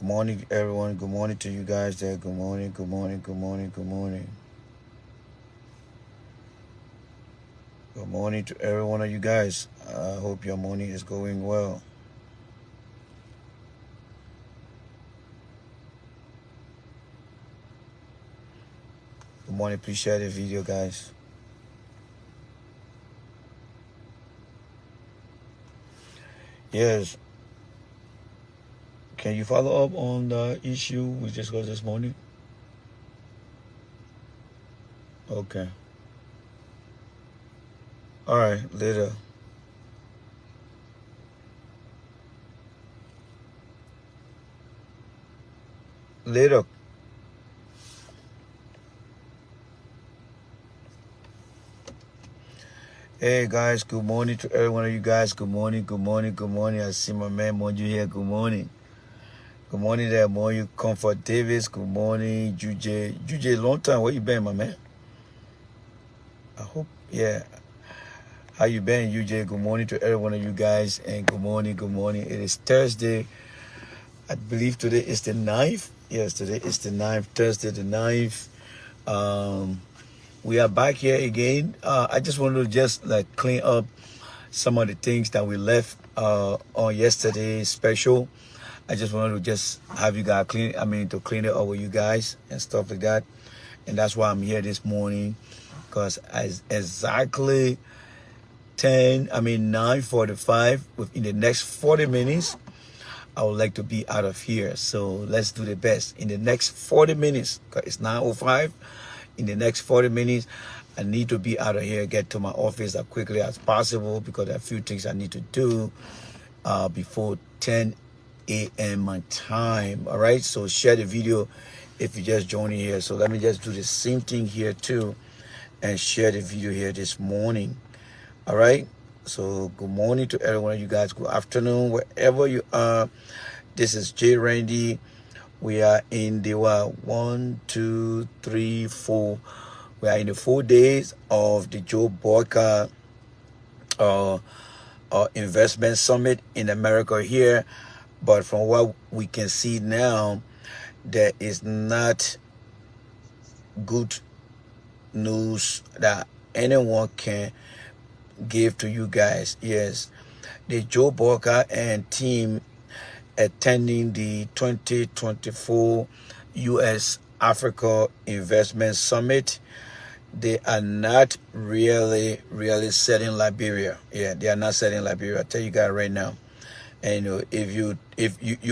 morning, everyone. Good morning to you guys there. Good morning, good morning, good morning, good morning. Good morning to every one of you guys. I hope your morning is going well. Good morning. Please share the video, guys. Yes. Can you follow up on the issue we discussed this morning? Okay. All right. Later. Later. Hey guys, good morning to every one of you guys. Good morning, good morning, good morning. I see my man Monju here. Good morning. Good morning there, Monju Comfort Davis. Good morning, Juj. Juj, long time. Where you been, my man? I hope, yeah. How you been, UJ? Good morning to every one of you guys. And good morning, good morning. It is Thursday. I believe today is the 9th. Yes, today is the 9th. Thursday the 9th. We are back here again. I just wanted to just like clean up some of the things that we left on yesterday's special. I just wanted to just have you guys clean it up with you guys and stuff like that. And that's why I'm here this morning, because as exactly 9:45 within the next 40 minutes, I would like to be out of here. So let's do the best in the next 40 minutes, because it's 9:05. In the next 40 minutes, I need to be out of here, get to my office as quickly as possible, because there are a few things I need to do before 10 a.m. my time. All right, so share the video if you just joining here. So let me just do the same thing here too and share the video here this morning. All right, so good morning to every one of you guys. Good afternoon, wherever you are. This is J Randy. We are in the 1, 2, 3, 4. We are in the 4 days of the Joe Boakai investment summit in America here. But from what we can see now, there is not good news that anyone can give to you guys. Yes, the Joe Boakai and team attending the 2024 U.S. Africa Investment Summit, they are not really selling Liberia. Yeah, they are not selling Liberia. I'll tell you guys right now. And if you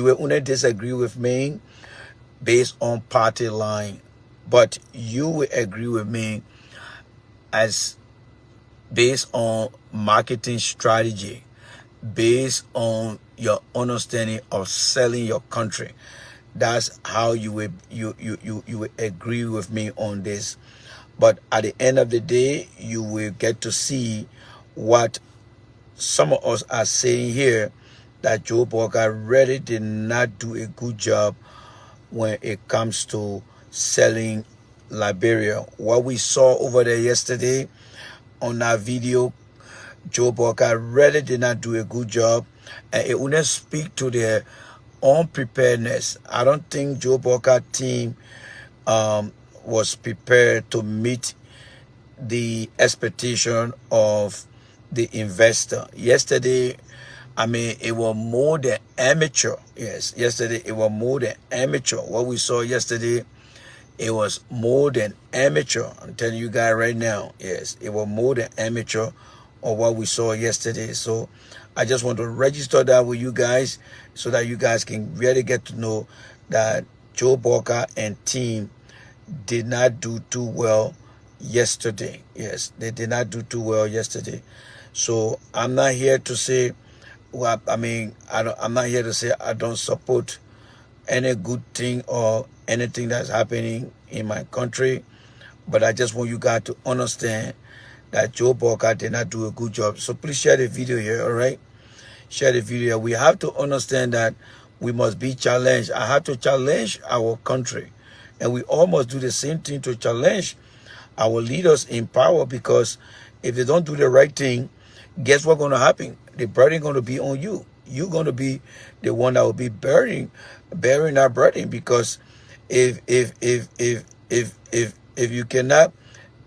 will only disagree with me based on party line, but you will agree with me as based on marketing strategy, based on your understanding of selling your country. That's how you will agree with me on this. But at the end of the day, you will get to see what some of us are saying here, that Joe Boakai really did not do a good job when it comes to selling Liberia. What we saw over there yesterday on that video, Joe Boakai really did not do a good job, and it wouldn't speak to their unpreparedness. I don't think Joe Boakai team was prepared to meet the expectation of the investor. Yesterday, it was more than amateur. Yes, yesterday it was more than amateur. What we saw yesterday, it was more than amateur. I'm telling you guys right now. Yes, it was more than amateur of what we saw yesterday. So I just want to register that with you guys so that you guys can really get to know that Joe Boakai and team did not do too well yesterday. Yes, they did not do too well yesterday. So I'm not here to say, well, I'm not here to say I don't support any good thing or anything that's happening in my country, but I just want you guys to understand that Joe Boakai did not do a good job. So please share the video here, all right? Share the video. We have to understand that we must be challenged. I have to challenge our country, and we all must do the same thing to challenge our leaders in power, because if they don't do the right thing, guess what's going to happen? The burden going to be on you. you're going to be the one that will be bearing that burden. Because if you cannot,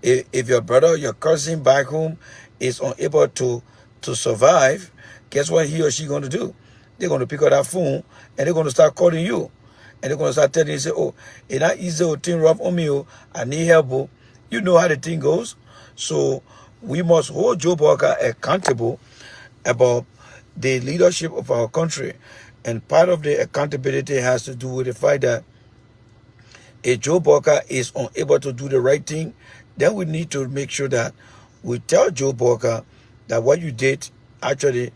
if your brother or your cousin back home is unable to survive, guess what he or she going to do? They're going to pick up that phone and they're going to start calling you. And they're going to start telling you, say, oh, it's not easy, oh, thing rough on me, oh, I need help. Oh. You know how the thing goes. So we must hold Joe Boakai accountable about the leadership of our country. And part of the accountability has to do with the fact that if Joe Boakai is unable to do the right thing, then we need to make sure that we tell Joe Boakai that what you did, actually,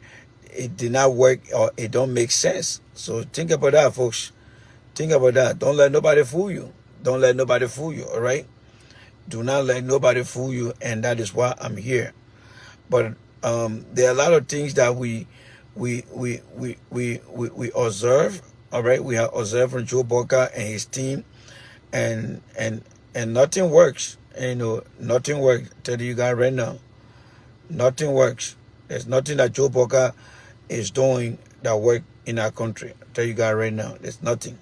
it did not work or it don't make sense. So think about that, folks. Think about that. Don't let nobody fool you. Don't let nobody fool you, all right? Do not let nobody fool you, and that is why I'm here. But there are a lot of things that we observe, all right? We have observed from Joe Boakai and his team, and nothing works. You know, nothing works. Tell you guys right now, nothing works. There's nothing that Joe Boakai is doing that work in our country. Tell you guys right now, there's nothing.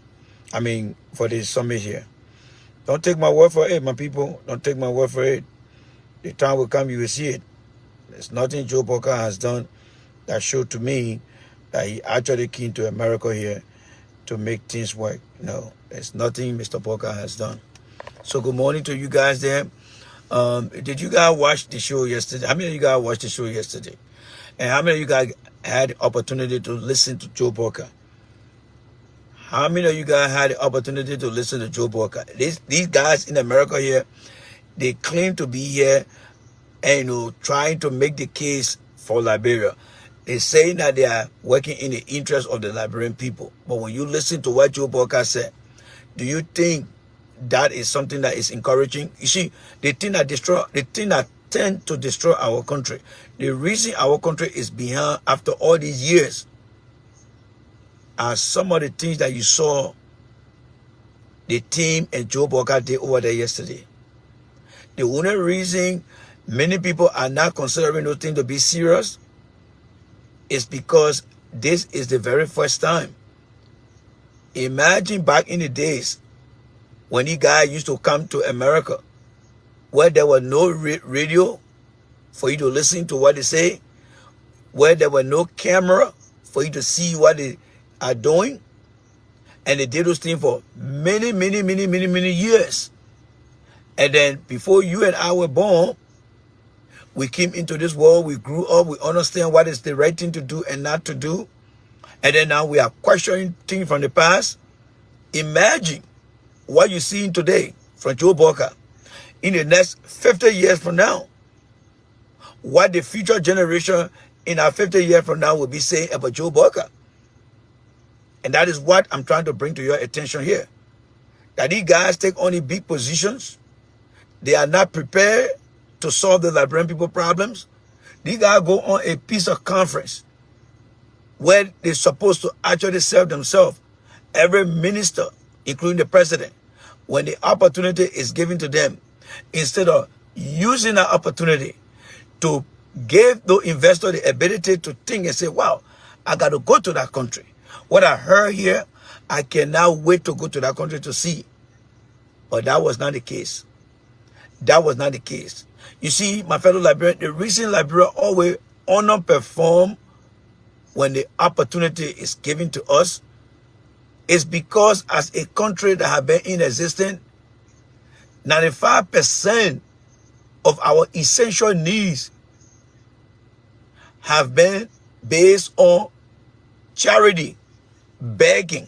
I mean, for this summit here. Don't take my word for it, my people. Don't take my word for it. The time will come, you will see it. There's nothing Joe Boakai has done that showed to me that he actually came to America here to make things work. No, there's nothing Mr. Boakai has done. So good morning to you guys there. Did you guys watch the show yesterday? How many of you guys watched the show yesterday? And how many of you guys had the opportunity to listen to Joe Boakai? How many of you guys had the opportunity to listen to Joe Boakai? These guys in America here, they claim to be here and, you know, trying to make the case for Liberia. They say that they are working in the interest of the Liberian people. But when you listen to what Joe Boakai said, do you think that is something that is encouraging? You see, the thing that tend to destroy our country, the reason our country is behind after all these years, are some of the things that you saw the team and Joe Boakai did over there yesterday. The only reason many people are not considering those things to be serious is because this is the very first time. Imagine back in the days when these guys used to come to America, where there was no radio for you to listen to what they say, where there was no camera for you to see what they are doing, and they did those things for many years. And then before you and I were born, we came into this world, we grew up, we understand what is the right thing to do and not to do. And then now we are questioning things from the past. Imagine what you're seeing today from Joe Boakai in the next 50 years from now. What the future generation in our 50 years from now will be saying about Joe Boakai. And that is what I'm trying to bring to your attention here. That these guys take only big positions. They are not prepared to solve the Liberian people problems. These guys go on a peace of conference where they're supposed to actually serve themselves. Every minister, including the president, when the opportunity is given to them, instead of using that opportunity to give the investor the ability to think and say, wow, I got to go to that country. What I heard here, I cannot wait to go to that country to see. But that was not the case. That was not the case. You see, my fellow Liberians, the reason Liberia always underperform when the opportunity is given to us is because as a country that has been in existence, 95% of our essential needs have been based on charity, begging.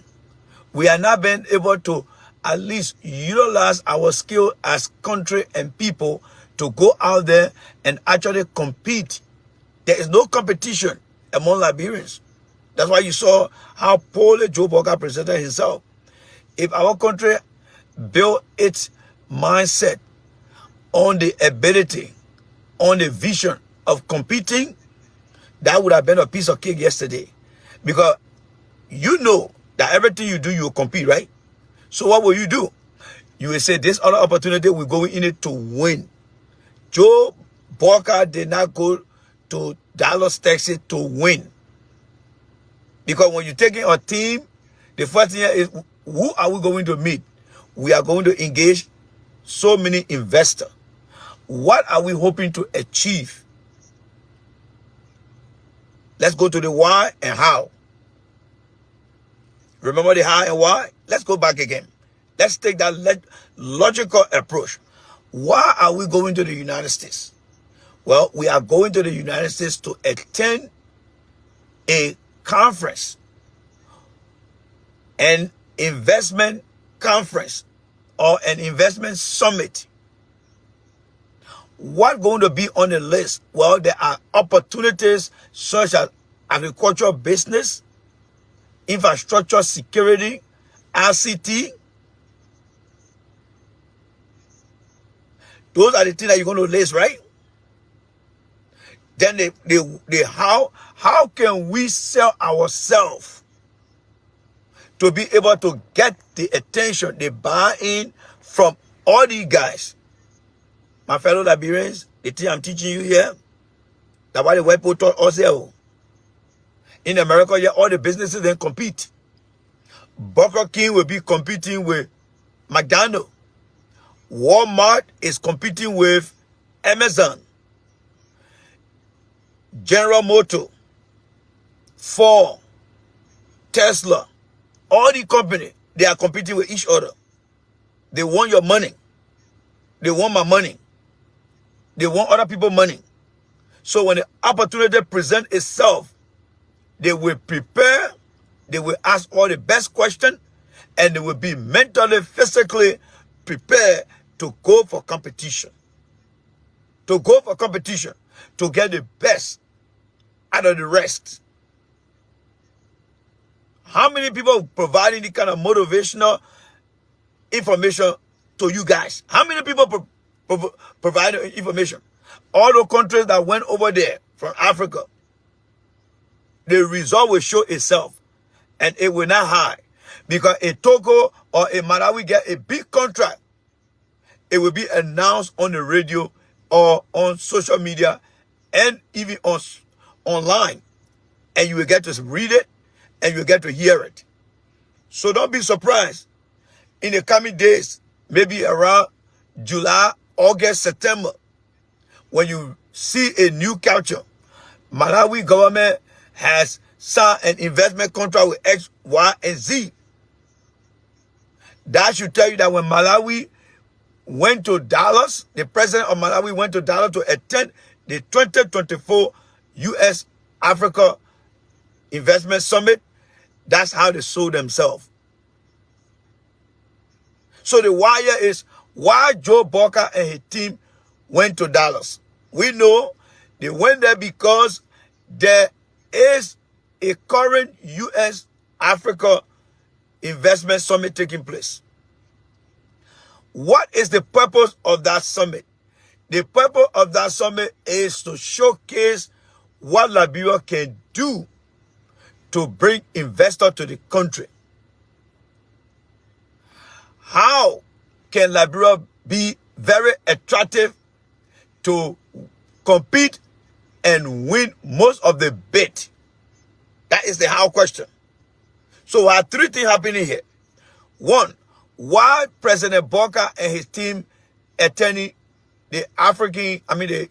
We are not being able to at least utilize our skill as country and people to go out there and actually compete. There is no competition among Liberians. That's why you saw how poorly Joe Boakai presented himself. If our country built its mindset on the ability, on the vision of competing, that would have been a piece of cake yesterday. Because you know that everything you do, you will compete, right? So what will you do? You will say, this other opportunity, we're going in it to win. Joe Boakai did not go to Dallas, Texas to win. Because when you're taking a team, the first thing is, who are we going to meet? We are going to engage so many investors. What are we hoping to achieve? Let's go to the why and how. Remember the how and why? Let's go back again. Let's take that logical approach. Why are we going to the United States? Well, we are going to the United States to attend a conference, an investment conference, or an investment summit. What's going to be on the list? Well, there are opportunities such as agricultural business, infrastructure security, ICT. Those are the things that you're going to list, right? Then how can we sell ourselves to be able to get the attention, the buy-in from all these guys? My fellow Liberians, the thing I'm teaching you here, that's why the white people taught us here. In America, yeah, all the businesses then compete. Burger King will be competing with McDonald's. Walmart is competing with Amazon. General Motors, Ford, Tesla, all the companies, they are competing with each other. They want your money. They want my money. They want other people's money. So when the opportunity presents itself, they will prepare, they will ask all the best questions, and they will be mentally, physically prepared to go for competition. To go for competition, to get the best out of the rest. How many people providing the kind of motivational information to you guys? How many people provide information? All the countries that went over there from Africa, the result will show itself, and it will not hide. Because a Togo or a Malawi get a big contract, it will be announced on the radio or on social media and even online, and you will get to read it and you will get to hear it. So don't be surprised in the coming days, maybe around July, August, September, when you see a new culture. Malawi government has signed an investment contract with X, Y, and Z. That should tell you that when Malawi went to Dallas, the president of Malawi went to Dallas to attend the 2024 U.S. Africa Investment Summit. That's how they sold themselves. So the wire is why Joe Boakai and his team went to Dallas. We know they went there because there is a current U.S. Africa Investment Summit taking place. What is the purpose of that summit? The purpose of that summit is to showcase what Liberia can do to bring investors to the country. How can Liberia be very attractive to compete and win most of the bid? That is the how question. So we have three things happening here. One, why President Boakai and his team attending the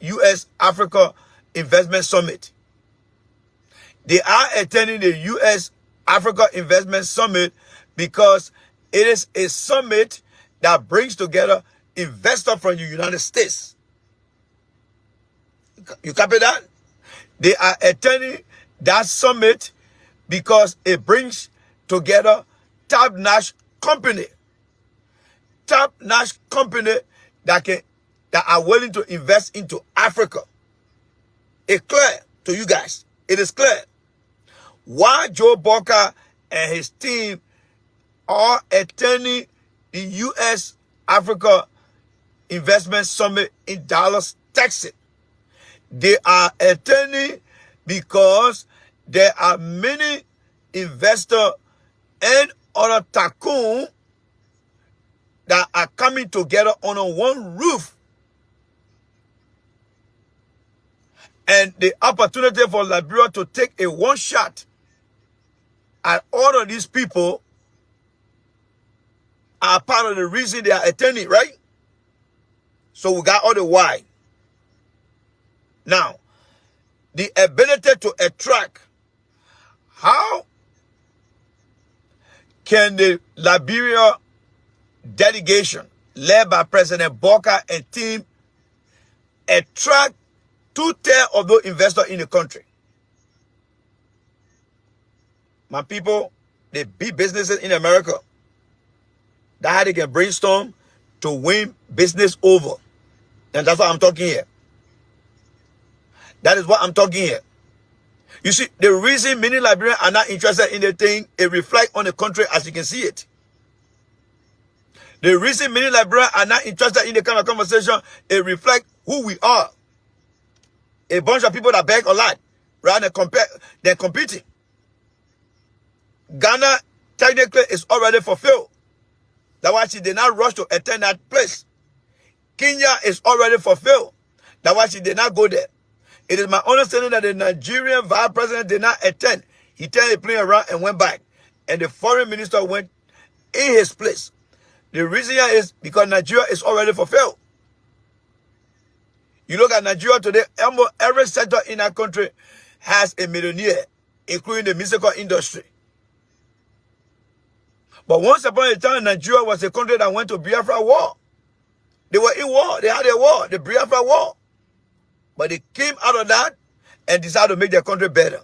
U.S. Africa Investment Summit? They are attending the U.S. Africa Investment Summit because it is a summit that brings together investors from the United States. You copy that? They are attending that summit because it brings together top-notch company. Top-notch company that are willing to invest into Africa. It's clear to you guys. It is clear. Why Joe Boakai and his team are attending the U.S. Africa Investment Summit in Dallas, Texas. They are attending because there are many investors and other tycoons that are coming together under one roof. And the opportunity for Liberia to take a one shot And all of these people are part of the reason they are attending, right? So we got all the why. Now, the ability to attract. How can the Liberia delegation led by President Boakai and team attract 2/3 of those investors in the country? My people, they big businesses in America. That's how they can brainstorm to win business over. And that's what I'm talking here. That is what I'm talking here. You see, the reason many Liberians are not interested in the thing, it reflects on the country as you can see it. The reason many Liberians are not interested in the kind of conversation, it reflects who we are. A bunch of people that beg a lot rather than competing. Ghana technically is already fulfilled. That's why she did not rush to attend that place. Kenya is already fulfilled. That's why she did not go there. It is my understanding that the Nigerian vice president did not attend. He turned the plane around and went back. And the foreign minister went in his place. The reason here is because Nigeria is already fulfilled. You look at Nigeria today, almost every sector in our country has a millionaire, including the musical industry. But once upon a time, Nigeria was a country that went to Biafra war. They were in war. They had a war, the Biafra war. But they came out of that and decided to make their country better.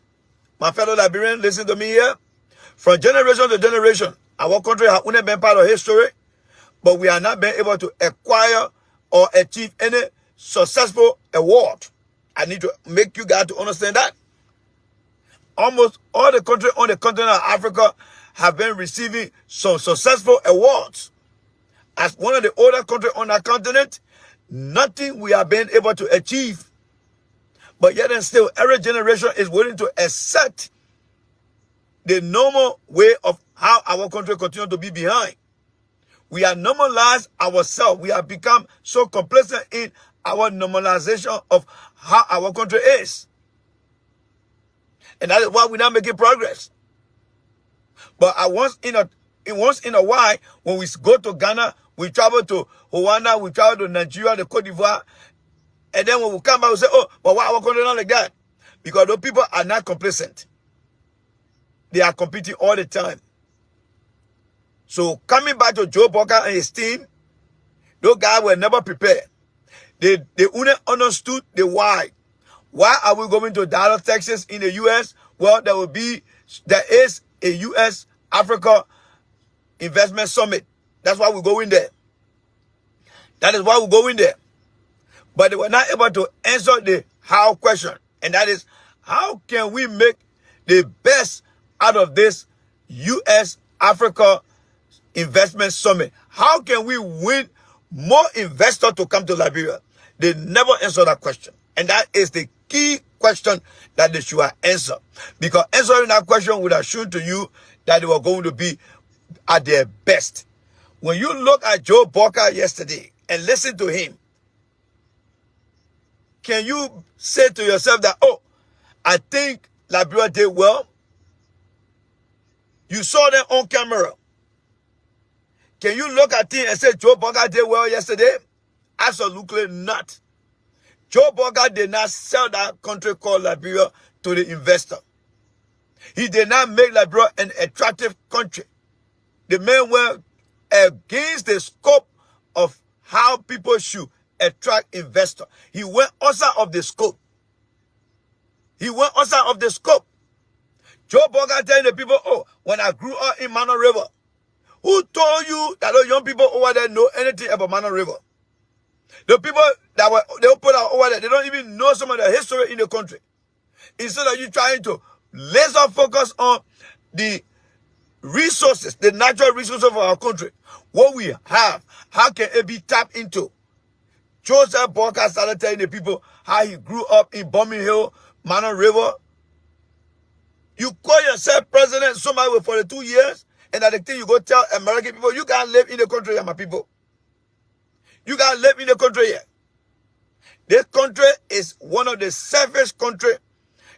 My fellow Liberians, listen to me here. From generation to generation, our country has only been part of history, but we have not been able to acquire or achieve any successful award. I need to make you guys to understand that. Almost all the countries on the continent of Africa have been receiving some successful awards. As one of the older countries on our continent, nothing we have been able to achieve. But yet and still, every generation is willing to accept the normal way of how our country continues to be behind. We have normalized ourselves. We have become so complacent in our normalization of how our country is. And that is why we're not making progress. But once in a while, when we go to Ghana, we travel to Rwanda, we travel to Nigeria, the Cote d'Ivoire, and then when we come back, we say, oh, but why our country not like that? Because those people are not complacent. They are competing all the time. So coming back to Joe Boakai and his team, those guys were never prepared. They only understood the why. Why are we going to Dallas, Texas in the U.S.? Well, there is a U.S. Africa Investment Summit. That's why we're going there. That is why we're going there. But they were not able to answer the how question. And that is, how can we make the best out of this U.S. Africa Investment Summit? How can we win more investors to come to Liberia? They never answer that question. And that is the key question that they should answer. Because answering that question would have shown to you that they were going to be at their best. When you look at Joe Boakai yesterday and listen to him, can you say to yourself that, oh, I think Liberia did well? You saw them on camera. Can you look at him and say Joe Boakai did well yesterday? Absolutely not. Joe Boakai did not sell that country called Liberia to the investor. He did not make Liberia an attractive country. The man went against the scope of how people should attract investors. He went outside of the scope. He went outside of the scope. Joe Boakai telling the people, oh, when I grew up in Mana River, who told you that those young people over there know anything about Mana River? The people that they put out over there, they don't even know some of the history in the country. Instead of you trying to laser focus on the resources, the natural resources of our country, what we have, how can it be tapped into? Joseph Boakai started telling the people how he grew up in Bombing Hill, Mana River. You call yourself president somebody for 42 years, and that the thing you go tell American people, you can't live in the country here, my people. You can't live in the country here. This country is one of the safest countries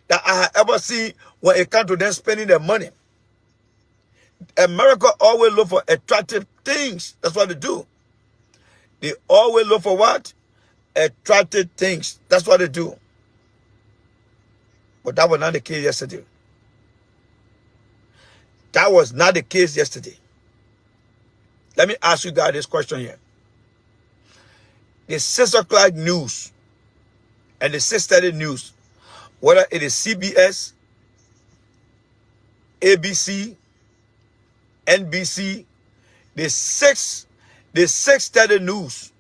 that I have ever seen when it comes to them spending their money. America always look for attractive things. That's what they do. They always look for what? Attractive things. That's what they do. But that was not the case yesterday. That was not the case yesterday. Let me ask you guys this question here. The 6 o'clock news and the 6:30 news, whether it is CBS, ABC, NBC, the 6:30 news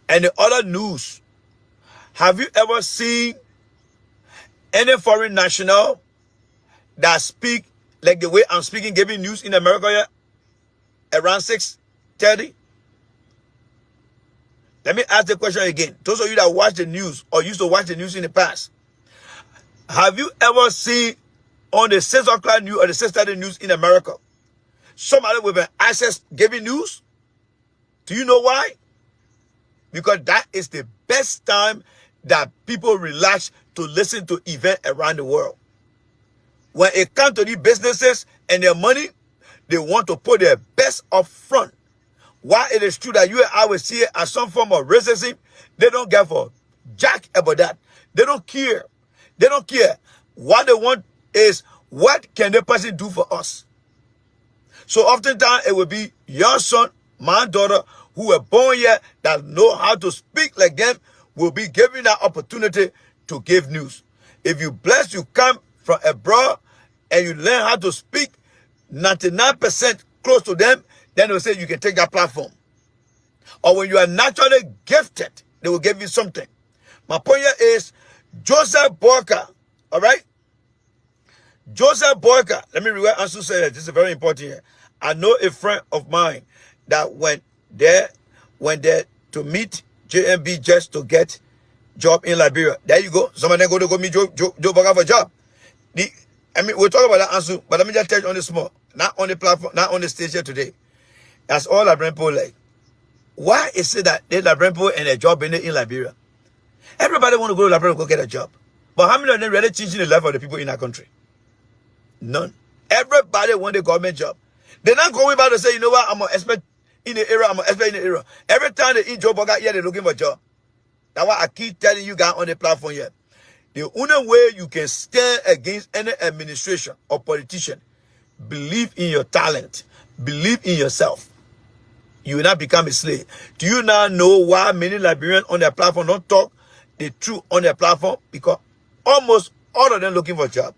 and the other news, have you ever seen any foreign national that speak like the way I'm speaking, giving news in America here around 6:30? Let me ask the question again. Those of you that watch the news or used to watch the news in the past, have you ever seen on the 6 o'clock news or the 6:30 news in America somebody with an access giving news? Do you know why? Because that is the best time that people relax to listen to events around the world. When it comes to these businesses and their money, they want to put their best up front. While it is true that you and I will see it as some form of racism, they don't give a jack about that. They don't care. They don't care. What they want is, what can the person do for us? So oftentimes it will be your son, my daughter, who were born here, that know how to speak like them, will be given that opportunity to give news. If you bless, you come from abroad and you learn how to speak 99% close to them, then they will say you can take that platform. Or when you are naturally gifted, they will give you something. My point here is Joseph Boakai, all right? Joseph Boakai, let me read what Ansu said. This is very important here. I know a friend of mine that went there to meet JMB just to get job in Liberia. There you go. Somebody go to go meet Joe Boakai for a job. We'll talk about that, Ansu, but let me just tell you on the small, not on the platform, not on the stage here today. That's all Liberian people like. Why is it that they Liberian people and a job in Liberia? Everybody want to go to Liberia to go get a job. But how many of them really changing the life of the people in our country? None. Everybody want a government job. They're not going back to say, you know what, I'm an expert in the era, I'm an expert in the era. Every time they eat Joe Boakai here, they're looking for a job. That's why I keep telling you guys on the platform here. The only way you can stand against any administration or politician, believe in your talent, believe in yourself. You will not become a slave. Do you now know why many Liberians on their platform don't talk the truth on their platform? Because almost all of them looking for a job.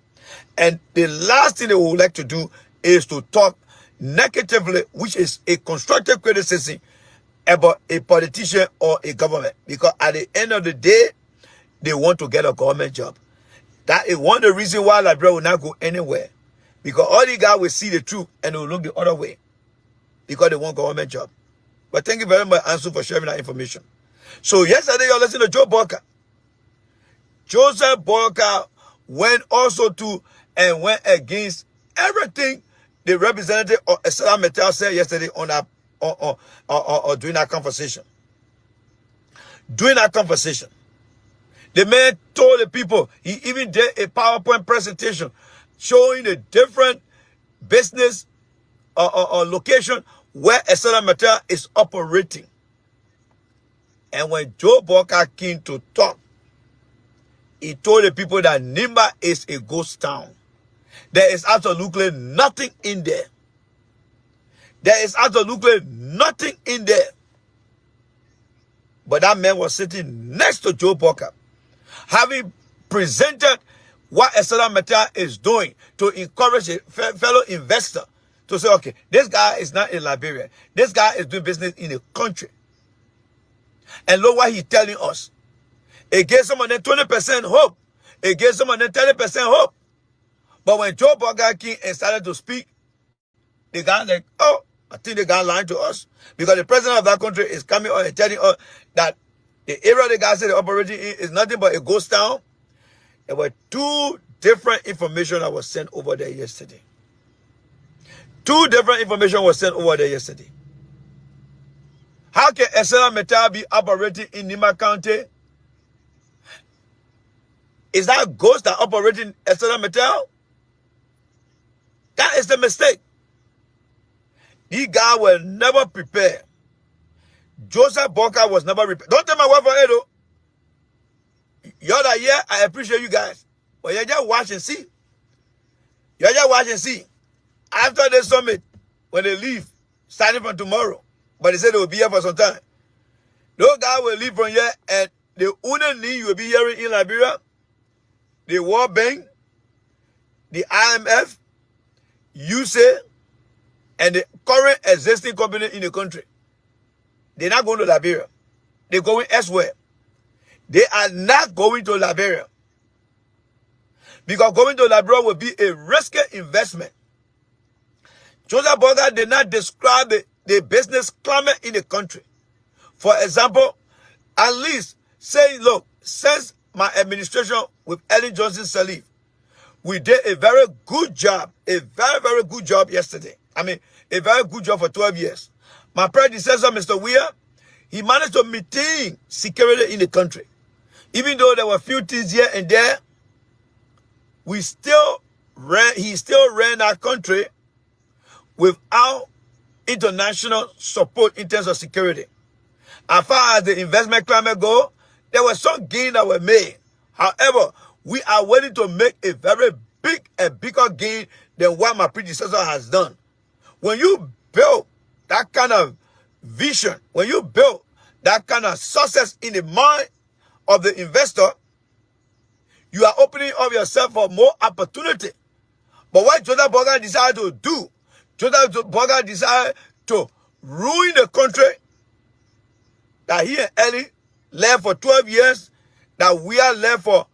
And the last thing they would like to do is to talk negatively, which is a constructive criticism about a politician or a government. Because at the end of the day, they want to get a government job. That is one of the reasons why Liberia will not go anywhere. Because all the guys will see the truth and they will look the other way. Because they want government job. But thank you very much, Ansu, for sharing that information. So yesterday, you're listening to Joe Boakai. Joseph Boakai went also to and went against everything the representative of Estela Metal said yesterday on that during that conversation. During that conversation, the man told the people, he even did a PowerPoint presentation showing the different business or location where Estela Metal is operating. And when Joe Boakai came to talk, he told the people that Nimba is a ghost town. There is absolutely nothing in there. There is absolutely nothing in there. But that man was sitting next to Joe Boakai, having presented what Estela Metal is doing to encourage a fellow investor to say, okay, this guy is not in Liberia. This guy is doing business in a country. And look what he's telling us. It gave someone 20% hope. It gave someone 30% hope. But when Joe Boakai came and started to speak, the guy like, oh, I think the guy lying to us. Because the president of that country is coming on and telling us that the area the guy said they're operating in is nothing but a ghost town. There were two different information that was sent over there yesterday. Two different information was sent over there yesterday. How can Estela Metal be operating in Nima County? Is that ghost that operating Estela Metal? That is the mistake. These guys were never prepared. Joseph Boakai was never prepared. Don't take my word for it, though. Y'all that here, I appreciate you guys. But you just watch and see. You just watch and see. After the summit, when they leave, starting from tomorrow, but they said they will be here for some time. Those guys will leave from here, and the only thing you will be hearing in Liberia, the World Bank, the IMF, USAID, and the current existing company in the country. They're not going to Liberia. They're going elsewhere. They are not going to Liberia. Because going to Liberia will be a risky investment. Joseph Boakai did not describe the business climate in the country. For example, at least say, look, since my administration with Ellen Johnson Sirleaf, we did a very good job, a very, very good job yesterday. I mean, a very good job for 12 years. My predecessor, Mr. Weir, he managed to maintain security in the country. Even though there were a few things here and there, he still ran our country without international support in terms of security. As far as the investment climate go, there was some gain that were made. However, we are willing to make a very big and bigger gain than what my predecessor has done. When you build that kind of vision, when you build that kind of success in the mind of the investor, you are opening up yourself for more opportunity. But what Joseph Boakai decided to do, Joseph Boakai decided to ruin the country that he and Ellie left for 12 years, that we are left for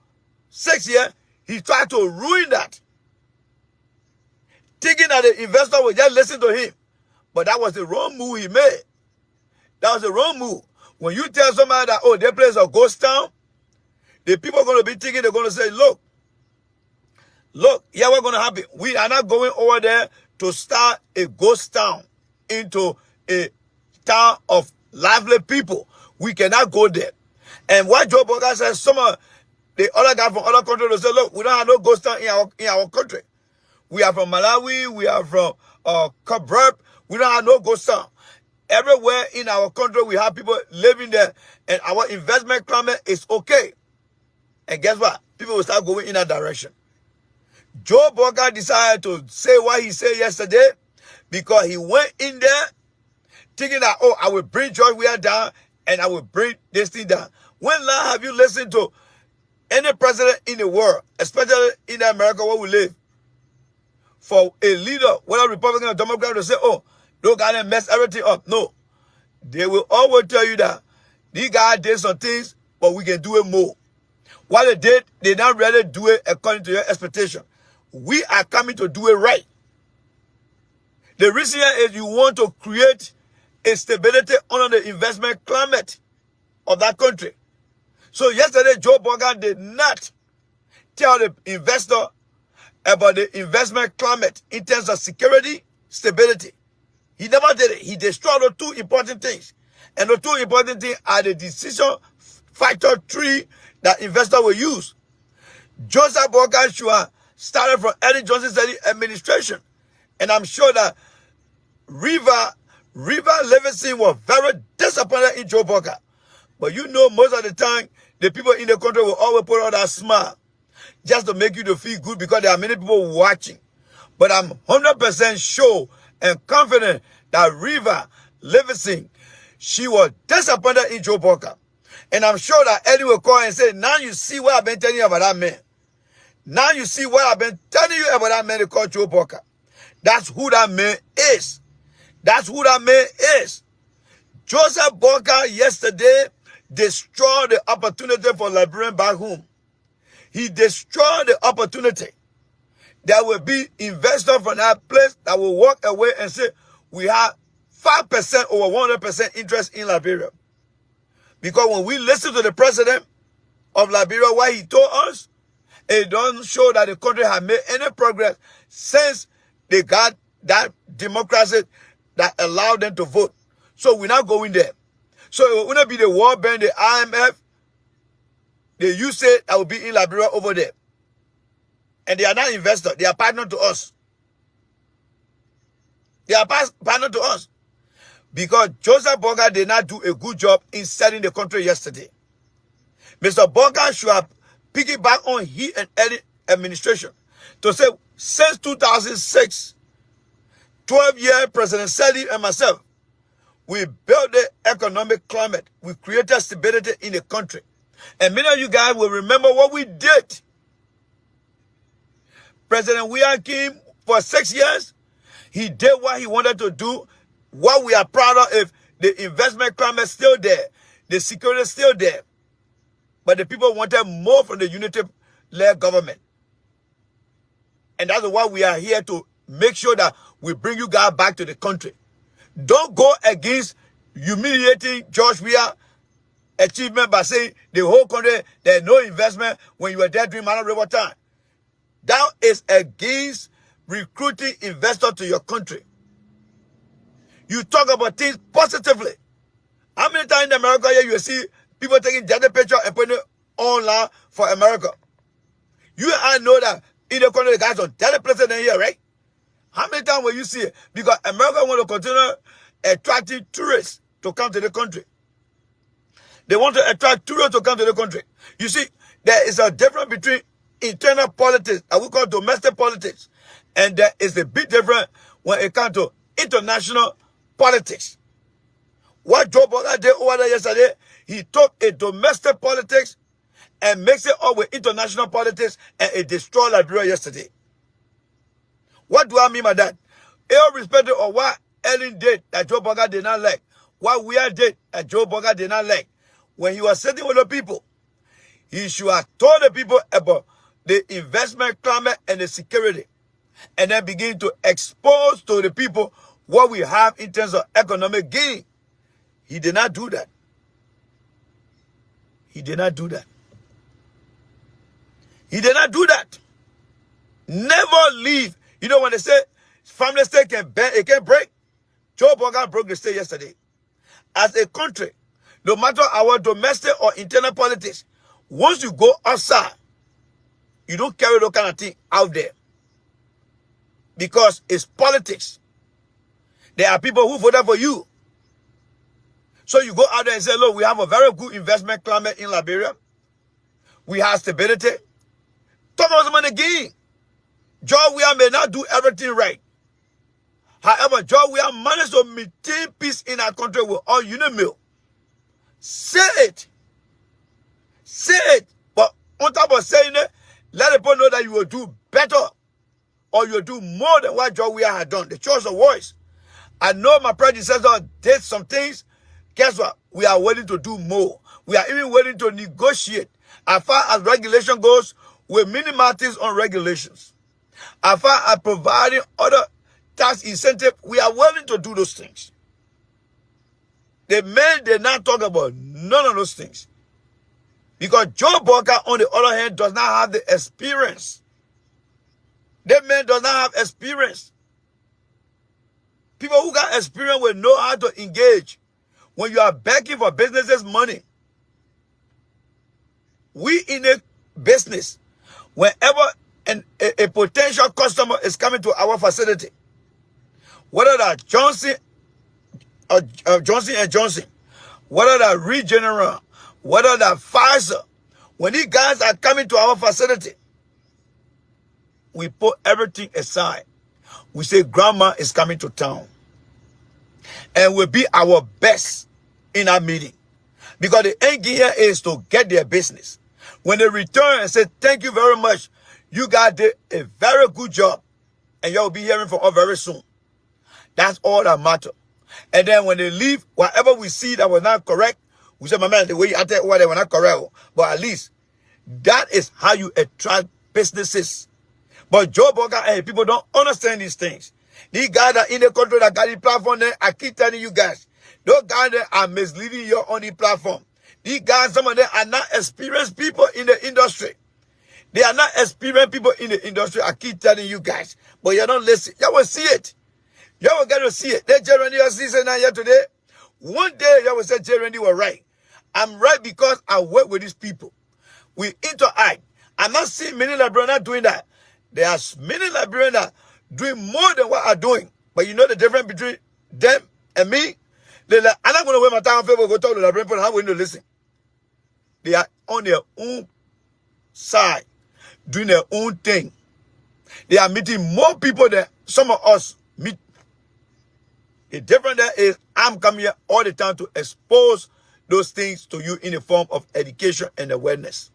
6 years. He tried to ruin that, thinking that the investor would just listen to him. But that was the wrong move he made. That was the wrong move. When you tell somebody that, oh, their place is a ghost town, the people are going to be thinking, they're going to say, look, yeah, what's going to happen? We are not going over there to start a ghost town into a town of lively people. We cannot go there. And what Joe Boakai says, some of the other guys from other countries will say, look, we don't have no ghost town in our country. We are from Malawi, we are from Cape, we don't have no ghost town. Everywhere in our country, we have people living there, and our investment climate is okay. And guess what? People will start going in that direction. Joe Boakai decided to say what he said yesterday because he went in there thinking that, oh, I will bring George Weah down and I will bring this thing down. When last have you listened to any president in the world, especially in America where we live, for a leader, whether Republican or Democrat, to say, oh, those guys mess everything up? No. They will always tell you that these guys did some things, but we can do it more. What they did, they not really do it according to your expectation. We are coming to do it right. The reason is you want to create a stability under the investment climate of that country. So yesterday, Joe Boakai did not tell the investor about the investment climate in terms of security, stability. He never did it. He destroyed the two important things. And the two important things are the decision factor 3 that investor will use. Joseph Boakai should have started from Ellen Johnson Sirleaf administration. And I'm sure that River Livingston was very disappointed in Joe Boakai. But you know, most of the time, the people in the country will always put on that smile just to make you to feel good because there are many people watching. But I'm 100% sure and confident that River Livingston, she was disappointed in Joe Boakai. And I'm sure that Eddie will call and say, now you see what I've been telling you about that man. Now you see what I've been telling you about that man called Joe Boakai. That's who that man is. That's who that man is. Joseph Boakai yesterday destroyed the opportunity for Liberian back home. He destroyed the opportunity. There will be investors from that place that will walk away and say, we have 5% over 100% interest in Liberia. Because when we listen to the president of Liberia, what he told us, it doesn't show that the country has made any progress since they got that democracy that allowed them to vote. So we're not going there. So it will not be the World Bank, the IMF, the USAID that will be in Liberia over there. And they are not investors. They are partners to us. They are partner to us. Because Joseph Boakai did not do a good job in selling the country yesterday. Mr. Boakai should have piggyback on he and Eddie administration to say, since 2006, 12-year President Sadi and myself, we built the economic climate. We created stability in the country. And many of you guys will remember what we did. President William came for 6 years. He did what he wanted to do. What we are proud of is the investment climate is still there. The security is still there. But the people wanted more from the unity-led government. And that's why we are here to make sure that we bring you guys back to the country. Don't go against humiliating George Weah achievement by saying the whole country, there's no investment when you were there during Mano River time. That is against recruiting investors to your country. You talk about things positively. How many times in America here you see people taking data picture and putting it online for America? You and I know that in the country the guys on data places than here, right? How many times will you see it? Because America want to continue attracting tourists to come to the country. They want to attract tourists to come to the country. You see, there is a difference between internal politics, and we call domestic politics, and there is a big difference when it comes to international politics. What Joe Boakai did over there yesterday, he took a domestic politics and mixed it up with international politics, and it destroyed Liberia yesterday. What do I mean by that? Irrespective of what Ellen did that Joe Boakai did not like, what we did that Joe Boakai did not like, when he was sitting with the people, he should have told the people about the investment climate and the security, and then begin to expose to the people what we have in terms of economic gain. He did not do that. He did not do that. He did not do that. Never leave. You know when they say family state can bend, it can break. Joe Boakai broke the state yesterday. As a country, no matter our domestic or internal politics, once you go outside, you don't carry those kind of thing out there. Because it's politics. There are people who voted for you. So you go out there and say, look, we have a very good investment climate in Liberia. We have stability. Talk about some money again. George Weah may not do everything right. However, George Weah managed to maintain peace in our country with all unit mill. Say it. Say it. But on top of saying it, let people know that you will do better or you will do more than what George Weah had done. The choice of voice. I know my predecessor did some things. Guess what? We are willing to do more. We are even willing to negotiate. As far as regulation goes, we minimize things on regulations. As far as providing other tax incentive, we are willing to do those things. The men did not talk about none of those things. Because Joe Boakai, on the other hand, does not have the experience. That man does not have experience. People who got experience will know how to engage. When you are begging for businesses money, we in a business, whenever a potential customer is coming to our facility, whether that Johnson & Johnson, whether that Regeneron, whether that Pfizer, when these guys are coming to our facility, we put everything aside. We say, grandma is coming to town. And we'll be our best in our meeting. Because the end here is to get their business. When they return and say, thank you very much, you guys did a very good job. And you'll be hearing from us very soon. That's all that matters. And then when they leave, whatever we see that was not correct, we say, my man, the way you acted, they were not correct. But at least, that is how you attract businesses. But Joe Boakai and people don't understand these things. These guys that in the country that got the platform there, I keep telling you guys, those guys there are misleading you on the platform. These guys, some of them are not experienced people in the industry. They are not experienced people in the industry. I keep telling you guys. But you don't listen. You will see it. You will get to see it. That J. Randy season here today. One day you will say J. Randy was right. I'm right because I work with these people. We interact. I'm not seeing many Liberians doing that. There are many Liberians that doing more than what I'm doing. But you know the difference between them and me? They're like, I'm not going to waste my time for go talk to the Liberian people. How will you listen? They are on their own side, doing their own thing. They are meeting more people than some of us meet. The difference there is I'm coming here all the time to expose those things to you in the form of education and awareness.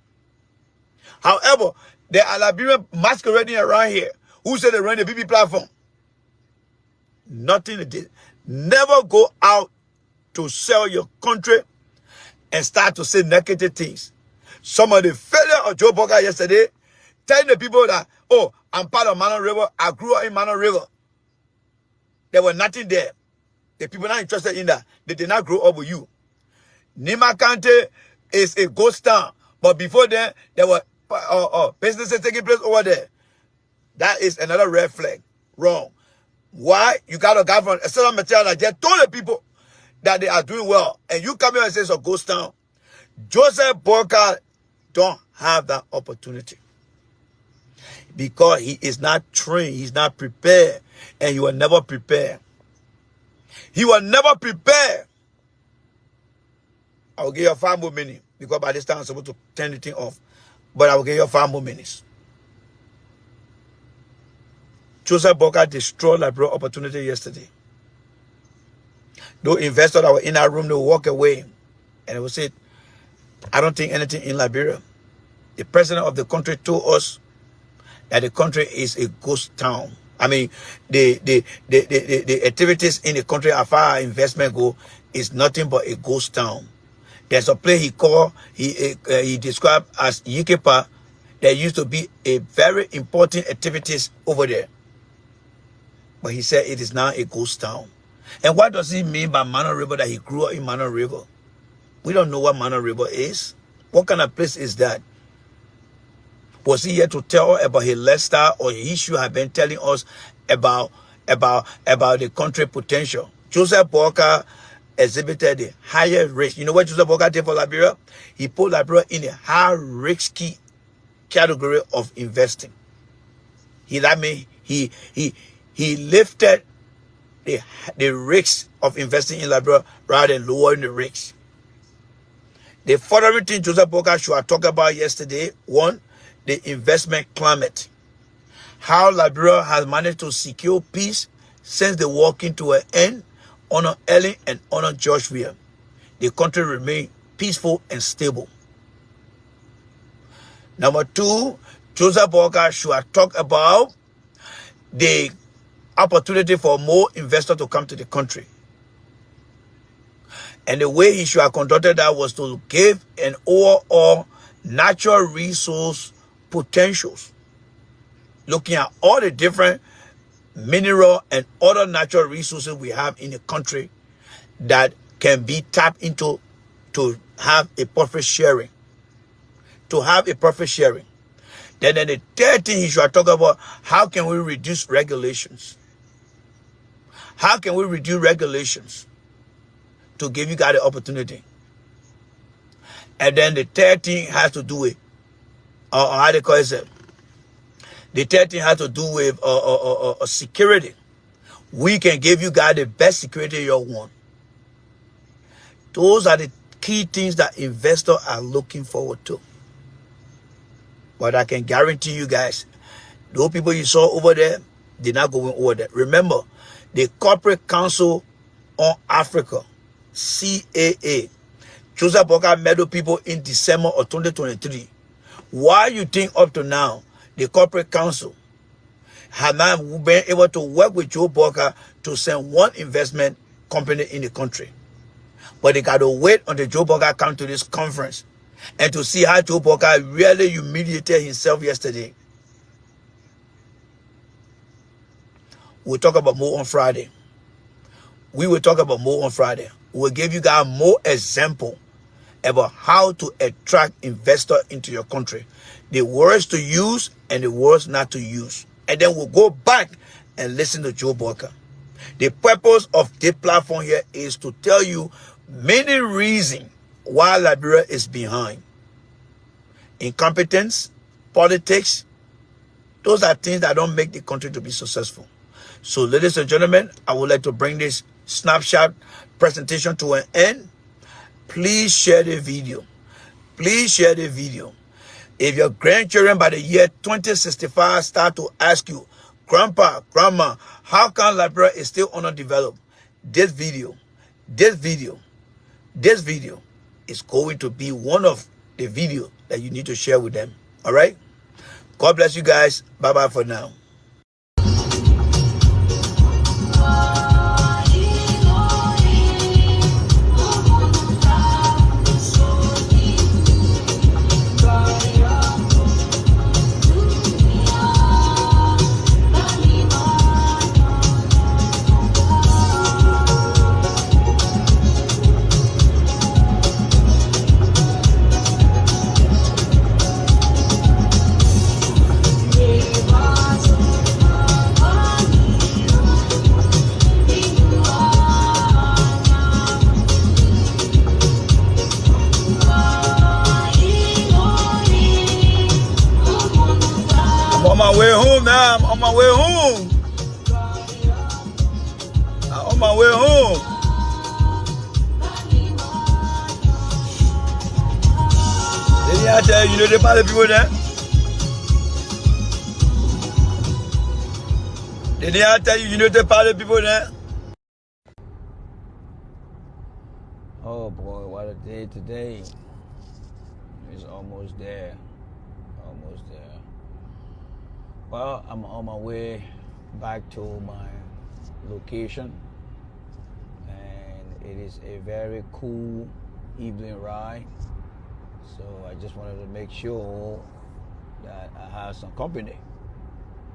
However, there are Liberian masquerading around here who say they run the BB platform. Nothing they did. Never go out to sell your country and start to say negative things. Some of the failure of Joe Boakai yesterday, telling the people that, oh, I'm part of Mano River, I grew up in Mano River. There was nothing there. The people not interested in that. They did not grow up with you. Nima Kante is a ghost town. But before then, there were businesses taking place over there. That is another red flag. Wrong. Why? You got a guy from a certain material that just told the people that they are doing well. And you come here and say it's a ghost town. Joseph Boakai don't have that opportunity. Because he is not trained. He's not prepared. And he will never prepare. He will never prepare. I will give you 5 more minutes. Because by this time I'm supposed to turn the thing off. But I will give you 5 more minutes. Joseph Boakai destroyed Liberia opportunity yesterday. Those investors that were in that room, they will walk away. And they will say, I don't think anything in Liberia. The president of the country told us that the country is a ghost town. I mean, the activities in the country as far as investment go is nothing but a ghost town. There's a place he described as Yikepa. There used to be a very important activities over there. But he said it is now a ghost town. And what does he mean by Mano River, that he grew up in Mano River? We don't know what Mano River is. What kind of place is that? Was he here to tell about his lifestyle, or he should have been telling us about the country potential? Joseph Boakai exhibited the higher risk. You know what Joseph Boakai did for Liberia? He put Liberia in a high risky category of investing. He lifted the risks of investing in Liberia rather than lowering the risks. The further thing Joseph Boakai should have talked about yesterday, one, the investment climate. How Liberia has managed to secure peace since the war came to an end under Ellen and under Joshua. The country remained peaceful and stable. Number 2, Joseph Boakai should have talked about the opportunity for more investors to come to the country. And the way he should have conducted that was to give an overall natural resource potentials, looking at all the different mineral and other natural resources we have in the country that can be tapped into to have a profit sharing. Then the third thing he should talk about, how can we reduce regulations? How can we reduce regulations to give you guys the opportunity? And then the third thing has to do with, how they call it? The third thing has to do with security. We can give you guys the best security you want. Those are the key things that investors are looking forward to. But I can guarantee you guys, those people you saw over there, they're not going over there. Remember, the Corporate Council on Africa, CAA, Joseph Boakai met with people in December of 2023. Why you think up to now, the Corporate Council have not been able to work with Joe Boakai to send one investment company in the country? But they got to wait until Joe Boakai come to this conference and to see how Joe Boakai really humiliated himself yesterday. We'll talk about more on Friday. We'll give you guys more example about how to attract investors into your country. The words to use and the words not to use. And then we'll go back and listen to Joe Boakai. The purpose of this platform here is to tell you many reasons why Liberia is behind. Incompetence, politics, those are things that don't make the country to be successful. So, ladies and gentlemen, I would like to bring this snapshot presentation to an end. Please share the video. Please share the video. If your grandchildren by the year 2065 start to ask you, Grandpa, Grandma, how come Liberia is still underdeveloped? This video is going to be one of the videos that you need to share with them. All right? God bless you guys. Bye-bye for now. On my way home now. I'm on my way home. I'm on my way home. Didn't I tell you, the party people there? Didn't I tell you, the party people there? Oh boy, what a day today. It's almost there. Almost there. Well, I'm on my way back to my location, and it is a very cool evening ride. So I just wanted to make sure that I have some company,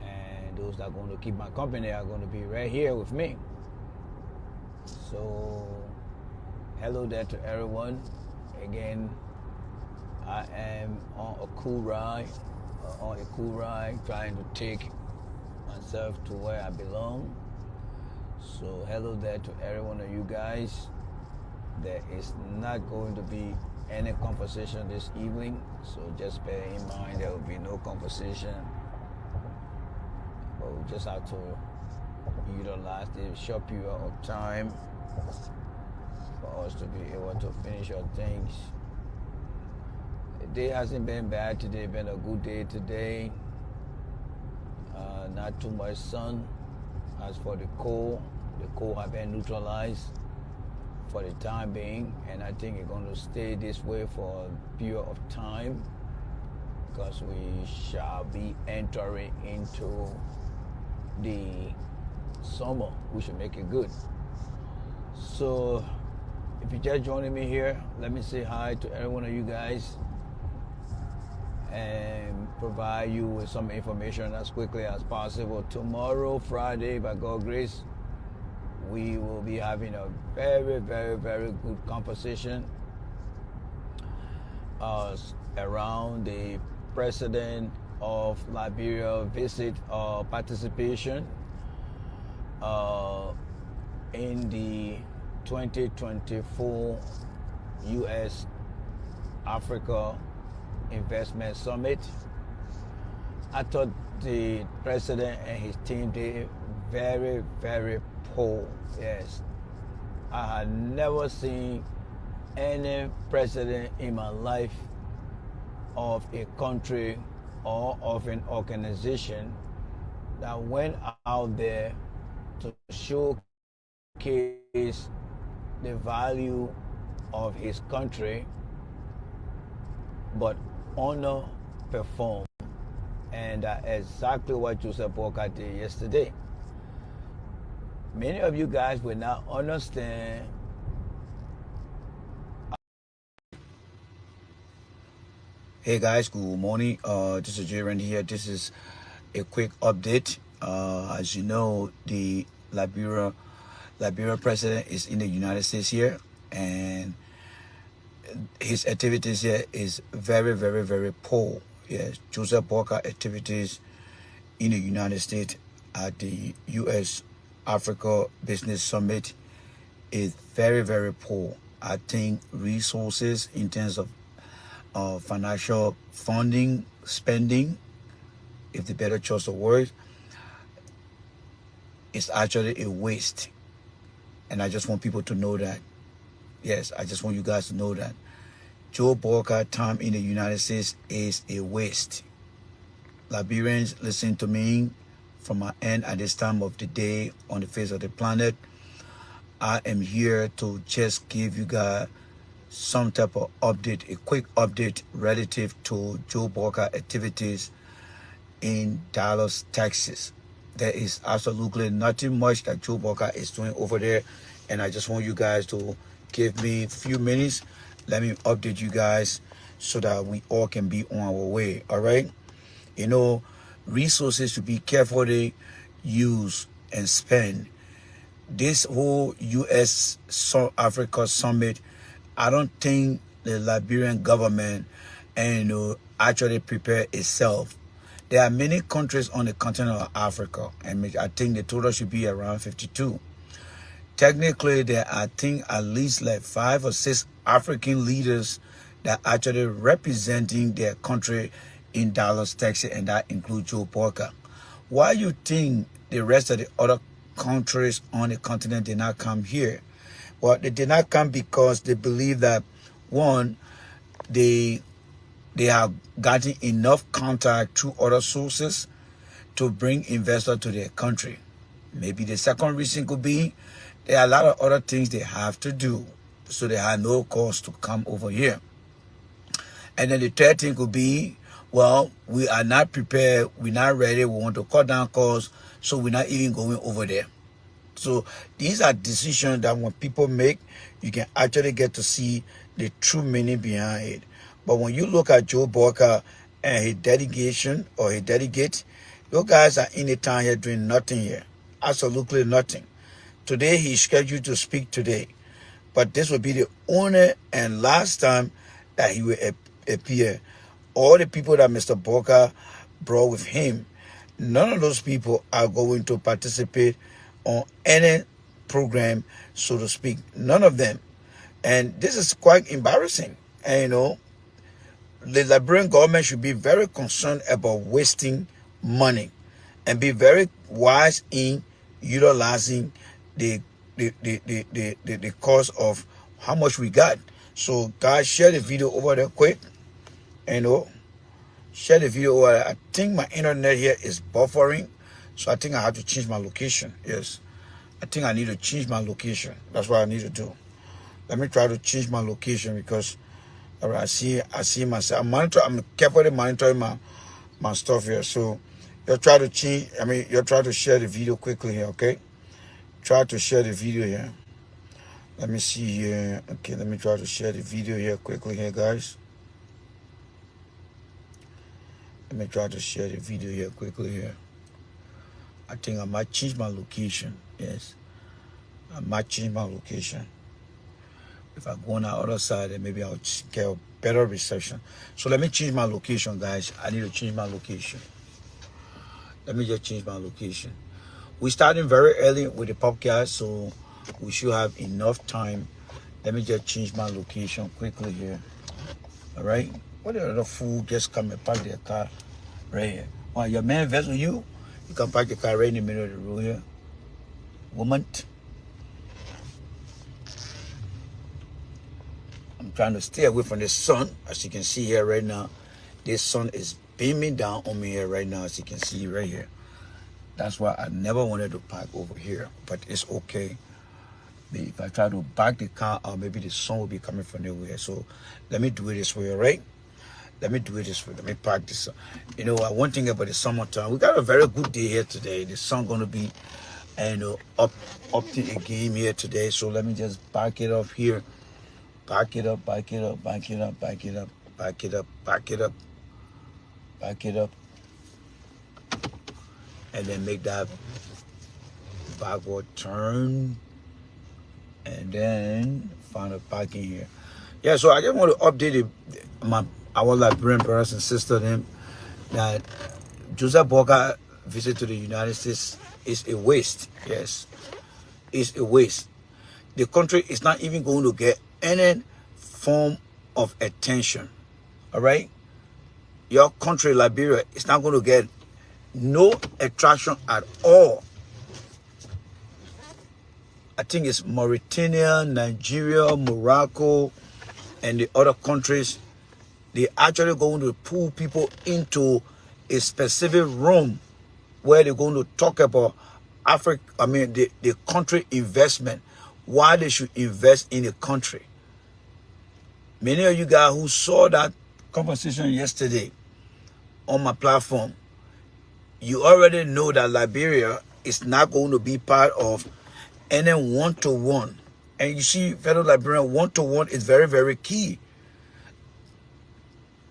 and those that are going to keep my company are going to be right here with me. So hello there to everyone. Again, I am on a cool ride. Trying to take myself to where I belong. So hello there to every one of you guys. There is not going to be any conversation this evening, so just bear in mind there will be no conversation. But we just have to utilize the short period of time for us to be able to finish our things. The day hasn't been bad today, been a good day today. Not too much sun. As for the cold have been neutralized for the time being, and I think it's going to stay this way for a period of time, because we shall be entering into the summer. We should make it good. So if you're just joining me here, let me say hi to every one of you guys and provide you with some information as quickly as possible. Tomorrow, Friday, by God's grace, we will be having a very, very, very good conversation around the President of Liberia visit participation in the 2024 U.S. Africa Investment Summit. I thought the president and his team did very, very poor. Yes, I had never seen any president in my life of a country or of an organization that went out there to showcase the value of his country, but honor perform. And that's exactly what Joseph Boakai did yesterday. Many of you guys will not understand. Hey guys, good morning. This is J. Randy here. This is a quick update. As you know, the Liberia president is in the United States here, and his activities here is very, very, very poor. Yes, Joseph Boakai activities in the United States at the U.S. Africa Business Summit is very, very poor. I think resources in terms of financial funding, spending, if the better choice of words, is actually a waste. And I just want people to know that. Yes, I just want you guys to know that Joe Boakai time in the United States is a waste. Liberians, listen to me from my end at this time of the day on the face of the planet. I am here to just give you guys some type of update, a quick update relative to Joe Boakai activities in Dallas, Texas. There is absolutely nothing much that Joe Boakai is doing over there, and I just want you guys to give me a few minutes. Let me update you guys so that we all can be on our way. All right, you know, resources to be carefully use and spend. This whole U.S. South Africa summit, I don't think the Liberian government and actually prepare itself. There are many countries on the continent of Africa, and I think the total should be around 52. Technically, there are, I think, at least like 5 or 6 African leaders that are actually representing their country in Dallas, Texas, and that includes Joe Boakai. Why you think the rest of the other countries on the continent did not come here? Well, they did not come because they believe that, one, they have gotten enough contact through other sources to bring investors to their country. Maybe the second reason could be there are a lot of other things they have to do, so they have no cause to come over here. And then the third thing could be, well, we are not prepared, we're not ready, we want to cut down costs, so we're not even going over there. So these are decisions that when people make, you can actually get to see the true meaning behind it. But when you look at Joe Boakai and his delegation or his delegate, you guys are in the town here doing nothing here. Absolutely nothing. Today he's scheduled to speak today. But this will be the only and last time that he will appear. All the people that Mr. Boakai brought with him, none of those people are going to participate on any program, so to speak. None of them. And this is quite embarrassing. And the Liberian government should be very concerned about wasting money and be very wise in utilizing the cost of how much we got. So guys, share the video over there quick. Share the video over there. I think my internet here is buffering, so I think I have to change my location. Yes, I think I need to change my location. That's what I need to do. Let me try to change my location because I see myself. I'm carefully monitoring my stuff here. So you'll try to change. You'll try to share the video quickly here. Okay, try to share the video here. Let me see here. Okay, let me try to share the video here quickly here, guys. Let me try to share the video here quickly here. I think I might change my location. Yes, I might change my location. If I go on the other side, then maybe I'll get a better reception. So let me change my location, guys. I need to change my location. Let me just change my location. We're starting very early with the podcast, so we should have enough time. Let me just change my location quickly here. All right? What the other fool just come and park their car right here? Well, your man vets with you, you can park your car right in the middle of the road here. Woman. I'm trying to stay away from the sun. As you can see here right now, this sun is beaming down on me here right now, as you can see right here. That's why I never wanted to park over here, but it's okay. If I try to back the car out, maybe the sun will be coming from nowhere. So let me do it this way, all right? Let me do it this way. Let me park this. One thing about the summertime, we got a very good day here today. The sun gonna be, up to the game here today. So let me just back it up here. Back it up, back it up, back it up, back it up, back it up, back it up, back it up. And then make that backward turn. And then find a parking here. Yeah, so I just want to update our Liberian brothers and sisters them that Joseph Boakai visit to the United States is a waste. Yes, it's a waste. The country is not even going to get any form of attention. All right, your country, Liberia, is not going to get no attraction at all. I think it's Mauritania, Nigeria, Morocco, and the other countries. They actually going to pull people into a specific room where they're going to talk about Africa, the country investment, why they should invest in the country. Many of you guys who saw that conversation yesterday on my platform, you already know that Liberia is not going to be part of any one-to-one. And you see, fellow Liberian, one-to-one is very, very key.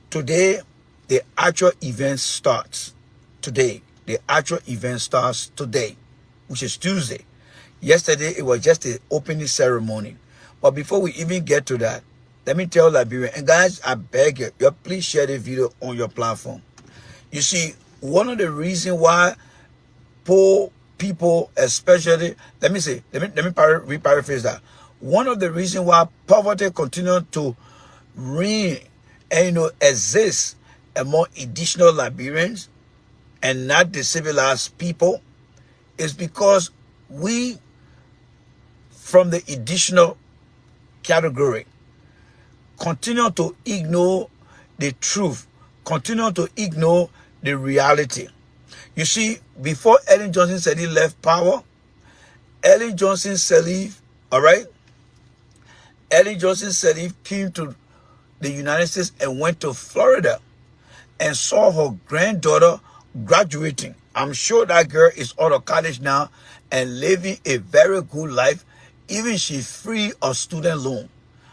Today, the actual event starts. Today, the actual event starts today, which is Tuesday. Yesterday, it was just the opening ceremony. But before we even get to that, let me tell Liberia, and guys, I beg you, please share the video on your platform. You see, one of the reasons why poor people, especially, let me rephrase that. One of the reasons why poverty continues to reign and exist among additional Liberians and not the civilized people is because we, from the additional category, continue to ignore the truth, continue to ignore the reality. You see, before Ellen Johnson Sirleaf left power, Ellen Johnson Sirleaf, all right? Ellen Johnson Sirleaf came to the United States and went to Florida and saw her granddaughter graduating. I'm sure that girl is out of college now and living a very good life. Even she's free of student loan.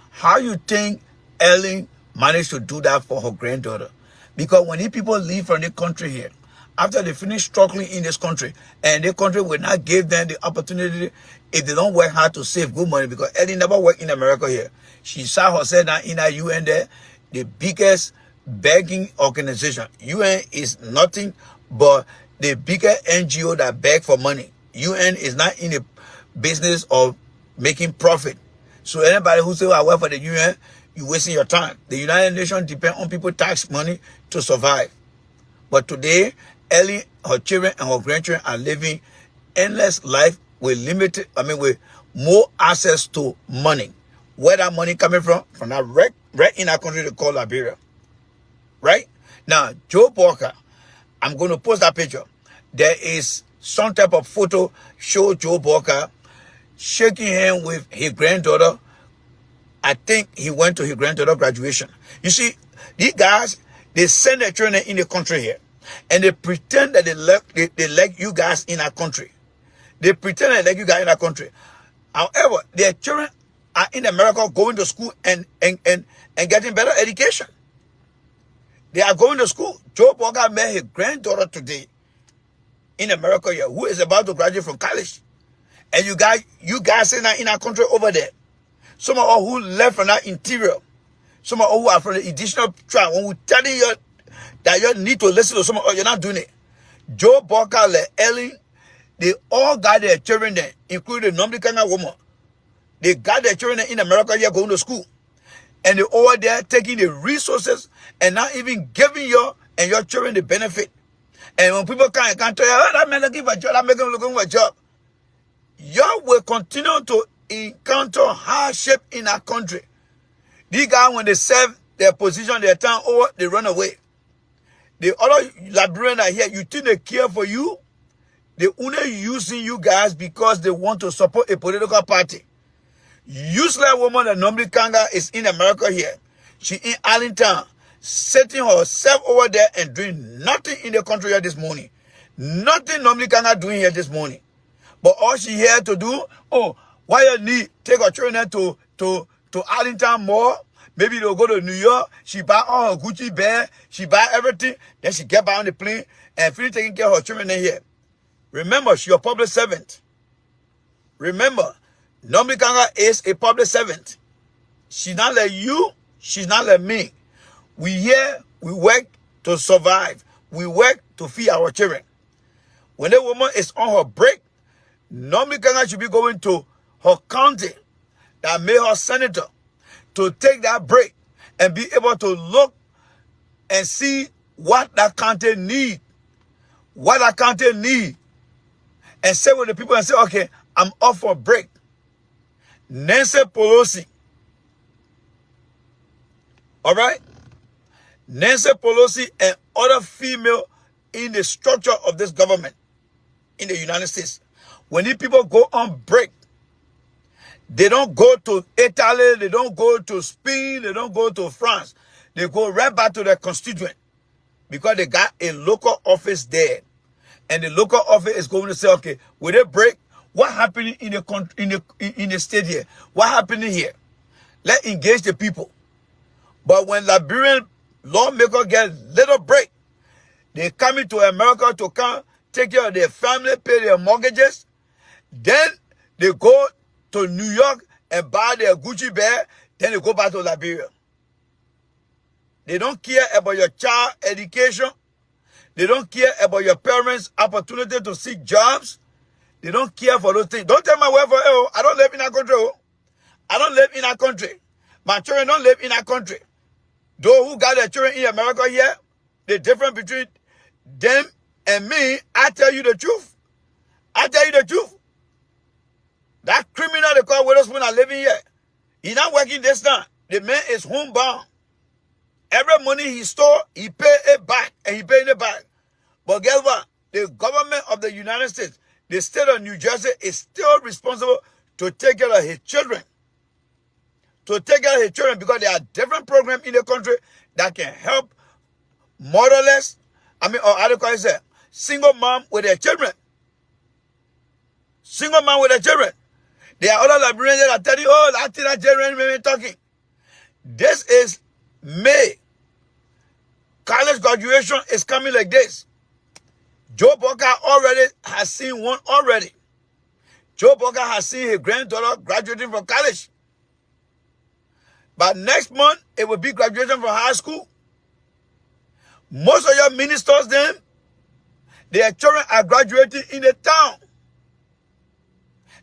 How you think Ellen managed to do that for her granddaughter? Because when these people leave from the country here, after they finish struggling in this country, and the country will not give them the opportunity if they don't work hard to save good money, because Ellen never worked in America here. She saw herself now in a UN there, the biggest begging organization. UN is nothing but the biggest NGO that beg for money. UN is not in the business of making profit. So anybody who say, I work for the UN, you're wasting your time. The United Nations depend on people tax money to survive. But today, Ellie, her children, and her grandchildren are living endless life with with more access to money. Where that money coming from? From that right in our country they call Liberia. Right? Now, Joe Boakai, I'm going to post that picture. There is some type of photo show Joe Boakai shaking hands with his granddaughter. I think he went to his granddaughter graduation. You see, these guys, they send their children in the country here. And they pretend that they like you guys in our country. They pretend they like you guys in our country. However, their children are in America going to school and getting better education. They are going to school. Joe Boakai met his granddaughter today in America here, who is about to graduate from college. And you guys in our country over there. Some of us who left from that interior. Some of us who are from the additional tribe. When we tell you that you need to listen to some of us, you're not doing it. Joe Boakai, Ellen, they all got their children there, including the non-Kanga woman. They got their children there in America here going to school. And they're over there taking the resources and not even giving your children the benefit. And when people can't tell you, oh, that man looking for a job, that man looking for a job. Y'all will continue to encounter hardship in our country. These guys, when they serve their position, their time over, they run away. The other Liberians are here, you think they care for you? They only using you guys because they want to support a political party. Useless woman that normally Kanga is in America here. She in Arlington, setting herself over there and doing nothing in the country here this morning. Nothing normally Kanga doing here this morning. But all she here to do, oh, why you need take her children to Arlington Mall? Maybe they'll go to New York. She buy all her Gucci bag. She buy everything. Then she get back on the plane and finish taking care of her children in here. Remember, she's a public servant. Remember, Nombi Kanga is a public servant. She's not like you. She's not like me. We here, we work to survive. We work to feed our children. When the woman is on her break, Nombi Kanga should be going to her county that made her senator to take that break and be able to look and see what that county need. What that county need. And say with the people and say, okay, I'm off for a break. Nancy Pelosi. All right? Nancy Pelosi and other female in the structure of this government in the United States. When these people go on break, they don't go to Italy, they don't go to Spain, they don't go to France. They go right back to their constituent because they got a local office there. And the local office is going to say, okay, will they break? What happened in the state here? What happened here? Let's engage the people. But when Liberian lawmakers get little break, they come into America to come take care of their family, pay their mortgages. Then they go to New York and buy their Gucci bag. Then they go back to Liberia. They don't care about your child education. They don't care about your parents' opportunity to seek jobs. They don't care for those things. Don't tell my wife, oh, I don't live in that country. Oh. I don't live in that country. My children don't live in that country. Those who got their children in America here, the difference between them and me, I tell you the truth. I tell you the truth. That criminal they call Witherspoon are living here. He's not working this time. The man is homebound. Every money he stole, he paid it back, and he paid it back. But guess what? The government of the United States, the state of New Jersey, is still responsible to take care of his children. To take care of his children, because there are different programs in the country that can help motherless, or how do you call it, single mom with their children. Single mom with their children. There are other Liberians that are telling you, oh, that thing that Jeremy been talking. This is May. College graduation is coming like this. Joe Boakai already has seen one already. Joe Boakai has seen his granddaughter graduating from college. But next month, it will be graduation from high school. Most of your ministers then, their children are graduating in the town.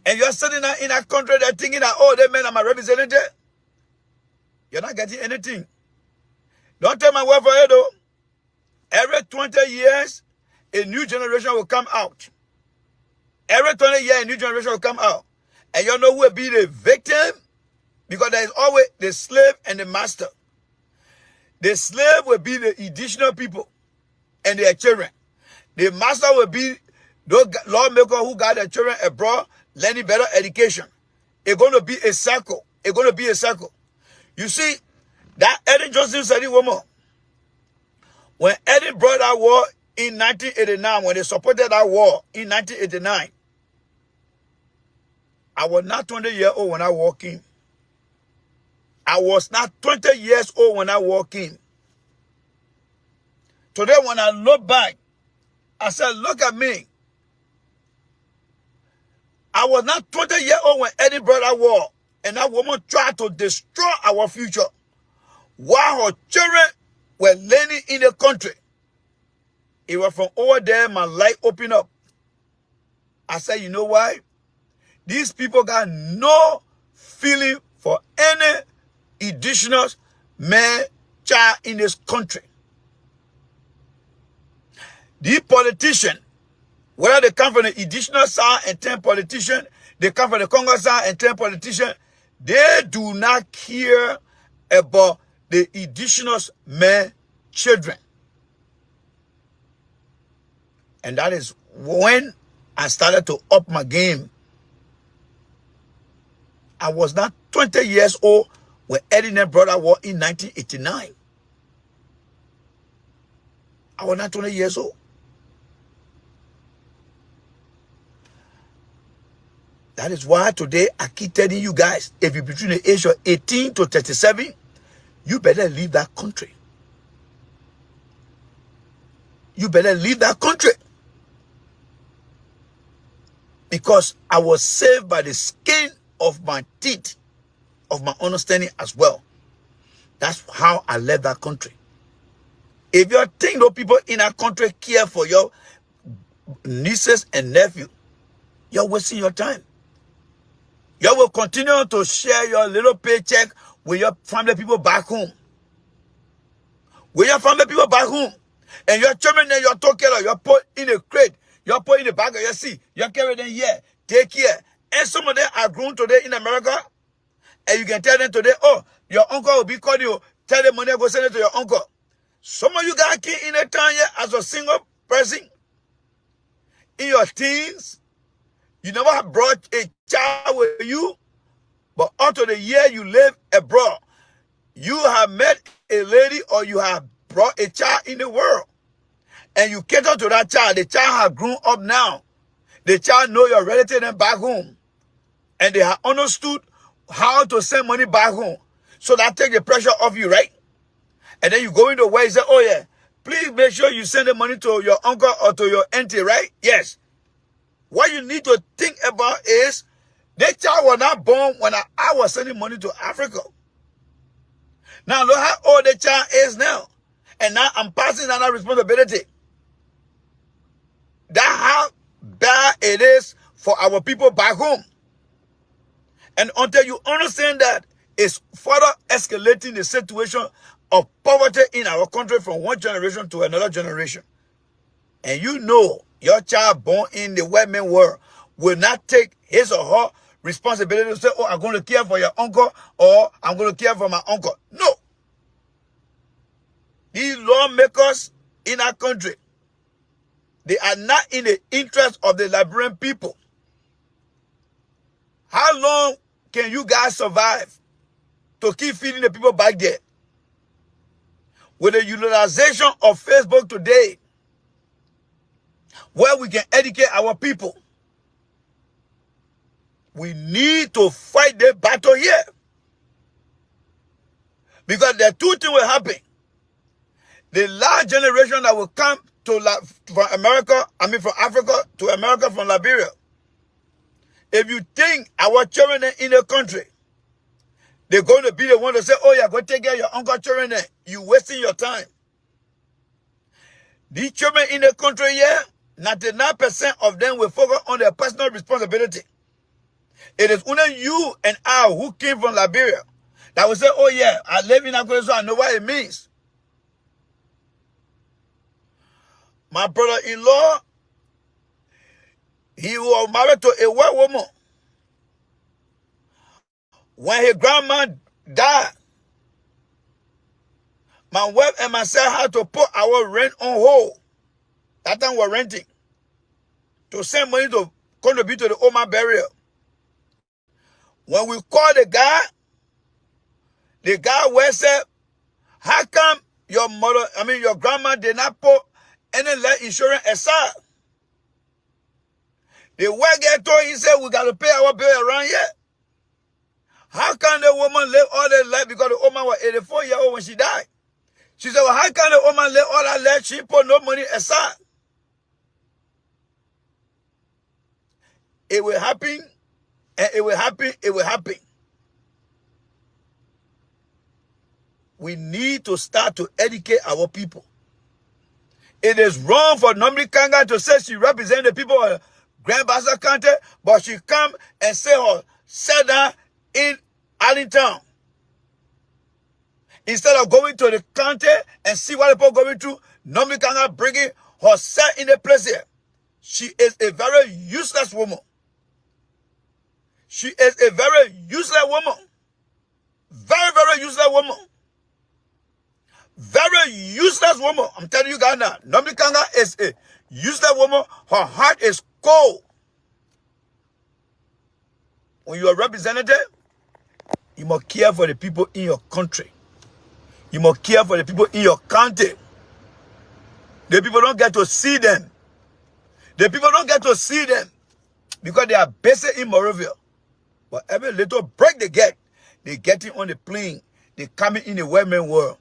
And you're sitting in that country, they're thinking that, oh, that man, I'm a representative. You're not getting anything. Don't tell my wife for it, though. Every 20 years, a new generation will come out. Every 20 years, a new generation will come out. And you know who will be the victim? Because there is always the slave and the master. The slave will be the additional people and their children. The master will be those lawmakers who got their children abroad, learning better education. It's going to be a circle. It's going to be a circle. You see, that Eddie Johnson said it one more. When Eddie brought that war in 1989, when they supported that war in 1989, I was not 20 years old when I walked in. I was not 20 years old when I walked in. Today, when I look back, I said, look at me. I was not 20 years old when Eddie brought that war, and that woman tried to destroy our future while her children were learning in the country. It was from over there my light opened up. I said, you know why? These people got no feeling for any additional man, child in this country. These politicians, whether they come from the additional side and 10 politicians, they come from the Congress side and 10 politicians, they do not care about the additional men, children. And that is when I started to up my game. I was not 20 years old when Eddie brought that war in 1989. I was not 20 years old. That is why today I keep telling you guys, if you're between the age of 18 to 37, you better leave that country. You better leave that country. Because I was saved by the skin of my teeth, of my understanding as well. That's how I left that country. If you think those people in that country care for your nieces and nephews, you're wasting your time. You will continue to share your little paycheck with your family people back home. With your family people back home. And your children then you take care of, you put in a crate, you put in the bag of your seat, you carry them here, take care. And some of them are grown today in America. And you can tell them today, oh, your uncle will be calling you. Tell the money, go send it to your uncle. Some of you guys came in a town here as a single person. In your teens, you never have brought a child with you. But after the year you live abroad, you have met a lady or you have brought a child in the world. And you cater to that child. The child has grown up now. The child know your relative and back home. And they have understood how to send money back home. So that take the pressure off you, right? And then you go into where you say, oh yeah, please make sure you send the money to your uncle or to your auntie, right? Yes. What you need to think about is, that child was not born when I was sending money to Africa. Now look how old the child is now. And now I'm passing on that responsibility. That's how bad it is for our people back home. And until you understand that, it's further escalating the situation of poverty in our country from one generation to another generation. And you know your child born in the white man world will not take his or her responsibility to say, oh, I'm going to care for your uncle or I'm going to care for my uncle. No. These lawmakers in our country, they are not in the interest of the Liberian people. How long can you guys survive to keep feeding the people back there? With the utilization of Facebook today, where we can educate our people, we need to fight the battle here. Because there are two things will happen. The last generation that will come to from America, from Africa to America from Liberia. If you think our children in the country, they're going to be the one to say, oh yeah, go take care of your uncle children there. You're wasting your time. These children in the country here, 99% of them will focus on their personal responsibility. It is only you and I who came from Liberia that will say, oh yeah, I live in Africa, so I know what it means. My brother-in-law, he was married to a white woman. When his grandma died, my wife and myself had to put our rent on hold. That time we were renting. To send money to contribute to the Oma burial. When we called the guy was said, how come your grandma did not put any life insurance aside? The white guy told he said, we got to pay our bill around here. How can the woman live all her life because the woman was 84-year-old when she died? She said, well, how can the woman live all her life? She put no money aside. It will happen, and it will happen, it will happen. We need to start to educate our people. It is wrong for Nomri Kanga to say she represents the people of Grand Bassa County, but she come and say her sit down in Arlington. Instead of going to the county and see what people are going through, Nomri Kanga bringing herself in the place here. She is a very useless woman. She is a very useless woman. Very, very useless woman. Very useless woman. I'm telling you guys now. Nomri Kanga is a useless woman. Her heart is cold. When you are representative, you must care for the people in your country. You must care for the people in your county. The people don't get to see them. The people don't get to see them because they are based in Morovia. But every little break they get in on the plane. They coming in the women world.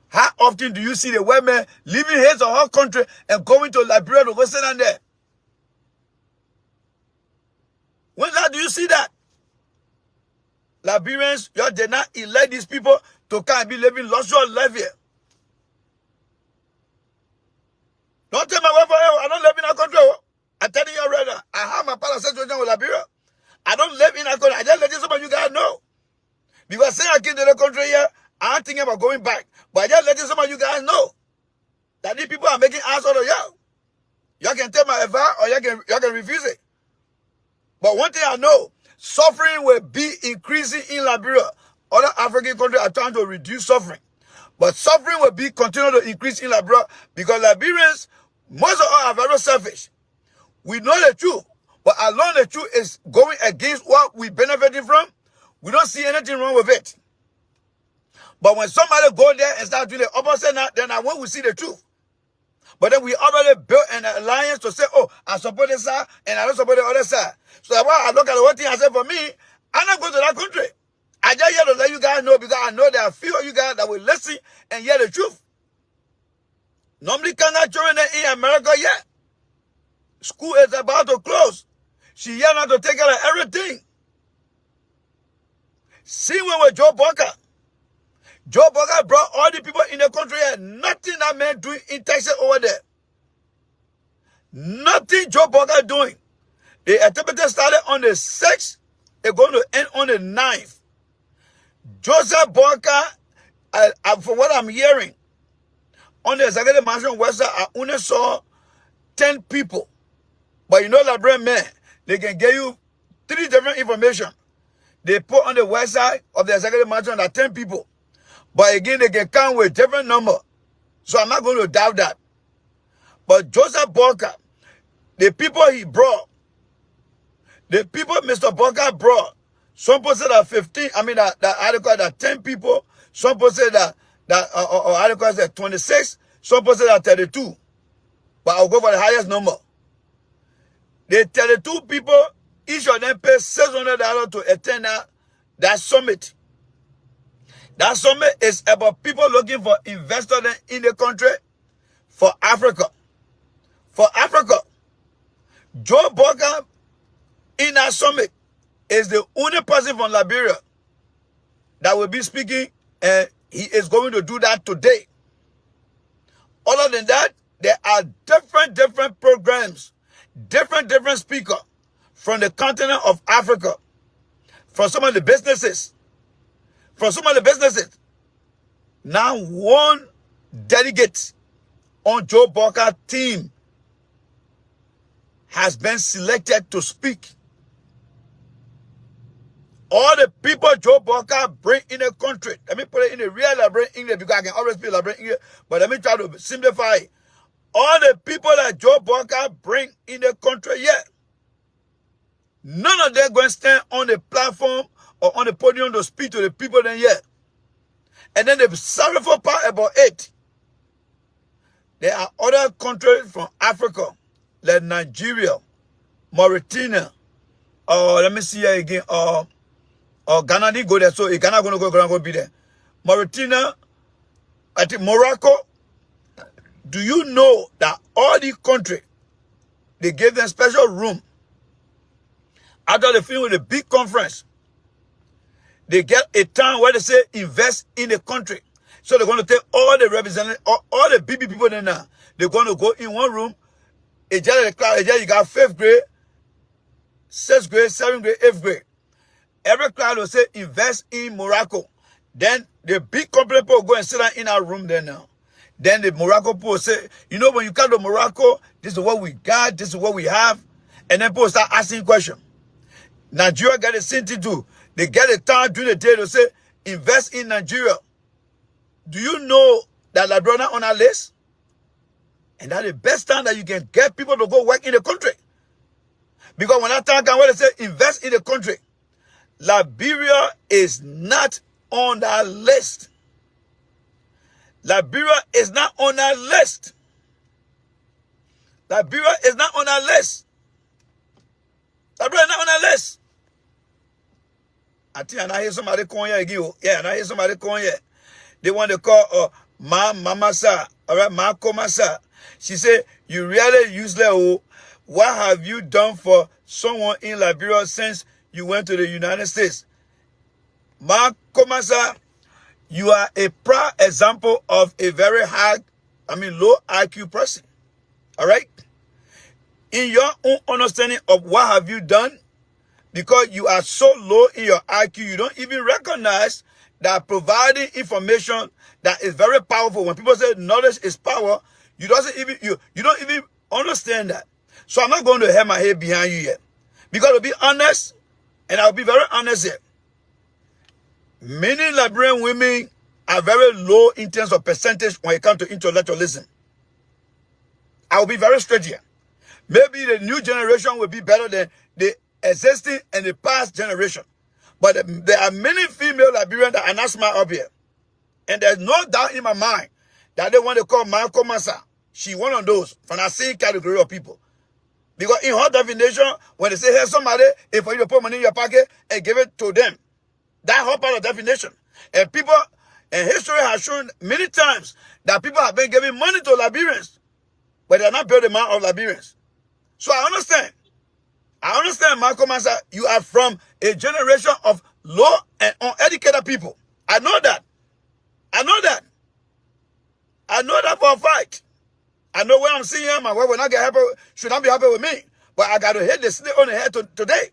How often do you see the women leaving his or her country and going to Liberia to go sit down there? When do you see that? Liberians, you did not elect these people to come and be living luxurious life here. Don't tell my wife, I don't live in a country. I'm telling you already, I have my palace situation with Liberia. I don't live in a country. I just let some of you guys know. Because since I came to the country here, I'm thinking about going back. But I just let some of you guys know that these people are making ass out of y'all. Y'all can take my advice or y'all can refuse it. But one thing I know, Suffering will be increasing in Liberia. Other African countries are trying to reduce suffering. But suffering will be continue to increase in Liberia because Liberians, most of us are very selfish. We know the truth, but as long as the truth is going against what we benefiting from, we don't see anything wrong with it. But when somebody go there and start doing the opposite, then I when we see the truth. But then we already built an alliance to say, oh, I support this side and I don't support the other side. So that's why I look at the one thing I said for me, I'm not going to that country. I just here to let you guys know because I know there are a few of you guys that will listen and hear the truth. Normally, can't children in America yet. School is about to close. She here now to take care of everything. See when with Joe Boakai. Joe Boakai brought all the people in the country here. Nothing that man doing in Texas over there. Nothing Joe Boakai doing. The activity started on the 6th. It's going to end on the 9th. Joseph Boakai, for what I'm hearing, on the executive mansion website, I only saw 10 people. But you know, Liberian men, they can give you 3 different information. They put on the website of the executive mansion that 10 people. But again, they can come with different number. So I'm not going to doubt that. But Joseph Boakai, the people he brought, the people Mr. Boakai brought, some people say that 15, I mean that article that 10 people, some people say that article said 26, some people say that 32. But I'll go for the highest number. The 32 people, each of them pay $600 to attend that summit. That summit is about people looking for investors in the country for Africa. For Africa. Joe Boakai in that summit is the only person from Liberia that will be speaking, and he is going to do that today. Other than that, there are different programs, different speakers from the continent of Africa, from some of the businesses. Now one delegate on Joe Boakai team has been selected to speak. All the people Joe Boakai bring in the country, let me put it in the real Liberian English because I can always speak Liberian English, but let me try to simplify it. All the people that Joe Boakai bring in the country, yeah, none of them going to stand on the platform or on the podium to speak to the people then yet. And then the sorrowful part about it, there are other countries from Africa, like Nigeria, Mauritania, let me see here again, Ghana didn't go there, so Ghana going to be there. Mauritania, I think Morocco. Do you know that all these countries, they gave them special room after they finish with a big conference? They get a time where they say invest in the country. So they're going to take all the representatives, all the BB people there now. They're going to go in one room. You got 5th grade, 6th grade, 7th grade, 8th grade. Every class will say invest in Morocco. Then the big company people will go and sit down in our room there now. Then the Morocco people will say, you know, when you come to Morocco, this is what we got, this is what we have. And then people start asking questions. Nigeria got the same thing too. They get a time during the day to say, invest in Nigeria. Do you know that Liberia on our list? And that's the best time that you can get people to go work in the country. Because when that time comes where they say, invest in the country, Liberia is not on that list. Liberia is not on that list. Liberia is not on that list. Liberia is not on that list. I think I hear somebody calling here again. Yeah, and I hear somebody calling here. They want to call Mama Sa. All right, Ma Koma Sa. She said, you really useless. Oh, what have you done for someone in Liberia since you went to the United States? Ma Koma Sa, you are a proud example of a very low IQ person. All right? In your own understanding of what have you done, because you are so low in your IQ, you don't even recognize that providing information that is very powerful. When people say knowledge is power, you don't even understand that. So I'm not going to have my head behind you yet. Because to be honest, And I'll be very honest here. Many Liberian women are very low in terms of percentage when it comes to intellectualism. I'll be very straight here. Maybe the new generation will be better than the existing and the past generation. But there are many female Liberians that are not smart up here. And there's no doubt in my mind that they want to call Marco Massa. She one of those from that same category of people. Because in her definition, when they say, hey, somebody, if you put money in your pocket and give it to them, that's her part of definition. And people, and history has shown many times that people have been giving money to Liberians, but they are not building amount of Liberians. So I understand, Marco Massa, you are from a generation of low and uneducated people. I know that. I know that for a fact. I know where I'm seeing her, my wife will not get happy, should not be happy with me. But I got to hit the snake on the head today.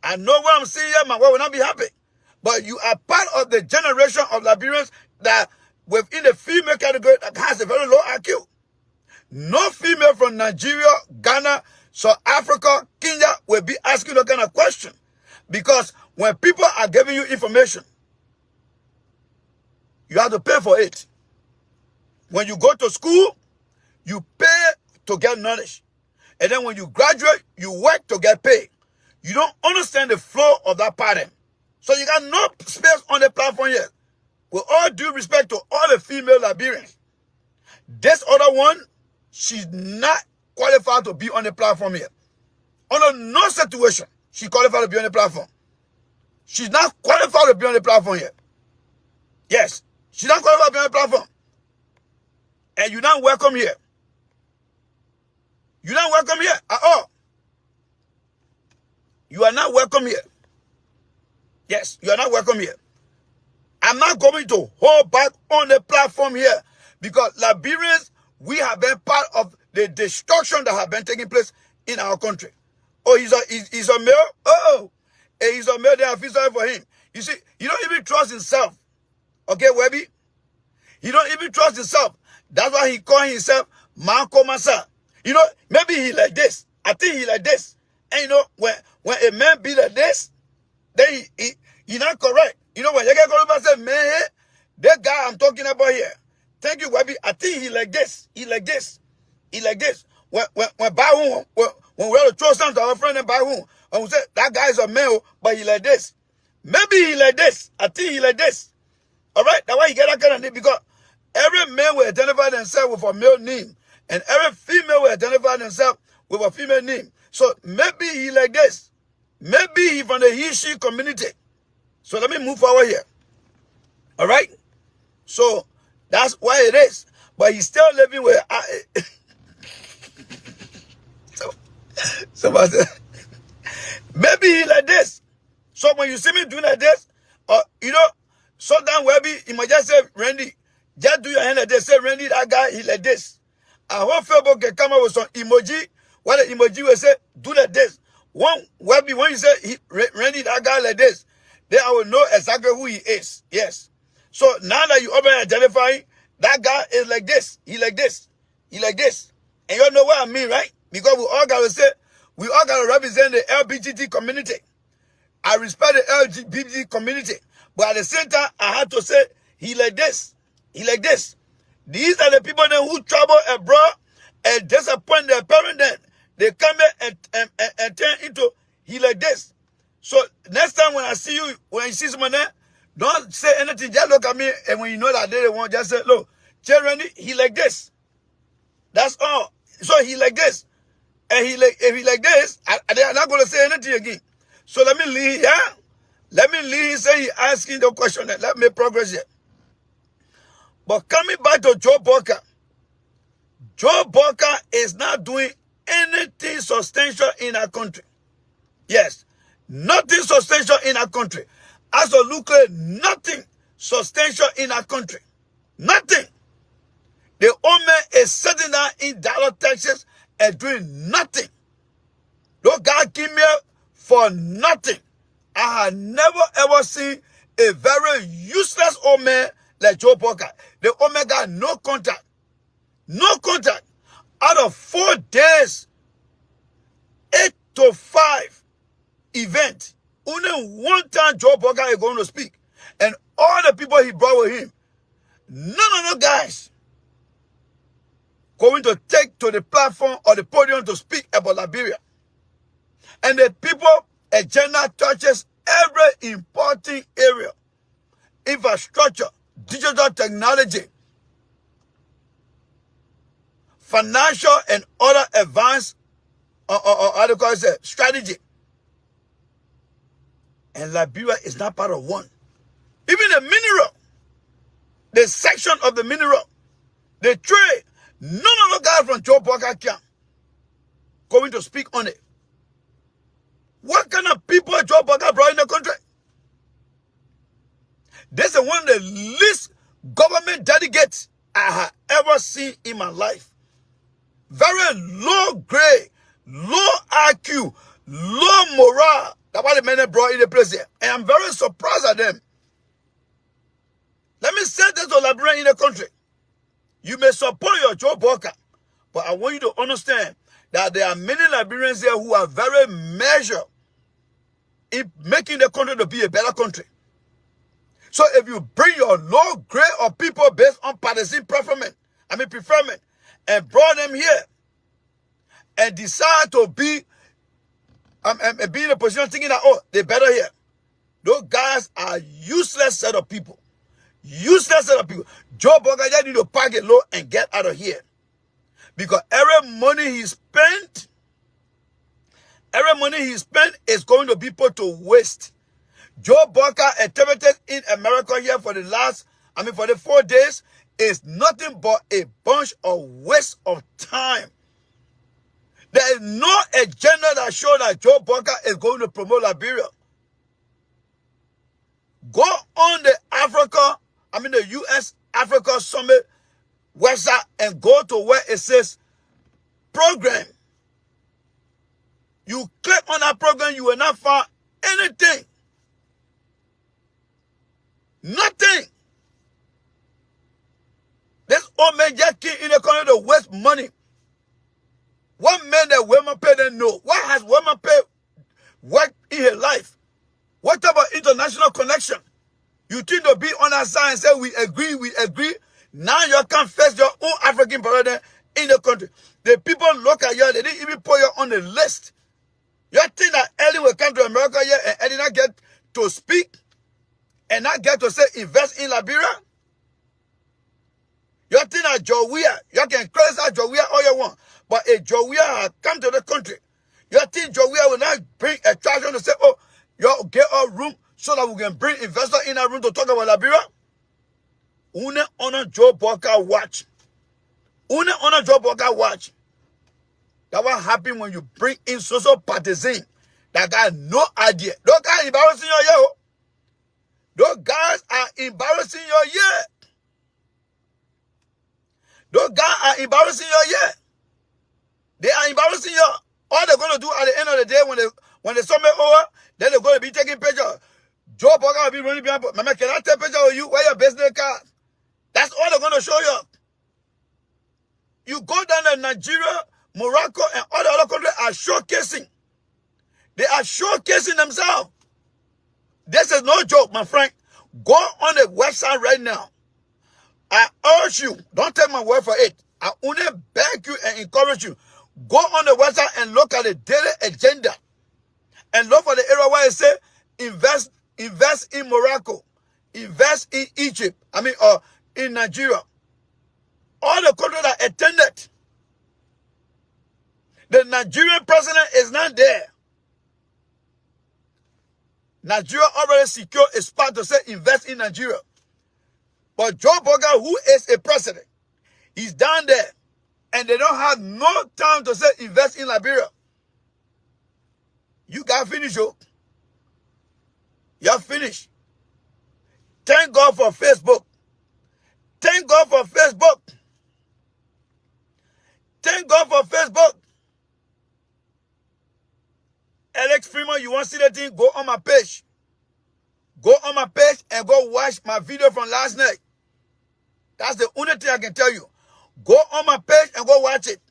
I know where I'm seeing her, my wife will not be happy. But you are part of the generation of Liberians that within the female category that has a very low IQ. No female from Nigeria, Ghana, South Africa, Kenya will be asking that kind of question. Because when people are giving you information, you have to pay for it. When you go to school, you pay to get knowledge. And then when you graduate, you work to get paid. You don't understand the flow of that pattern. So you got no space on the platform yet. With all due respect to all the female Liberians, this other one, she's not qualified to be on the platform here. Under no situation, she qualified to be on the platform. She's not qualified to be on the platform here. Yes, she's not qualified to be on the platform. And you're not welcome here. You're not welcome here at all. You are not welcome here. Yes, you are not welcome here. I'm not going to hold back on the platform here because Liberians, we have been part of the destruction that has been taking place in our country. Oh, he's a male? Oh, he's a male, they are feel sorry for him. You see, he don't even trust himself. Okay, Webby? He don't even trust himself. That's why he call himself Marco Massa. You know, maybe he like this. I think he like this. And you know, when a man be like this, then he not correct. You know, when you get called and say, man, that guy I'm talking about here, thank you, Webby. I think he like this. He like this. He like this. When by when we have to throw something to our friend and by whom, and we say, that guy is a male, but he like this. Maybe he like this. I think he like this. All right? That's why he get that kind of name, because every man will identify themselves with a male name, and every female will identify themselves with a female name. So maybe he like this. Maybe he from the he-she community. So let me move forward here. All right? So that's why it is. But he's still living with... Somebody said, maybe he like this. So when you see me doing like this, you know, sometimes Webby, you might just say, Randy, just do your hand like this. Say, Randy, that guy, he like this. And one Facebook can come up with some emoji. What the emoji will say, do like this. One Webby, when you say, Randy, that guy like this, then I will know exactly who he is. Yes. So now that you already identify, that guy is like this. He like this. He like this. And you know what I mean, right? Because we all got to say, we all got to represent the LGBT community. I respect the LGBT community. But at the same time, I had to say, he like this. He like this. These are the people then who travel abroad and disappoint their parents then. They come here and turn into he like this. So next time when I see you, when you see someone there, don't say anything. Just look at me, and when you know that they don't want, just say, look, Randy, he like this. That's all. So he like this. And if he like this, I'm not going to say anything again. So let me leave here. Let me leave. Say he asking the question. Let me progress here. But coming back to Joe Boakai. Joe Boakai is not doing anything substantial in our country. Yes. Nothing substantial in our country. Absolutely nothing substantial in our country. Nothing. The old man is sitting down in Dallas, Texas, and doing nothing. No God came here for nothing. I have never ever seen a very useless old man like Joe Boakai. The old man got no contact. No contact. Out of 4 days, 8 to 5, event, only one time Joe Boakai is going to speak. And all the people he brought with him, none of the guys going to take to the platform or the podium to speak about Liberia. And the people agenda touches every important area. Infrastructure, digital technology, financial and other advanced how do you call it, strategy. And Liberia is not part of one. Even the mineral, the section of the mineral, the trade, none of the guys from Joe Boakai camp going to speak on it. What kind of people Joe Boakai brought in the country? This is one of the least government delegates I have ever seen in my life. Very low grade, low IQ, low morale. That's why the men brought in the place here. And I'm very surprised at them. Let me say this to Liberians in the country. You may support your Joe Boakai, but I want you to understand that there are many Liberians here who are very measured in making the country to be a better country. So if you bring your low grade of people based on partisan preferment, and brought them here and decide to be in a position thinking that, oh, they're better here. Those guys are useless set of people. Useless set of people. Joe Boakai just need to pack it low and get out of here. Because every money he spent is going to be put to waste. Joe Boakai attempted in America here for the 4 days is nothing but a bunch of waste of time. There is no agenda that shows that Joe Boakai is going to promote Liberia. Go on the US Africa Summit website and go to where it says program. You click on that program, you will not find anything. Nothing. This old man just came in the country to waste money. What man that women pay them know? What has women pay worked in her life? What type of international connection? You think to be on our side and say, we agree. Now you can face your own African brother in the country. The people look at you, they didn't even put you on the list. You think that Ellie will come to America here and Ellie not get to speak and not get to say invest in Liberia? You think that Jowea, you can criticize Jowea all you want, but if Jowea has come to the country, you think Jowea will not bring attraction to say, oh, you get a room so that we can bring investors in a room to talk about Liberia? Une honor Joe Boakai watch. Une honor Joe Boakai watch. That what happen when you bring in social partisan that got no idea. Those guys embarrassing you, yo. Those guys are embarrassing you, yeah. Those guys are embarrassing you, yeah. They are embarrassing you. All they're going to do at the end of the day when the summit over, then they're going to be taking pictures. Joe Boakai will be running behind. Mama, can I take a picture of you? Where your business card? That's all they're going to show you. You go down to Nigeria, Morocco, and all the other countries are showcasing. They are showcasing themselves. This is no joke, my friend. Go on the website right now. I urge you, don't take my word for it. I only beg you and encourage you. Go on the website and look at the daily agenda. And look for the area where it says invest in Morocco, invest in Egypt, or in Nigeria. All the countries that attended. The Nigerian president is not there. Nigeria already secured a spot to say invest in Nigeria. But Joe Boakai, who is a president, he's down there. And they don't have no time to say invest in Liberia. You got finished, yo. You're finished. Thank God for Facebook. Thank God for Facebook. Thank God for Facebook. Alex Freeman, you want to see that thing? Go on my page. Go on my page and go watch my video from last night. That's the only thing I can tell you. Go on my page and go watch it.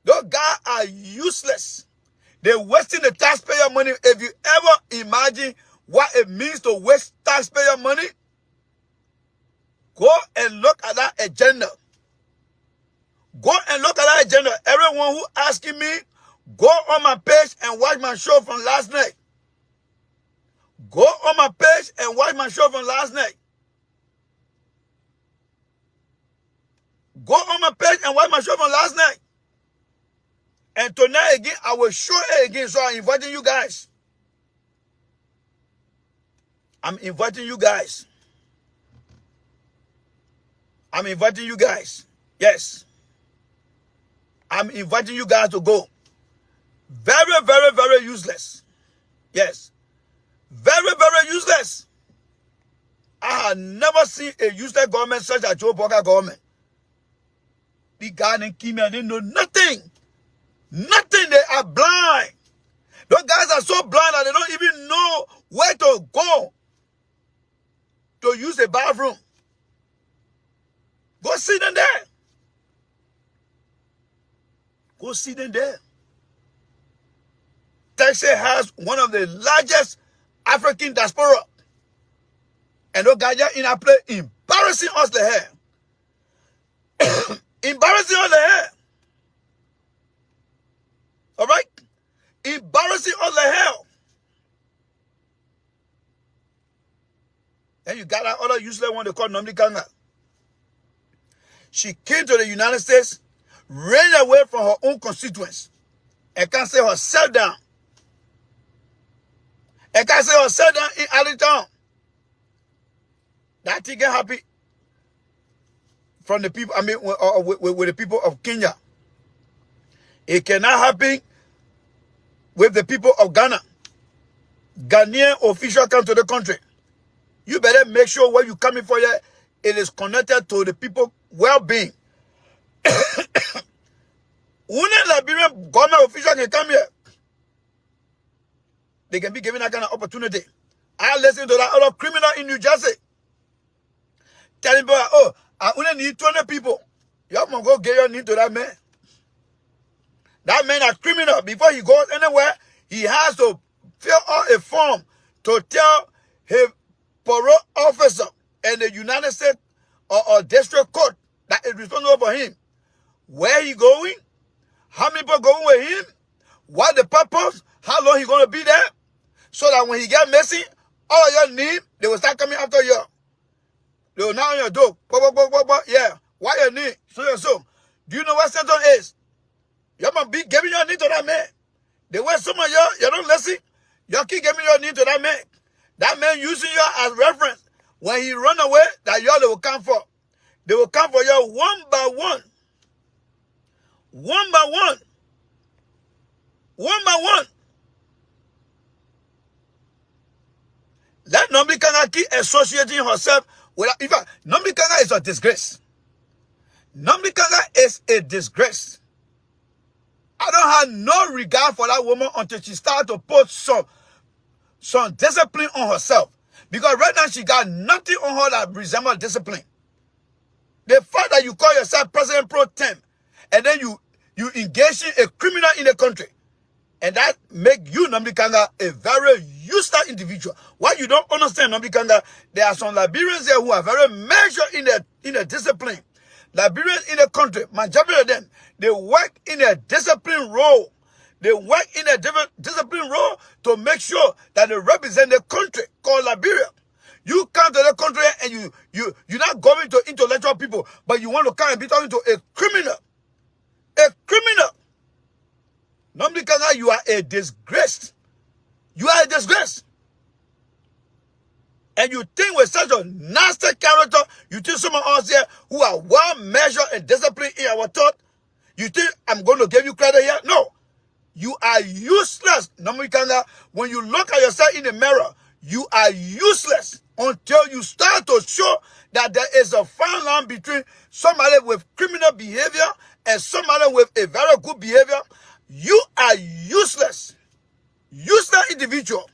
Those guys are useless. They're wasting the taxpayer money. If you ever imagine what it means to waste taxpayer money, go and look at that agenda. Go and look at that agenda. Everyone who asking me, go on my page and watch my show from last night. Go on my page and watch my show from last night. Go on my page and watch my show from last night. And tonight again, I will show it again. So I'm inviting you guys. I'm inviting you guys. I'm inviting you guys. Yes. I'm inviting you guys to go. Very, very, very useless. Yes. Very, very useless. I have never seen a useless government such as Joe Boakai government. The guy named Kimia, they know nothing. Nothing. They are blind. Those guys are so blind that they don't even know where to go to use a bathroom. Go see them there. Go see them there. Texas has one of the largest African diaspora. And those guys are in a place embarrassing us the hair. Embarrassing us the hair. Alright? Embarrassing us the hell. And you got that other useless one they call Nnamdi Kanga. She came to the United States, ran away from her own constituents, and can't say herself down. And can't say herself down in Allentown. That thing get happy from the people, I mean, with the people of Kenya. It cannot happen with the people of Ghana. Ghanaian official come to the country. You better make sure where you coming for here, it is connected to the people well-being. Only Liberian government official can come here. They can be given that kind of opportunity. I listen to that other criminal in New Jersey. Telling people, oh, I only need 20 people. You must go get your need to that man. That man is criminal. Before he goes anywhere, he has to fill out a form to tell his parole officer and the United States or district court that is responsible for him. Where he going? How many people going with him? What the purpose? How long he going to be there? So that when he get messy, all of your need, they will start coming after you. They will knock on your door. Yeah. Why your need? So. Do you know what sentence is? You must be giving your need to that man. The way some of you don't listen, you keep giving your need to that man. That man using you as reference. When he run away, that y'all they will come for. They will come for you one by one. One by one. One by one. Let Nnamdi Kanga keep associating herself with, in fact, Nnamdi Kanga is a disgrace. Nnamdi Kanga is a disgrace. I don't have no regard for that woman until she started to put some discipline on herself. Because right now she got nothing on her that resembles discipline. The fact that you call yourself President Pro Tem and then you engage in a criminal in the country, and that make you, Nnamdi Kanga, a very useless individual. Why you don't understand, Nnamdi Kanga? There are some Liberians there who are very measured in their discipline. Liberians in the country, majority of them, they work in a discipline role. They work in a discipline role to make sure that they represent the country called Liberia. You come to the country and you're not going to intellectual people, but you want to come and be talking to a criminal. A criminal. Nnamdi Kanga, you are a disgrace. You are a disgrace. And you think with such a nasty character, you think some of us here who are well measured and disciplined in our thought, you think I'm going to give you credit here? No. You are useless, Nnamdi Kanga. When you look at yourself in the mirror, you are useless until you start to show that there is a fine line between somebody with criminal behavior and somebody with a very good behavior. You are useless. Useless individual.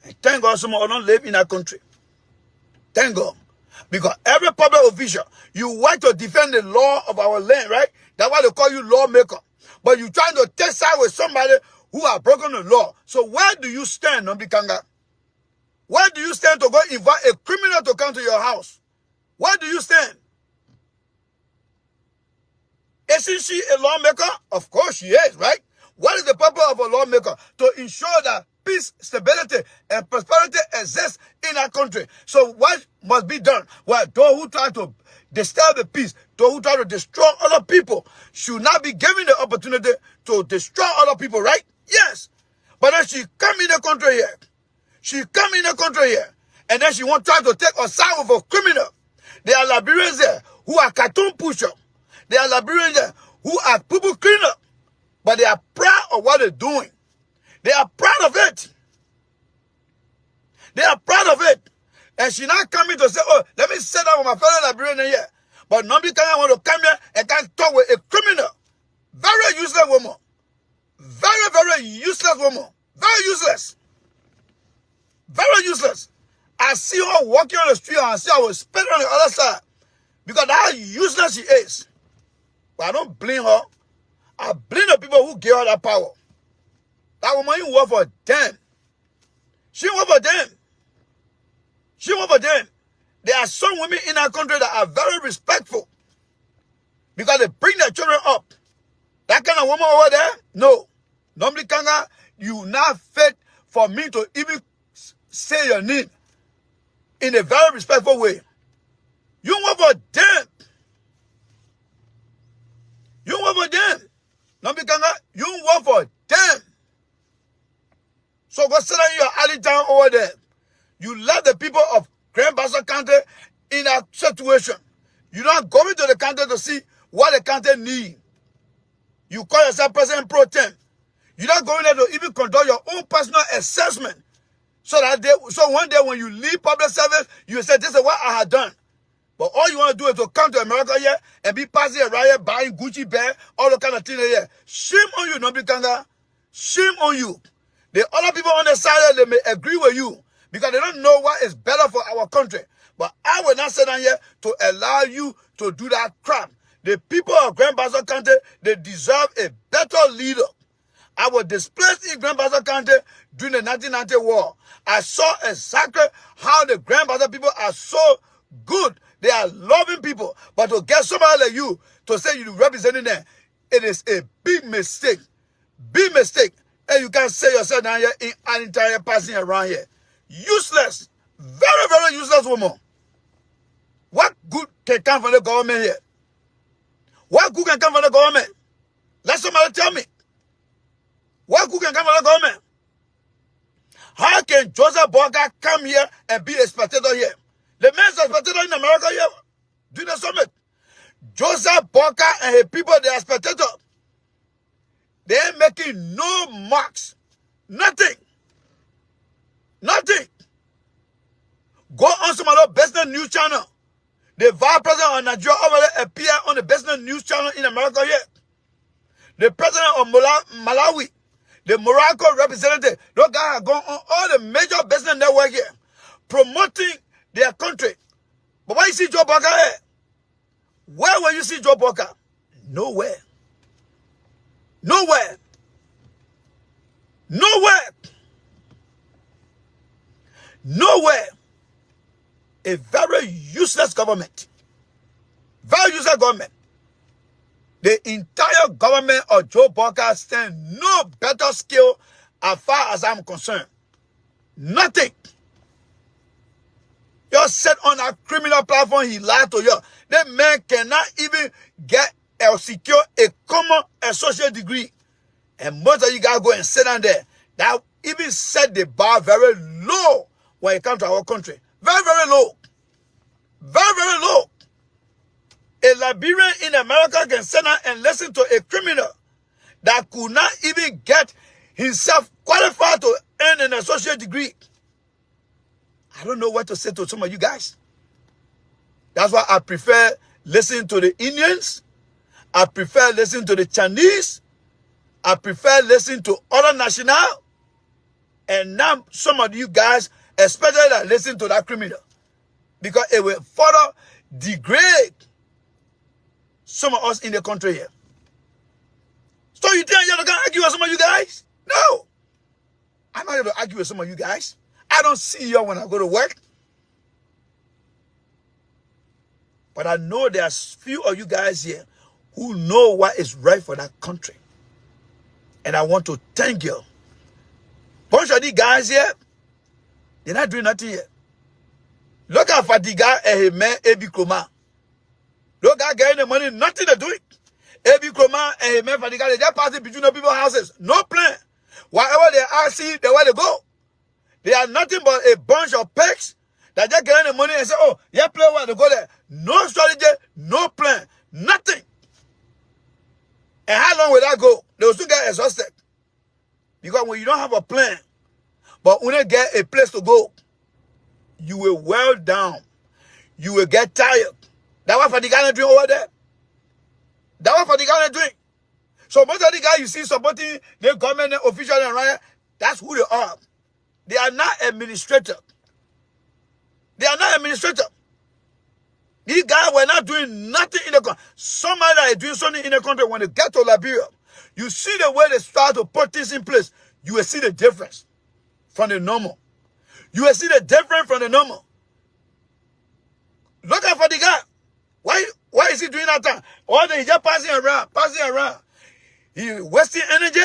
And thank God some of us don't live in that country. Thank God. Because every public official, you want to defend the law of our land, right? That's why they call you lawmaker. but you trying to take side with somebody who have broken the law. So where do you stand, Nombikanga? Where do you stand to go invite a criminal to come to your house? Where do you stand? Isn't she a lawmaker? Of course she is, right? What is the purpose of a lawmaker? To ensure that peace, stability, and prosperity exist in our country. So what must be done? Well, those who try to disturb the peace, those who try to destroy other people, should not be given the opportunity to destroy other people, right? Yes. But then she come in the country here. She come in the country here. And then she want to try to take a side with a criminal. There are Liberians there who are cartoon pusher. There are Liberians there who are people cleaner. But they are proud of what they're doing. They are proud of it. They are proud of it. And she not coming to say, oh, let me sit down with my fellow Liberian here. But nobody can want to come here and can talk with a criminal. Very useless woman. Very, very useless woman. Very useless. Very useless. I see her walking on the street and I see her spit on the other side. Because that's how useless she is. But I don't blame her. I blame the people who gave her that power. That woman ain't work for them. She work for them. She work for them. There are some women in our country that are very respectful. Because they bring their children up. That kind of woman over there? No. Normally, Kanga, you not fit for me to even say your name in a very respectful way. You work for them. You work for them. Normally, Kanga, you work for them. So go sit down in your alley down over there. You let the people of Grand Bassa County in a situation. You're not going to the county to see what the county need. You call yourself President Pro Tem. You're not going there to even conduct your own personal assessment. So one day when you leave public service, you say, this is what I have done. But all you want to do is to come to America here and be passing around here, buying Gucci bag, all the kind of things here. Shame on you, Nombikanga. Shame on you. The other people on the side, they may agree with you because they don't know what is better for our country. But I will not sit down here to allow you to do that crap. The people of Grand Bassa County, they deserve a better leader. I was displaced in Grand Bassa County during the 1990 war. I saw exactly how the Grand Bassa people are so good. They are loving people. But to get somebody like you to say you're representing them, it is a big mistake. Big mistake. And you can't say yourself down here in an entire passing around here. Useless. Very, very useless woman. What good can come from the government here? What good can come from the government? Let somebody tell me. What good can come from the government? How can Joseph Boakai come here and be a spectator here? The man's a spectator in America here. During the summit. Joseph Boakai and his people, they are spectators. They ain't making no marks. Nothing. Nothing. Go on some other business news channel. The vice president of Nigeria over there appear on the business news channel in America here. The president of Malawi, the Morocco representative, those guys are going on all the major business network here, promoting their country. But why you see Joe Boakai here? Where will you see Joe Boakai? Nowhere. Nowhere. Nowhere. Nowhere. A very useless government. Very useless government. The entire government of Joe Boakai stand no better skill as far as I'm concerned. Nothing. You set on a criminal platform, he lied to you. That man cannot even get or secure a common associate degree. And most of you guys go and sit down there. That even set the bar very low when it comes to our country. Very, very low. Very, very low. A Liberian in America can sit down and listen to a criminal that could not even get himself qualified to earn an associate degree. I don't know what to say to some of you guys. That's why I prefer listening to the Indians. I prefer listening to the Chinese. I prefer listening to other national. And now some of you guys, especially that listen to that criminal. Because it will further degrade some of us in the country here. So you think I'm going to argue with some of you guys? No. I'm not going to argue with some of you guys. I don't see you when I go to work. But I know there's few of you guys here who know what is right for that country. And I want to thank you. Bunch of these guys here, they're not doing nothing yet. Look at Fatiga and his man, Ebi Kroma. Look at getting the money, nothing to do it. Ebi Kroma and his man, Fatiga, they just passing between the people's houses. No plan. Whatever they are, see, they want to go. They are nothing but a bunch of pegs that just getting the money and say, oh, yeah, play where to go there. No strategy, no plan, nothing. And how long will that go? They will still get exhausted. Because when you don't have a plan, but when you get a place to go, you will wear down. You will get tired. That's what Fatiga is doing over there. That's what Fatiga is doing. So most of the guys you see supporting the government officials and right, that's who they are. They are not administrators. They are not administrators. These guys were not doing nothing in the country. Somebody that is doing something in the country, when they get to Liberia, you see the way they start to put things in place, you will see the difference from the normal. You will see the difference from the normal. Look at Fatiga. Why is he doing that time? All day he's just passing around. He's wasting energy,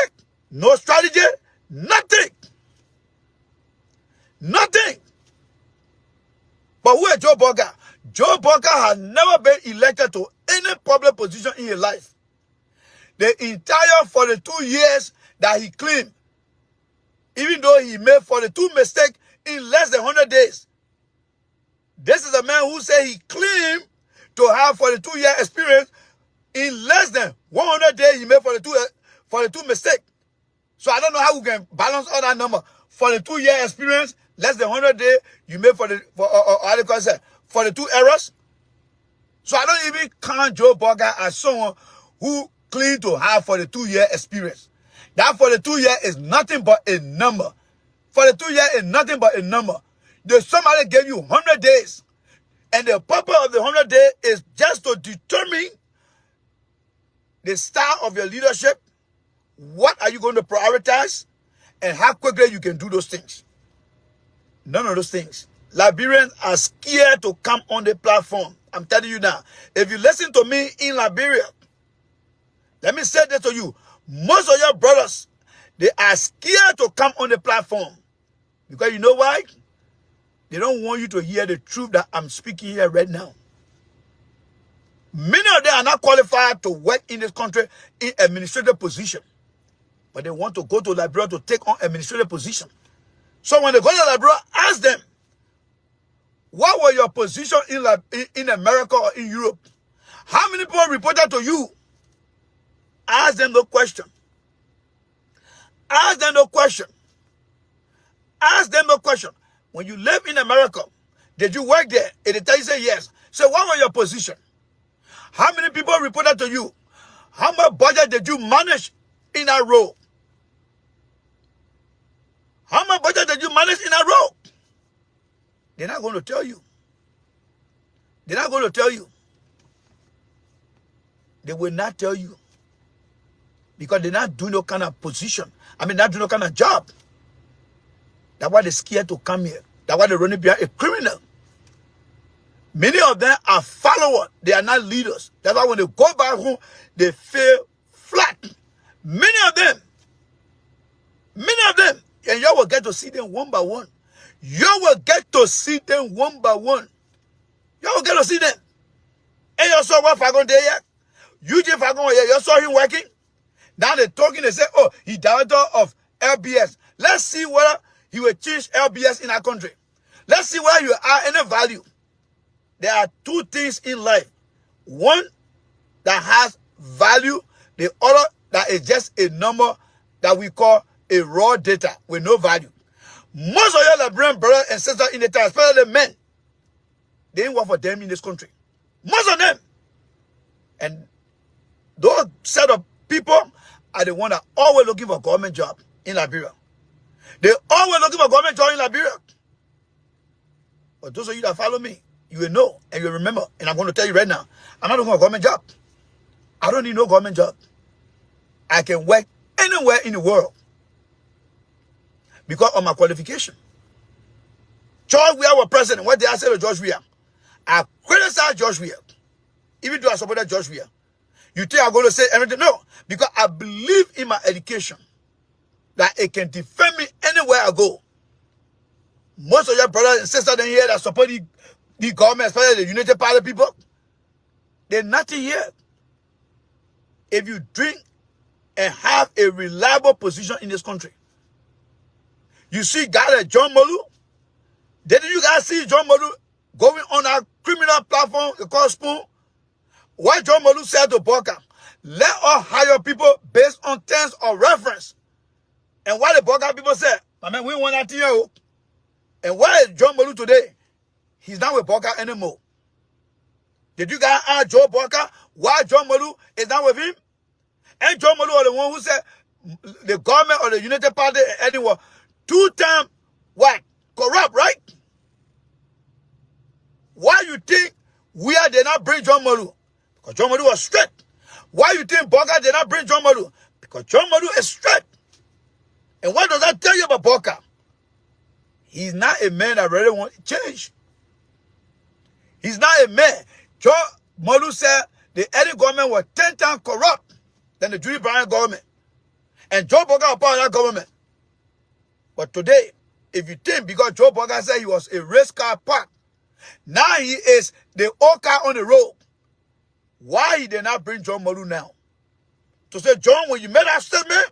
no strategy, nothing. Nothing. But who is Joe Boakai? Joe Boakai has never been elected to any public position in his life. The entire 42 years that he claimed, even though he made 42 mistakes in less than 100 days. This is a man who said he claimed to have 42-year experience. In less than 100 days, he made 42 mistakes. So I don't know how we can balance all that number. 42-year experience, less than 100 days, you made 42 errors. So I don't even count Joe Boakai as someone who claimed to have 42-year experience. That 42 years is nothing but a number. 42 years is nothing but a number. Somebody gave you 100 days. And the purpose of the 100 days is just to determine the style of your leadership. What are you going to prioritize? And how quickly you can do those things. None of those things. Liberians are scared to come on the platform. I'm telling you now. If you listen to me in Liberia, let me say this to you. Most of your brothers, they are scared to come on the platform. Because you know why? They don't want you to hear the truth that I'm speaking here right now. Many of them are not qualified to work in this country in administrative position. But they want to go to Liberia to take on administrative position. So when they go to Liberia, ask them, what was your position in America or in Europe? How many people reported to you? Ask them the question. Ask them the question. Ask them the question. When you live in America, did you work there? And they tell you, say yes. So what was your position? How many people reported to you? How much budget did you manage in that role? How much budget did you manage in that role? They're not going to tell you. They're not going to tell you. They will not tell you. Because they're not doing no kind of position. Not doing no kind of job. That's why they're scared to come here. That's why they're running behind a criminal. Many of them are followers. They are not leaders. That's why when they go back home, they feel flat. Many of them. And you will get to see them one by one. You will get to see them one by one. You will get to see them. And you saw what Fagon did yet? Eugene Fagon, you saw him working? Now they're talking, they say, oh, he's director of LBS. Let's see whether he will change LBS in our country. Let's see whether you are any value. There are two things in life. One that has value, the other that is just a number that we call a raw data with no value. Most of your Liberian brothers and sisters in the town, especially the men, they didn't work for them in this country. Most of them. And those set of people are the ones that are always looking for a government job in Liberia. They're always looking for a government job in Liberia. But those of you that follow me, you will know and you will remember. And I'm going to tell you right now, I'm not looking for a government job. I don't need no government job. I can work anywhere in the world because of my qualification. George Weah was president. What did I say to George Weah? I criticized George Weah, even though I supported George Weah. You think I'm going to say everything? No, because I believe in my education, that it can defend me anywhere I go. Most of your brothers and sisters in here that support the government, especially the United Party people, they're nothing here. If you drink and have a reliable position in this country, you see guys like John Molu. Didn't you guys see John Molu going on a criminal platform called Spoon? What John Molu said to Boakai, let us hire people based on terms of reference. And what the Boakai people said, I mean, we want that here. And where is John Molu today? He's not with Boakai anymore. Did you guys ask Joe Boakai why John Molu is not with him? And John Molu was the one who said the government or the United Party anyone 2 times what? Corrupt, right? Why you think we did not bring John Molu? Because John Molu was straight. Why you think Boakai did not bring John Molu? Because John Molu is straight. And what does that tell you about Boakai? He's not a man that really wants to change. He's not a man. John Molu said the Eddie government was 10 times corrupt than the Judy Bryant government. And Joe Boakai was part of that government. But today, if you think because Joe Boakai said he was a race car park, now he is the old car on the road. Why he did not bring John Molu now? To say, John, when you made that statement,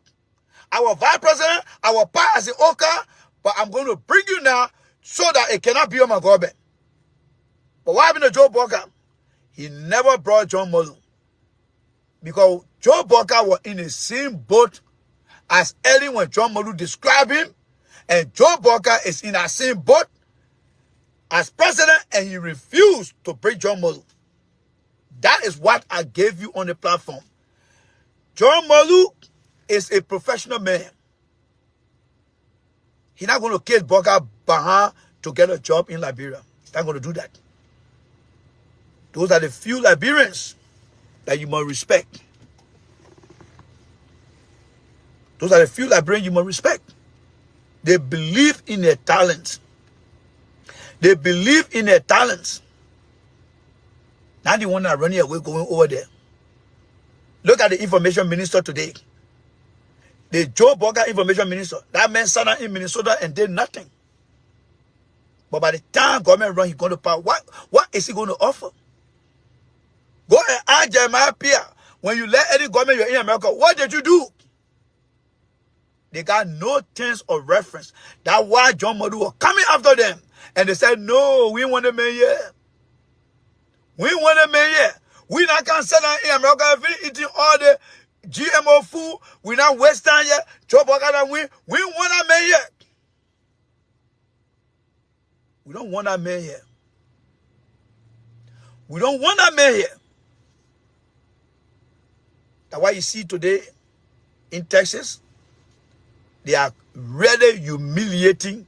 our vice president, our part as the old car, but I'm going to bring you now so that it cannot be on my government. But what happened to Joe Boakai? He never brought John Molu. Because Joe Boakai was in the same boat as Ellen when John Molu described him. And Joe Boakai is in that same boat as president, and he refused to bring John Molu. That is what I gave you on the platform. John Molu is a professional man. He's not going to kiss Boakai behind to get a job in Liberia. He's not going to do that. Those are the few Liberians that you must respect. Those are the few Liberians you must respect. They believe in their talents. They believe in their talents. Not the one that running away going over there. Look at the information minister today. The Joe Boakai information minister. That man sat down in Minnesota and did nothing. But by the time government run, he's going to power. What is he going to offer? Go and ask Jeremiah Pierre. When you let any government you're in America, what did you do? They got no terms of reference. That's why John Molu was coming after them. And they said, no, we want a man here. We want a man here. We not going to sit down in America if eating all the GMO food. We not waste time here. Joe Boakai and we want a man here. We don't want that man here. We don't want that man here. That's why you see today in Texas, they are really humiliating.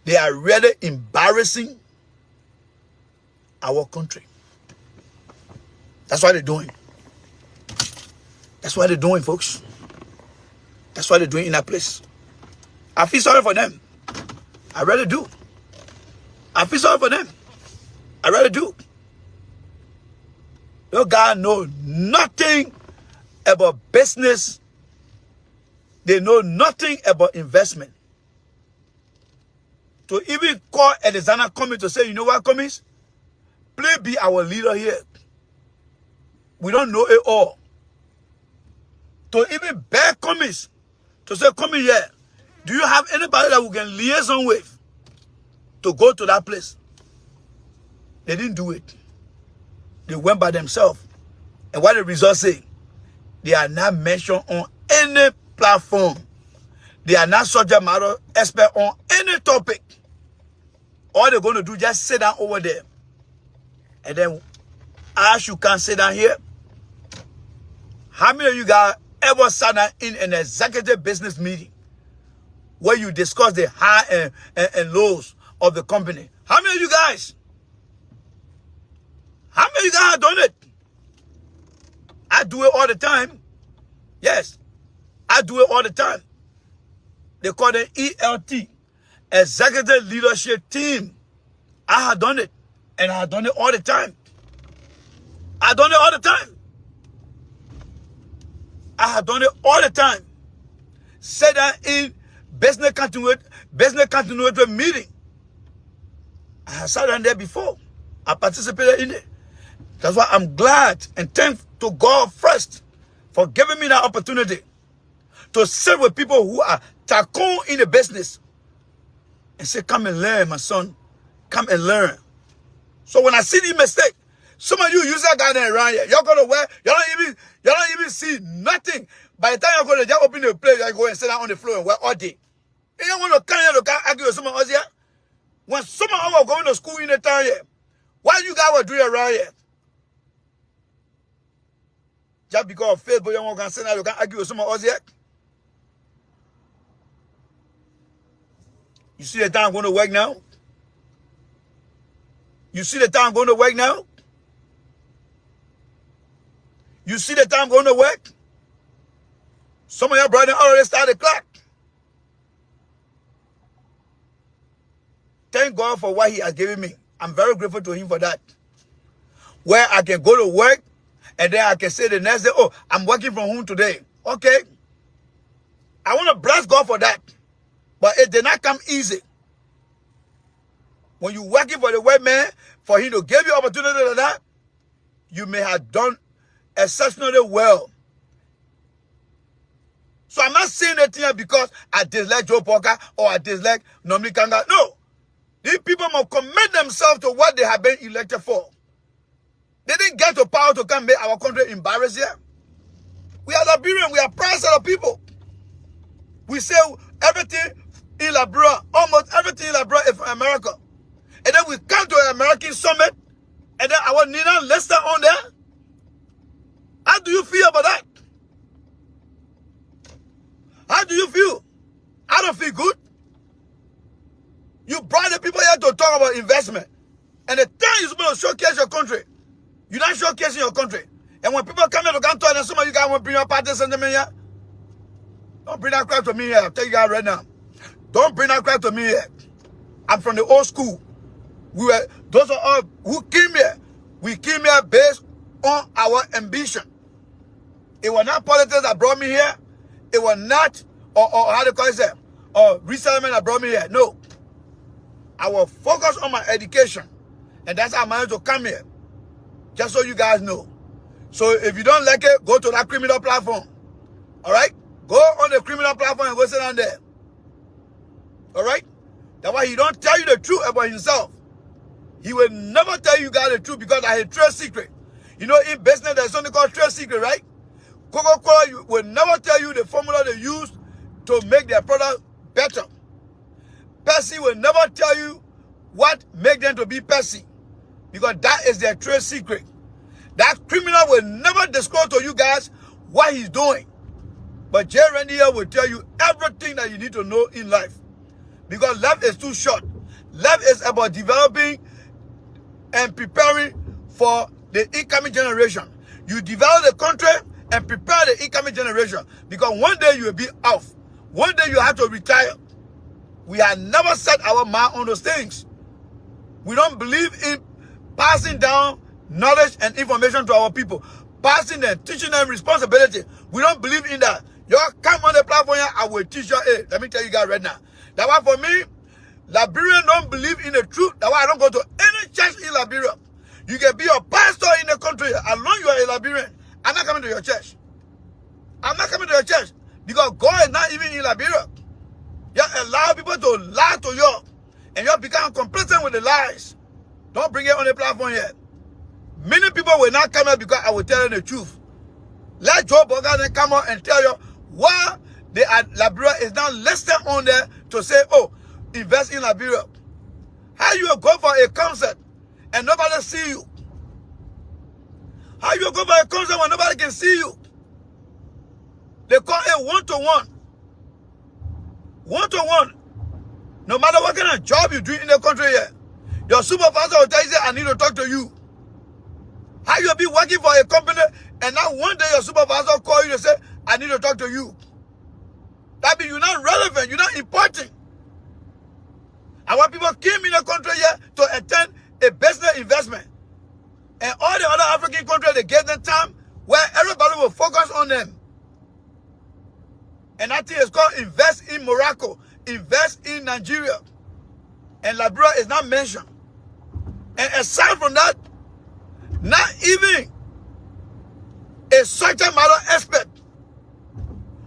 They are really embarrassing our country. That's what they're doing. That's what they're doing, folks. That's what they're doing in that place. I feel sorry for them. I really do. I feel sorry for them. I really do. Those guys know nothing about business. They know nothing about investment. To even call Alexander Cummings to say, you know what, Cummings? Please be our leader here. We don't know it all. To even beg Cummings to say, Cummings here, do you have anybody that we can liaison with to go to that place? They didn't do it. They went by themselves. And what the results say? They are not mentioned on any platform. They are not subject matter expert on any topic. All they're going to do just sit down over there. And then as you can sit down here, how many of you guys ever sat down in an executive business meeting where you discuss the high and lows of the company? How many of you guys? How many of you guys have done it? I do it all the time. Yes, I do it all the time. They call it ELT, Executive Leadership Team. I have done it, and I have done it all the time. I done it all the time. I have done it all the time. Said that in business continuity meeting. I have sat down there before. I participated in it. That's why I'm glad and thankful to God first for giving me that opportunity to sit with people who are tycoon in the business and say, come and learn, my son. Come and learn. So when I see the mistake, some of you use that guy there around here. You're gonna wear, you don't even see nothing. By the time you're gonna just open the place, you go and sit down on the floor and wear all day. You don't want to come here to argue with someone else here. When someone else was going to school in the town here, what you guys were doing around here? Just because of Facebook, you want to sit down, you can't argue with someone else here. You see the time going to work now? You see the time going to work now? You see the time going to work? Some of your brothers already started the clock. Thank God for what he has given me. I'm very grateful to him for that. Where I can go to work and then I can say the next day, oh, I'm working from home today. Okay. I want to bless God for that. But it did not come easy. When you're working for the white man, for him to give you opportunity like that, you may have done exceptionally well. So I'm not saying that here because I dislike Joe Boakai or I dislike Nomli Kanga. No. These people must commit themselves to what they have been elected for. They didn't get the power to come make our country embarrassed here. We are Liberian. We are proud set of people. We say everything in Liberia, almost everything in Liberia is from America. And then we come to an American summit, and then our Nina Lester on there. How do you feel about that? How do you feel? I don't feel good. You brought the people here to talk about investment. And the time you're supposed to showcase your country, you're not showcasing your country. And when people come here to come talk, and some of you guys want to bring your party sentiment here, don't bring that crap to me here. I'll tell you guys right now. Don't bring that crap to me here. I'm from the old school. Those are all who came here. We came here based on our ambition. It was not politics that brought me here. It was not, or how do you call it, or resettlement that brought me here. No. I will focus on my education. And that's how I managed to come here. Just so you guys know. So if you don't like it, go to that criminal platform. All right? Go on the criminal platform and go sit down there. All right? That's why he don't tell you the truth about himself. He will never tell you guys the truth because that's a trade secret. You know, in business, there's something called trade secret, right? Coca-Cola will never tell you the formula they use to make their product better. Pepsi will never tell you what make them to be Pepsi because that is their trade secret. That criminal will never disclose to you guys what he's doing. But Jay Randy here will tell you everything that you need to know in life because life is too short. Life is about developing and preparing for the incoming generation. You develop the country and prepare the incoming generation because one day you will be off. One day you have to retire. We have never set our mind on those things. We don't believe in passing down knowledge and information to our people. Passing them, teaching them responsibility. We don't believe in that. You come on the platform here, I will teach you. Hey, let me tell you guys right now. That's why for me, Liberians don't believe in the truth. That's why I don't go to any church in Liberia. You can be a pastor in the country. As long as you are a Liberian, I'm not coming to your church. I'm not coming to your church because God is not even in Liberia. You allow people to lie to you and you become complacent with the lies. Don't bring it on the platform yet. Many people will not come here because I will tell them the truth. Let Joe Boakai come out and tell you why Liberia is not listed on there to say, oh, invest in Liberia. How you go for a concert and nobody see you? How you go for a concert when nobody can see you? They call it one-to-one. One-to-one. No matter what kind of job you do in the country here, your supervisor will tell you, I need to talk to you. How you be working for a company and now one day your supervisor call you and say, I need to talk to you. That means you're not relevant. You're not important. Our people came in the country here to attend a business investment. And all the other African countries, they gave them time where everybody will focus on them. And that thing is called invest in Morocco, invest in Nigeria. And Liberia is not mentioned. And aside from that, not even a subject matter expert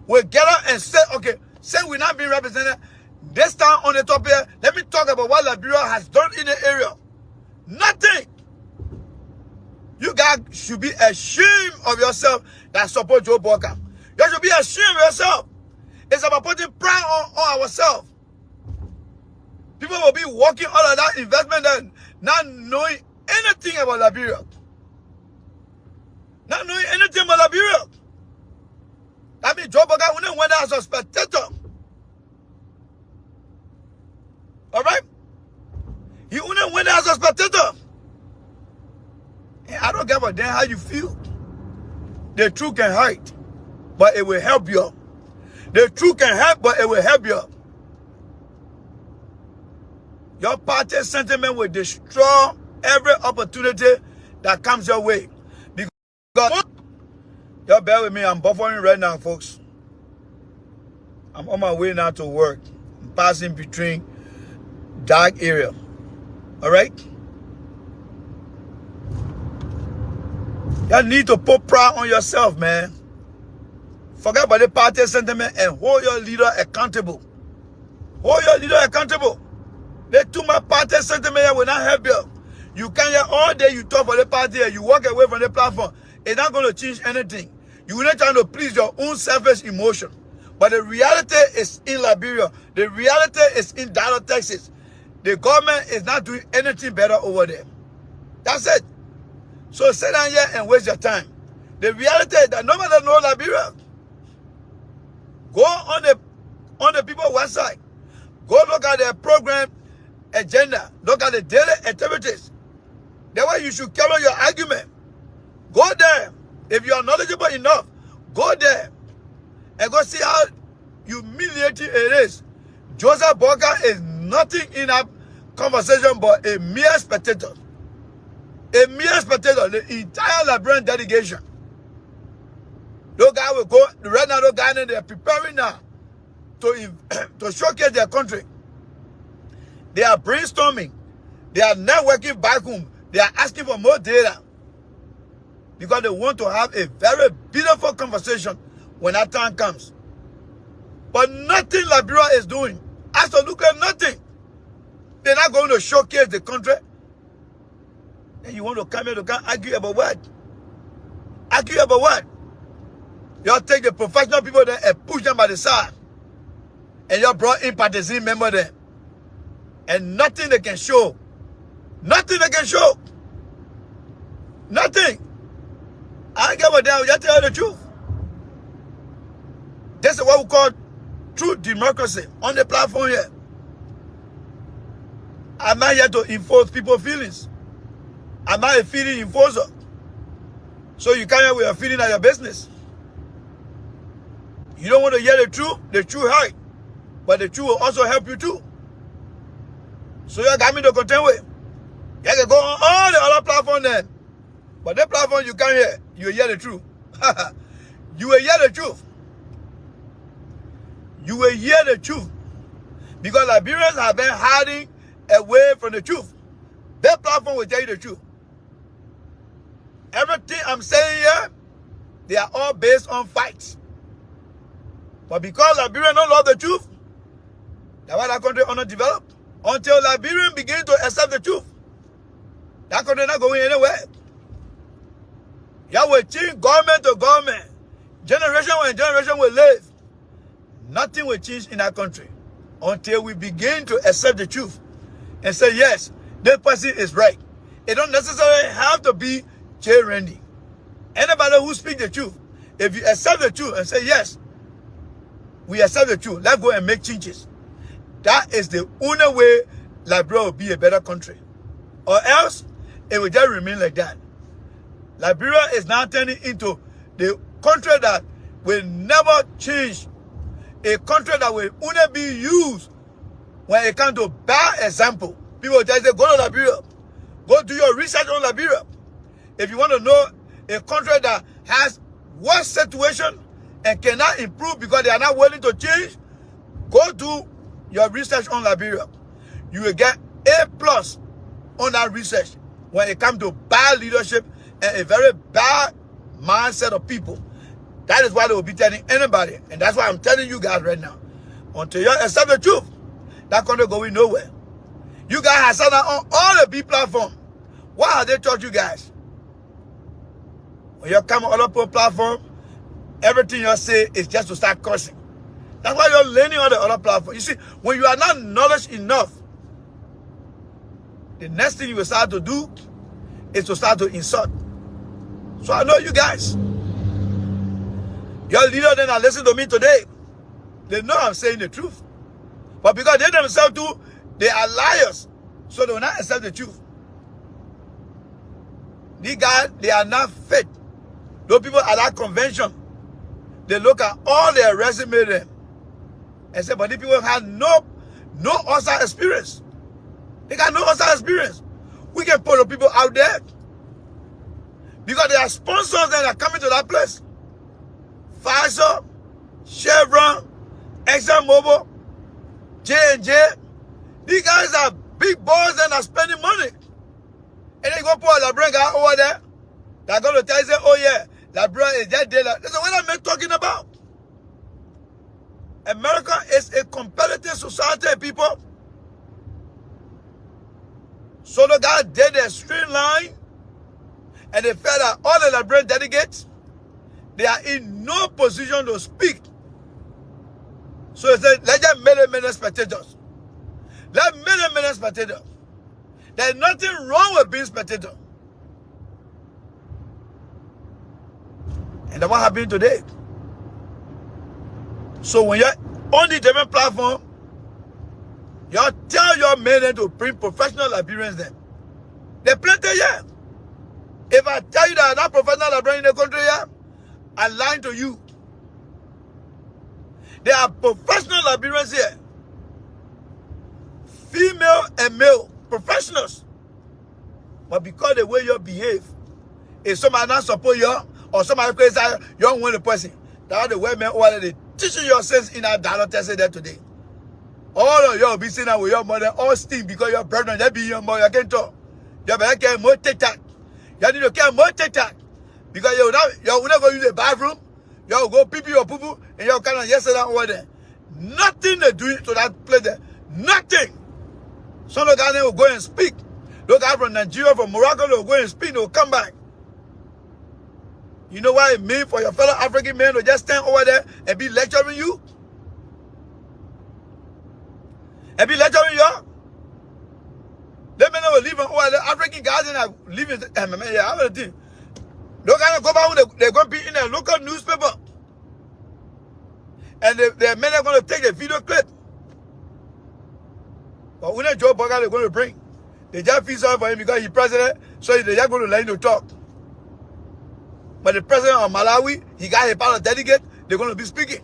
will get up and say, okay, say we're not being represented. This time on the top here, let me talk about what Liberia has done in the area. Nothing. You guys should be ashamed of yourself that support Joe Boakai. You should be ashamed of yourself. It's about putting pride on ourselves. People will be walking all of that investment and not knowing anything about Liberia. Not knowing anything about Liberia. That means Joe Boakai wouldn't went there as a spectator. Alright? He wouldn't went there as a spectator. And I don't give a damn how you feel. The truth can hurt, but it will help you. The truth can help, but it will help you. Your party sentiment will destroy every opportunity that comes your way. Because, y'all bear with me, I'm buffering right now, folks. I'm on my way now to work. I'm passing between dark area. Alright? You need to put pride on yourself, man. Forget about the party sentiment and hold your leader accountable. Hold your leader accountable. They too much party sentiment will not help you. You can hear all day you talk for the party and you walk away from the platform. It's not going to change anything. You're not trying to please your own selfish emotion. But the reality is in Liberia. The reality is in Dallas, Texas. The government is not doing anything better over there. That's it. So sit down here and waste your time. The reality is that nobody knows Liberia. Go on the people's website. Go look at their program agenda. Look at the daily activities. That's why you should carry your argument. Go there. If you are knowledgeable enough, go there and go see how humiliating it is. Joseph Boakai is nothing in that conversation but a mere spectator. A mere spectator. The entire Liberian delegation. Those guys will go, right now those guys they are preparing now to showcase their country. They are brainstorming. They are networking back home. They are asking for more data. Because they want to have a very beautiful conversation when that time comes. But nothing Liberia is doing. Absolutely nothing. They're not going to showcase the country. And you want to come here to argue about what? Argue about what? Y'all take the professional people there and push them by the side. And y'all brought in partisan members there. And nothing they can show. Nothing they can show. Nothing. I ain't give a damn. Y'all tell the truth. This is what we call true democracy on the platform here. I'm not here to enforce people's feelings. I'm not a feeling enforcer. So you come here with a feeling of your business. You don't want to hear the truth hurt. But the truth will also help you too. So you got me to contend with. You can go on all the other platforms then. But that platform you can't hear, you will hear the truth. You will hear the truth. You will hear the truth. Because Liberians have been hiding away from the truth. That platform will tell you the truth. Everything I'm saying here, they are all based on facts. But because Liberians don't love the truth, that's why that country will not develop. Until Liberians begin to accept the truth, that country not going anywhere. Y'all will change government to government. Generation when generation will live. Nothing will change in that country until we begin to accept the truth and say, yes, this person is right. It don't necessarily have to be J. Randy. Anybody who speaks the truth, if you accept the truth and say, yes, we accept the truth, let's go and make changes. That is the only way Liberia will be a better country. Or else, it will just remain like that. Liberia is now turning into the country that will never change. A country that will only be used when it comes to bad example. People just say, go to Liberia. Go do your research on Liberia. If you want to know a country that has worse situation and cannot improve because they are not willing to change, go do your research on Liberia. You will get A+ on that research when it comes to bad leadership and a very bad mindset of people. That is why they will be telling anybody. And that's why I'm telling you guys right now. Until you accept the truth, that country going nowhere. You guys have said that on all the big platforms. What have they taught you guys? When you come on other platform, everything you say is just to start cursing. That's why you're learning on the other platform. You see, when you are not knowledge enough, the next thing you will start to do is to start to insult. So I know you guys. Your leader then are listening to me today. They know I'm saying the truth. But because they themselves too, they are liars. So they will not accept the truth. These guys, they are not fit. Those people at that convention, they look at all their resume them and say, but these people have no outside experience. They got no outside experience. We can put the people out there because they are sponsors that are coming to that place. Pfizer, Chevron, ExxonMobil, J&J. These guys are big boys that are spending money. And they go put a Labrador guy over there. They're going to tell you, oh yeah, Labrador is that day. Listen, what am I talking about? America is a competitive society, people. So the guy did their streamline, and they felt that all the Labrador delegates, they are in no position to speak. So he said, let them many spectators. Let many spectators. There's nothing wrong with being spectator. And that's what happened today. So when you're on the different platform, you tell your men to bring professional Liberians then. They're plenty here. If I tell you that I'm not professional Liberian in the country here, I'm lying to you. There are professional Liberians here. Female and male professionals. But because the way you behave, if somebody not support you, or somebody crazy, you don't want the person. That's the way men over there teaching your sense in our dialogue test there today. All of you will be sitting there with your mother, all steam because your brother, that be your mother, you can't talk. You better care more TikTok. You need to care more TikTok. Because you're not going to use the bathroom, you'll go pee or poo poo, and you're kind of yesterday over there. Nothing to do to that place there. Nothing. Some of the guys will go and speak. Those guys from Nigeria, from Morocco, they'll go and speak, they'll come back. You know what it means for your fellow African men to just stand over there and be lecturing you? And be lecturing you? They may not leave over the African guys and are leaving. Yeah, I think. Those guys go back when they're going to be in a local newspaper. And the men are going to take the video clip. But when Joe Boakai they're going to bring, they just feel sorry for him because he's president, so they're just going to let him to talk. But the president of Malawi, he got a part of delegate, they're going to be speaking.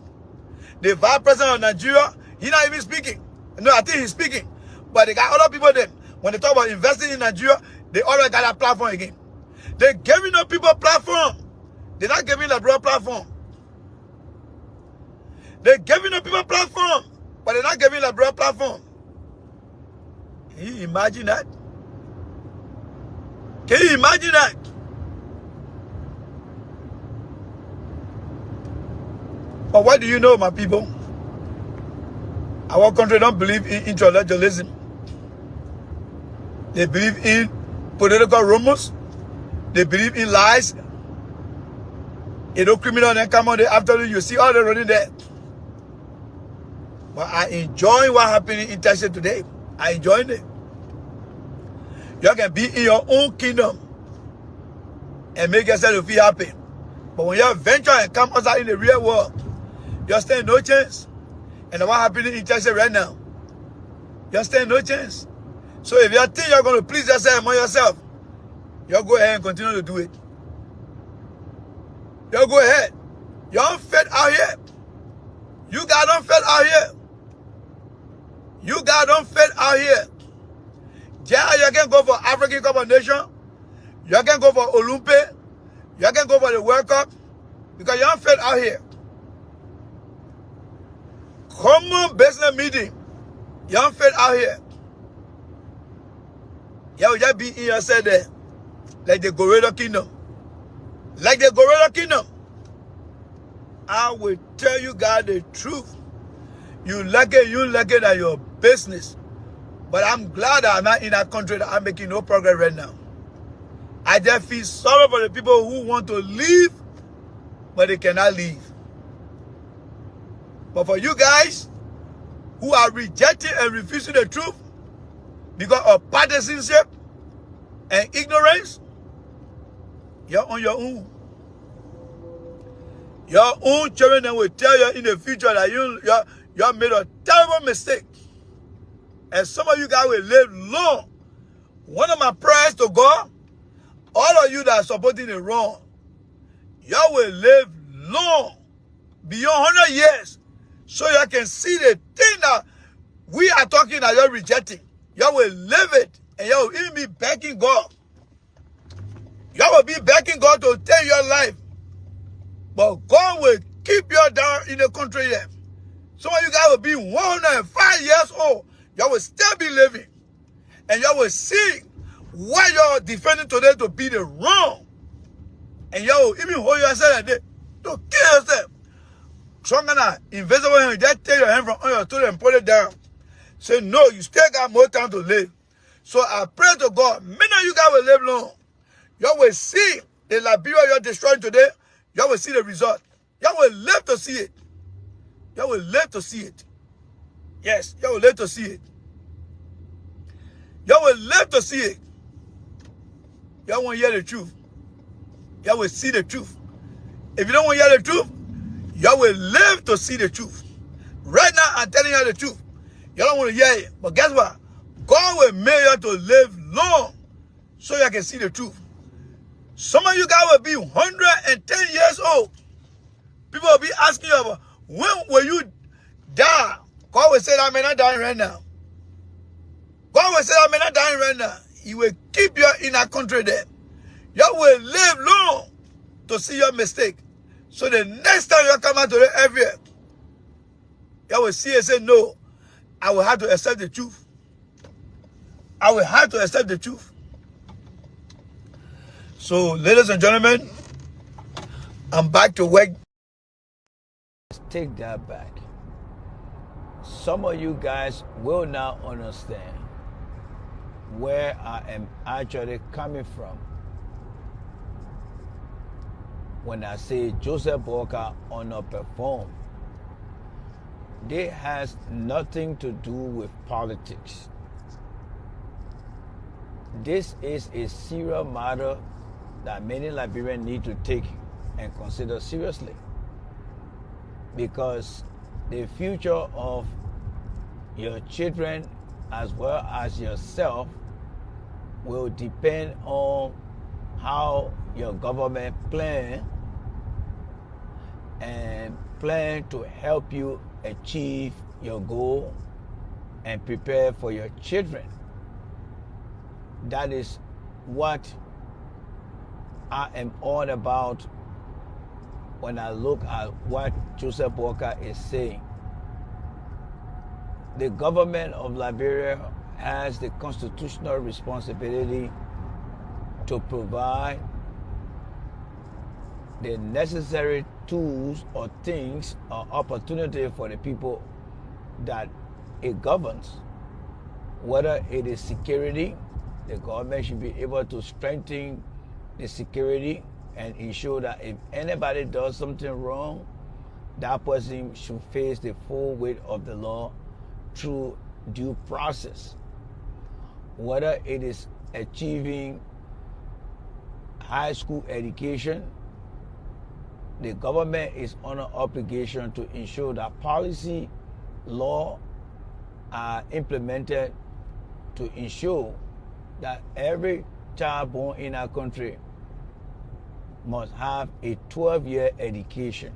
The vice president of Nigeria, he's not even speaking. No, I think he's speaking. But they got other people then. When they talk about investing in Nigeria, they already got that platform again. They're giving up people a platform. They're not giving the broad platform. They're giving up people a platform, but they're not giving the broad platform. Can you imagine that? Can you imagine that? But what do you know, my people? Our country don't believe in intellectualism. They believe in political rumors. They believe in lies. You know, criminal then come on there after you see all the running there. But I enjoy what happened in Texas today. I enjoyed it. You can be in your own kingdom and make yourself feel happy. But when you venture and come outside in the real world, you stand no chance. And what happening in Texas right now, you stand no chance. So if you think you're going to please yourself among yourself, you go ahead and continue to do it. You go ahead. Y'all fit out here. You guys don't fit out here. You guys don't fit out here. Yeah, you can go for African Cup of Nations. You can go for Olympic. You can go for the World Cup. Because you don't fit out here. Common business meeting. You don't fit out here. You will just be in yourself there. Like the Gorilla Kingdom. Like the Gorilla Kingdom. I will tell you guys the truth. You like it, you like it, at your business. But I'm glad that I'm not in that country that I'm making no progress right now. I just feel sorry for the people who want to leave, but they cannot leave. But for you guys who are rejecting and refusing the truth because of partisanship and ignorance, you're on your own. Your own children will tell you in the future that you made a terrible mistake. And some of you guys will live long. One of my prayers to God, all of you that are supporting the wrong, y'all will live long, beyond 100 years, so y'all can see the thing that we are talking that you're rejecting. Y'all will live it, and y'all will even be begging God. Y'all will be begging God to take your life. But God will keep you down in the country here. Some of you guys will be 105 years old. Y'all will still be living. And y'all will see why y'all defending today to be the wrong. And y'all will even hold yourself like that to kill yourself. Stronger than invisible hand, just take your hand from on your toe and put it down. Say, no, you still got more time to live. So I pray to God, many of you guys will live long. Y'all will see the Liberia you're destroying today. Y'all will see the result. Y'all will live to see it. Y'all will live to see it. Yes, y'all will live to see it. Y'all will live to see it. Y'all want to hear the truth. Y'all will see the truth. If you don't want to hear the truth, y'all will live to see the truth. Right now, I'm telling you the truth. Y'all don't want to hear it. But guess what? God will make you to live long so you can see the truth. Some of you guys will be 110 years old. People will be asking you about, when will you die? God will say that I'm not dying right now. God will say that I'm not dying right now. He will keep you in that country there. You will live long to see your mistake. So the next time you come out to the area, you will see and say, no, I will have to accept the truth. I will have to accept the truth. So, ladies and gentlemen, I'm back to work. Let's take that back. Some of you guys will now understand where I am actually coming from when I say Joseph Boakai underperformed. This has nothing to do with politics. This is a serious matter that many Liberians need to take and consider seriously, because the future of your children as well as yourself will depend on how your government plan to help you achieve your goal and prepare for your children. That is what I am all about when I look at what Joseph Boakai is saying. The government of Liberia has the constitutional responsibility to provide the necessary tools or things or opportunity for the people that it governs. Whether it is security, the government should be able to strengthen the security and ensure that if anybody does something wrong, that person should face the full weight of the law through due process. Whether it is achieving high school education, the government is under obligation to ensure that policy, law are implemented to ensure that every child born in our country must have a 12-year education.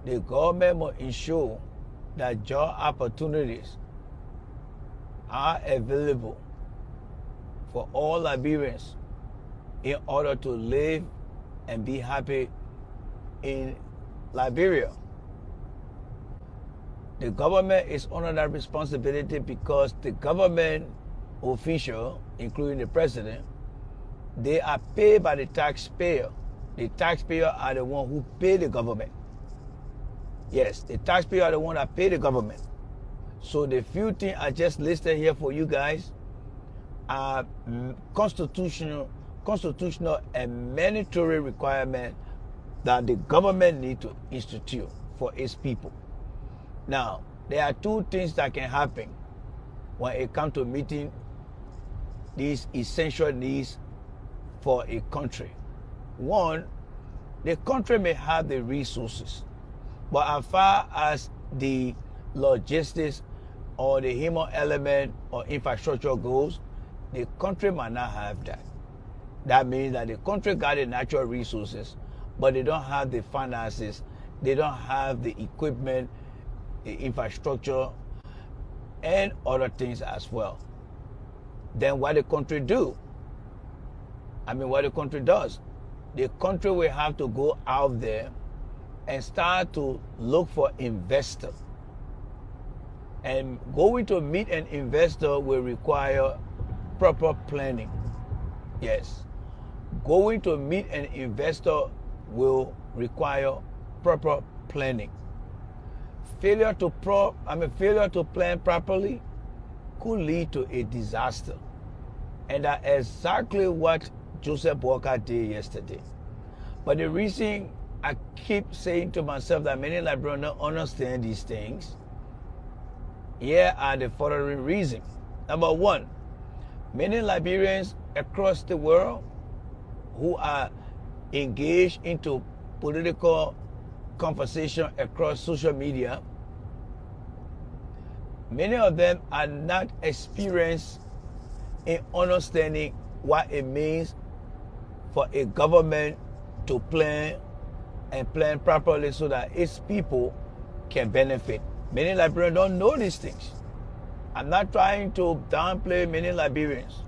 the government must ensure that job opportunities are available for all Liberians in order to live and be happy in Liberia. The government is under that responsibility because the government official, including the president, they are paid by the taxpayer. The taxpayer are the one who pay the government. Yes, the taxpayer are the one that pay the government. So the few things I just listed here for you guys are constitutional and mandatory requirement that the government need to institute for its people. Now, there are two things that can happen when it comes to meeting these essential needs for a country. One, the country may have the resources, but as far as the logistics or the human element or infrastructure goes, the country might not have that. That means that the country got the natural resources, but they don't have the finances, they don't have the equipment, the infrastructure, and other things as well. Then what the country do? What the country does? The country will have to go out there and start to look for investors. And going to meet an investor will require proper planning. Yes. Going to meet an investor will require proper planning. Failure to plan properly could lead to a disaster. And that's exactly what Joseph Boakai did yesterday. But the reason I keep saying to myself that many Liberians don't understand these things, here are the following reasons. Number one, many Liberians across the world who are engaged into political conversation across social media, many of them are not experienced in understanding what it means for a government to plan and plan properly so that its people can benefit. Many Liberians don't know these things. I'm not trying to downplay many Liberians,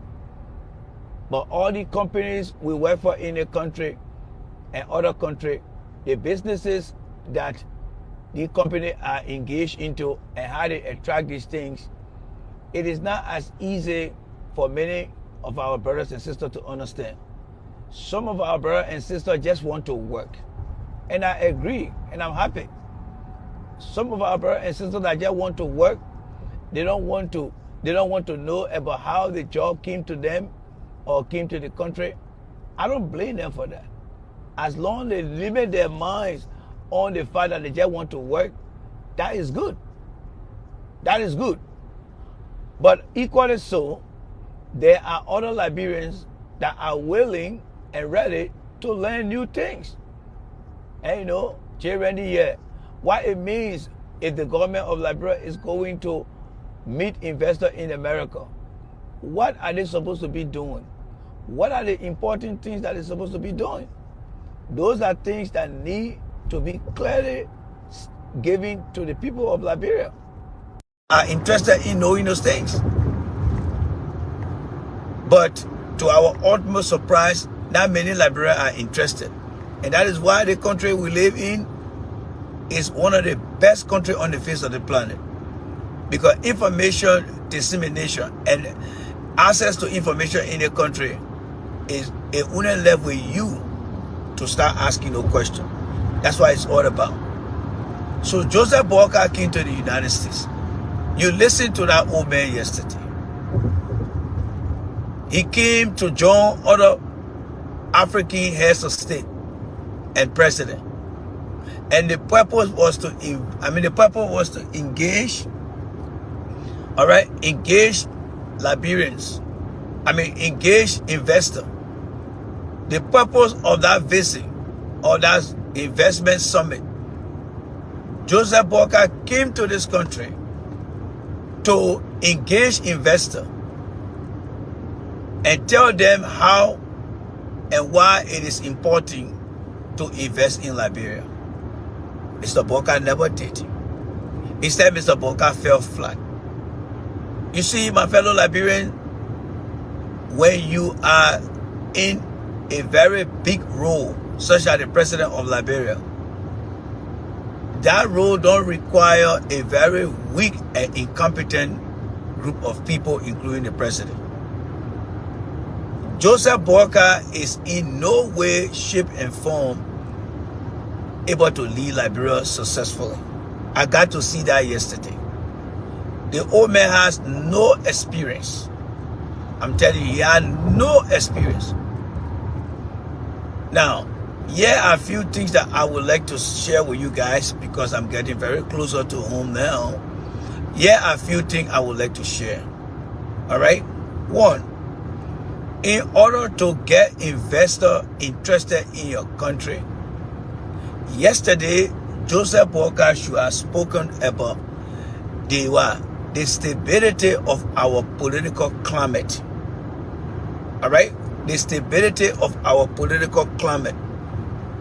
but all the companies we work for in the country and other country, the businesses that the company are engaged into and how they attract these things, it is not as easy for many of our brothers and sisters to understand. Some of our brothers and sisters just want to work. And I agree, and I'm happy. Some of our brothers and sisters that just want to work, they don't want to know about how the job came to them or came to the country. I don't blame them for that. As long as they limit their minds on the fact that they just want to work, that is good. That is good. But equally so, there are other Liberians that are willing and ready to learn new things. And J. Randy here, what it means if the government of Liberia is going to meet investors in America. What are they supposed to be doing? What are the important things that they're supposed to be doing? Those are things that need to be clearly given to the people of Liberia. Are interested in knowing those things. But to our utmost surprise, not many Liberians are interested. And that is why the country we live in is one of the best countries on the face of the planet. Because information dissemination and access to information in the country is a only left with you to start asking no question. That's what it's all about. So Joseph Boakai came to the United States. You listened to that old man yesterday. He came to join other African heads of state and president. And the purpose was to, engage, engage Liberians. Engage investors. The purpose of that visit or that investment summit, Joseph Boakai came to this country to engage investors and tell them how and why it is important to invest in Liberia. Mr. Boakai never did. Instead, Mr. Boakai fell flat. You see, my fellow Liberians, when you are in a very big role, such as the president of Liberia, that role don't require a very weak and incompetent group of people, including the president. Joseph Boakai is in no way, shape, and form able to lead Liberia successfully. I got to see that yesterday. The old man has no experience. I'm telling you, he had no experience. Now, here are a few things that I would like to share with you guys because I'm getting very closer to home now. Here are a few things I would like to share. All right? One, in order to get investors interested in your country, yesterday, Joseph Boakai should have spoken about the stability of our political climate. All right? The stability of our political climate.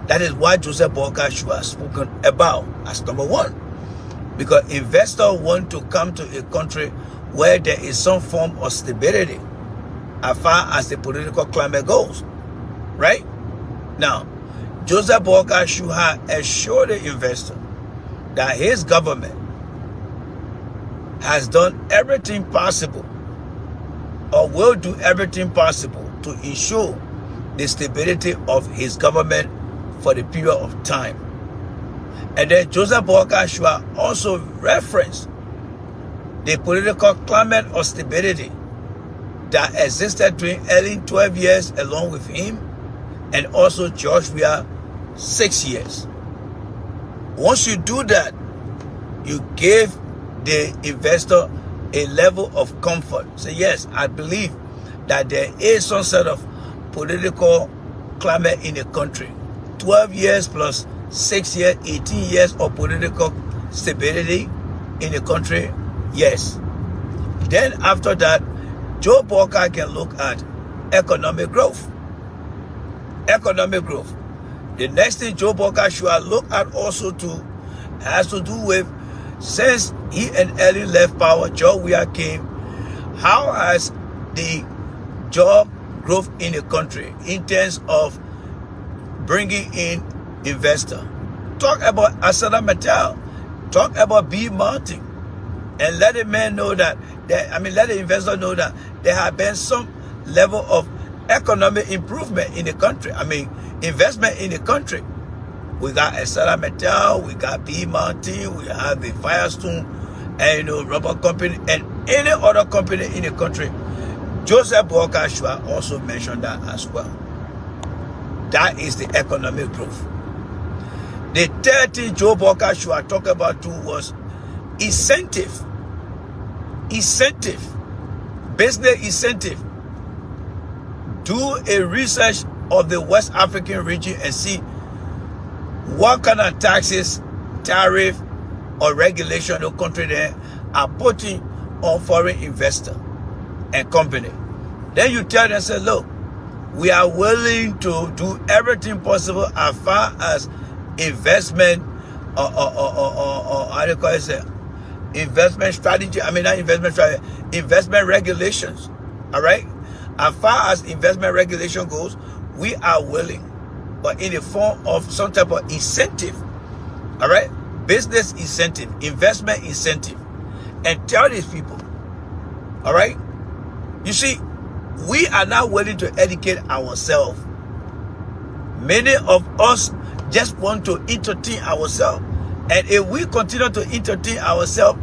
That is what Joseph Boakai should have spoken about as number one. Because investors want to come to a country where there is some form of stability as far as the political climate goes. Right? Now, Joseph Boakai should have assured the investor that his government has done everything possible or will do everything possible to ensure the stability of his government for the period of time. And then Joseph Boakai should have also referenced the political climate of stability that existed during early 12 years along with him and also George Weah 6 years. Once you do that, you give the investor a level of comfort. Say, yes, I believe that there is some sort of political climate in the country. 12 years plus 6 years, 18 years of political stability in the country, yes. Then after that, Joe Boakai can look at economic growth. Economic growth. The next thing Joe Boakai should look at also too has to do with, since he and Ellie left power, George Weah came, how has the job growth in the country in terms of bringing in investor? Talk about Asada Mattel. Talk about B Mountain. And let the man know that, let the investor know that there have been some level of economic improvement in the country. Investment in the country. We got Asada Mattel, we got B Mountain, we have the Firestone, and rubber company, and any other company in the country. Joseph Boakai should also mention that as well. That is the economic growth. The third thing Joe Boakai should talk about too was incentive. Incentive. Business incentive. Do a research of the West African region and see what kind of taxes, tariff, or regulation the country there are putting on foreign investor and company. Then you tell them, say, look, we are willing to do everything possible as far as investment how do you call it? Investment strategy. Not investment strategy, investment regulations. All right? As far as investment regulation goes, we are willing, but in the form of some type of incentive. All right? Business incentive, investment incentive. And tell these people, all right? You see, we are not willing to educate ourselves. Many of us just want to entertain ourselves. And if we continue to entertain ourselves,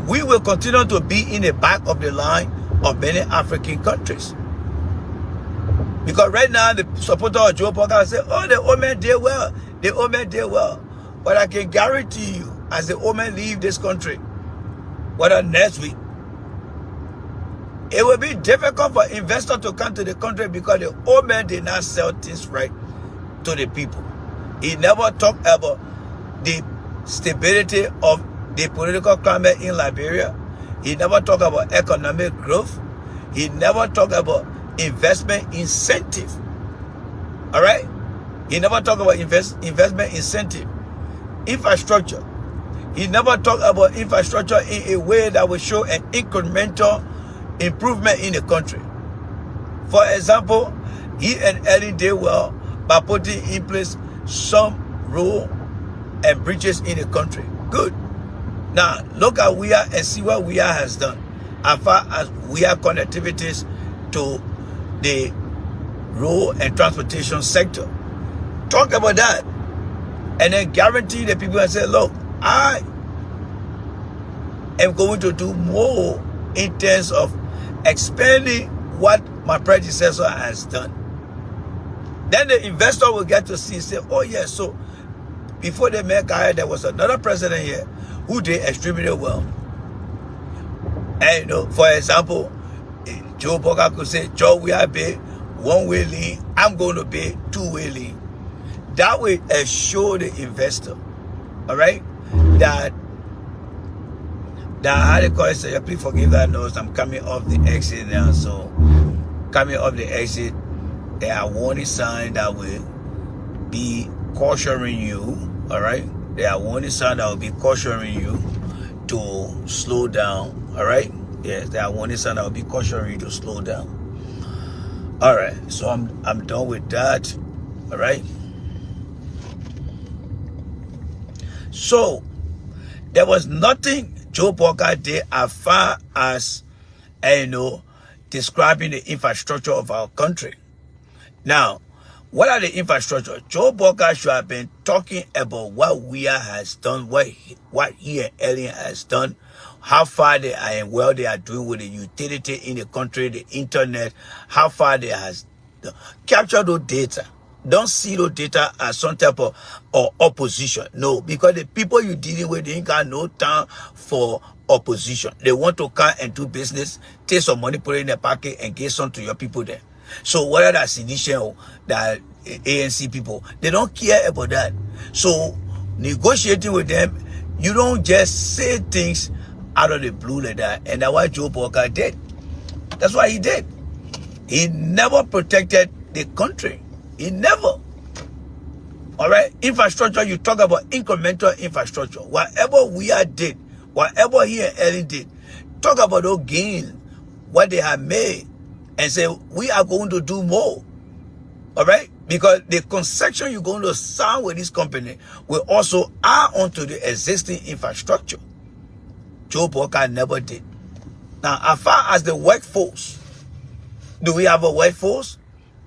we will continue to be in the back of the line of many African countries. Because right now, the supporter of Joe Boakai say, oh, the old man did well. The old man did well. But I can guarantee you, as the old man leave this country, whether next week, it will be difficult for investors to come to the country because the old man did not sell things right to the people. He never talked about the stability of the political climate in Liberia. He never talked about economic growth. He never talked about investment incentive. All right? He never talked about investment incentive. infrastructure. He never talked about infrastructure in a way that will show an incremental improvement in the country. For example, he and Ellen did well by putting in place some road and bridges in the country. Good. Now, look at WIA and see what WIA has done as far as WIA connectivities to the road and transportation sector. Talk about that. And then guarantee the people and say, look, I am going to do more in terms of expanding what my predecessor has done. Then the investor will get to see, say, oh yeah, so before they met Kaya, there was another president here who did extremely well. And you know, for example, Joe Boakai could say, Joe, we are paid one-way lane, I'm going to pay two-way lane. That will assure the investor, all right, that how they call it, so please forgive that noise, I'm coming off the exit now. So coming off the exit, there are warning signs that will be cautioning you, all right? There are warning signs that will be cautioning you to slow down, all right? Yes, there are warning signs that will be cautioning you to slow down. All right, so I'm done with that, all right? So there was nothing Joe Boakai did as far as, you know, describing the infrastructure of our country. Now, what are the infrastructure? Joe Boakai should have been talking about what WIA has done, what he and Ellen has done, how far they are and well they are doing with the utility in the country, the internet, how far they has capture those data. Don't see those data as some type of opposition. No, because the people you're dealing with, they ain't got no time for opposition. They want to come and do business, take some money, put it in their pocket, and give some to your people there. So whether that's sedition or that ANC people, they don't care about that. So negotiating with them, you don't just say things out of the blue like that. And that's what Joe Boakai did. That's what he did. He never protected the country. He never. All right, infrastructure, you talk about incremental infrastructure. Whatever we did, whatever he and Ellen did, talk about those gains, what they have made, and say, we are going to do more. All right? Because the concession you're going to sign with this company will also add on to the existing infrastructure. Joe Boakai never did. Now, as far as the workforce, do we have a workforce?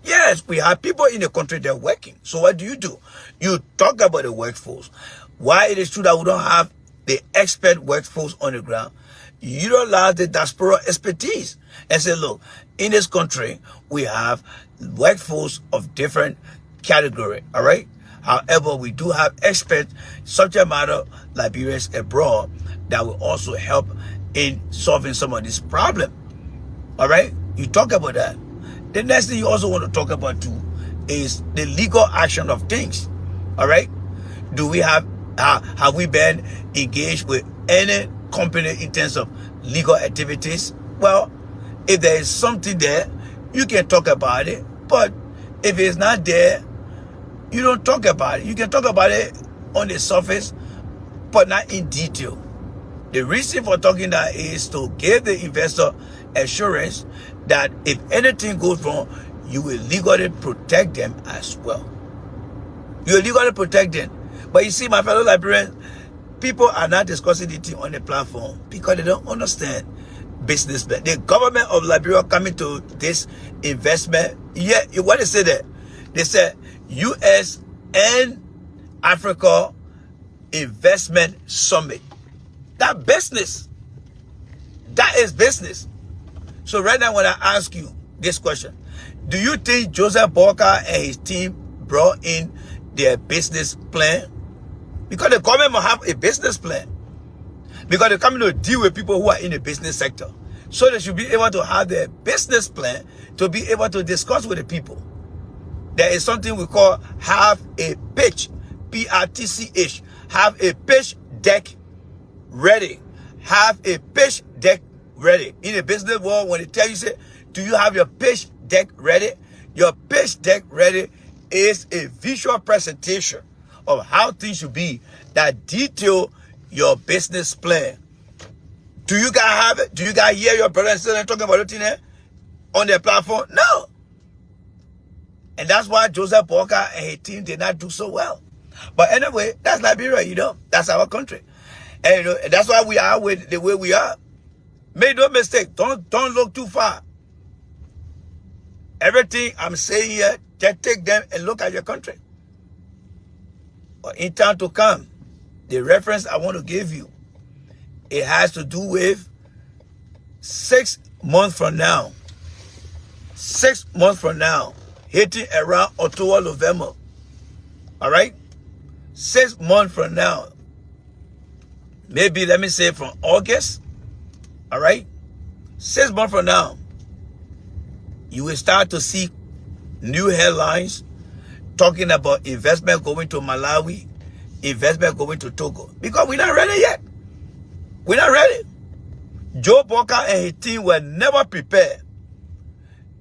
Yes, we have people in the country that are working. So what do? You talk about the workforce. Why it is true that we don't have the expert workforce on the ground, you don't allow the diaspora expertise and say, look, in this country, we have workforce of different category, all right? However, we do have experts, subject matter Liberians abroad that will also help in solving some of this problem, all right? You talk about that. The next thing you also want to talk about too is the legal action of things, all right? Do we have we been engaged with any company in terms of legal activities? Well, if there is something there, you can talk about it. But if it's not there, you don't talk about it. You can talk about it on the surface, but not in detail. The reason for talking that is to give the investor assurance that if anything goes wrong, you will legally protect them as well. You will legally protect them. But you see, my fellow Liberians, people are not discussing the thing on the platform because they don't understand business plan. The government of Liberia coming to this investment, yeah, what they say there? They said U.S. and Africa Investment Summit. That business. That is business. So right now when I ask you this question, do you think Joseph Boakai and his team brought in their business plan? Because the government must have a business plan. Because they're coming to deal with people who are in the business sector. So they should be able to have their business plan to be able to discuss with the people. There is something we call have a pitch, P-R-T-C-H, have a pitch deck ready. Have a pitch deck ready. In the business world, when they tell you, say, do you have your pitch deck ready? Your pitch deck ready is a visual presentation of how things should be that detail your business plan. Do you guys have it? Do you guys hear your brother and sister talking about it there on their platform? No. And that's why Joseph Boakai and his team did not do so well. But anyway, that's Liberia, you know. That's our country. And you know, that's why we are with the way we are. Make no mistake. Don't look too far. Everything I'm saying here, just take them and look at your country. But in time to come, the reference I want to give you, it has to do with 6 months from now. 6 months from now, hitting around October, November. All right? 6 months from now, maybe let me say from August. All right? 6 months from now, you will start to see new headlines talking about investment going to Malawi, investment going to Togo. Because we're not ready yet. We're not ready. Joe Boakai and his team were never prepared.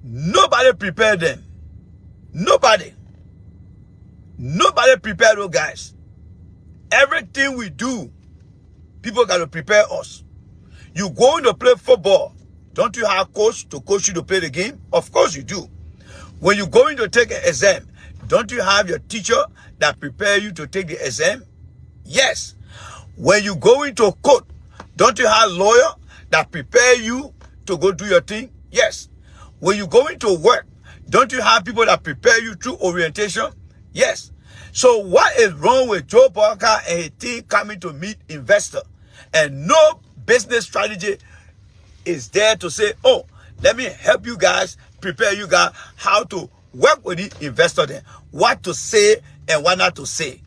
Nobody prepared them. Nobody. Nobody prepared those guys. Everything we do, people got to prepare us. You going to play football. Don't you have a coach to coach you to play the game? Of course you do. When you're going to take an exam, don't you have your teacher that prepare you to take the exam? Yes. When you go into court, don't you have a lawyer that prepare you to go do your thing? Yes. When you go into work, don't you have people that prepare you through orientation? Yes. So what is wrong with Joe Boakai and his team coming to meet investor and no business strategy is there to say, oh, let me help you guys, prepare you guys how to work with the investor then, what to say and what not to say.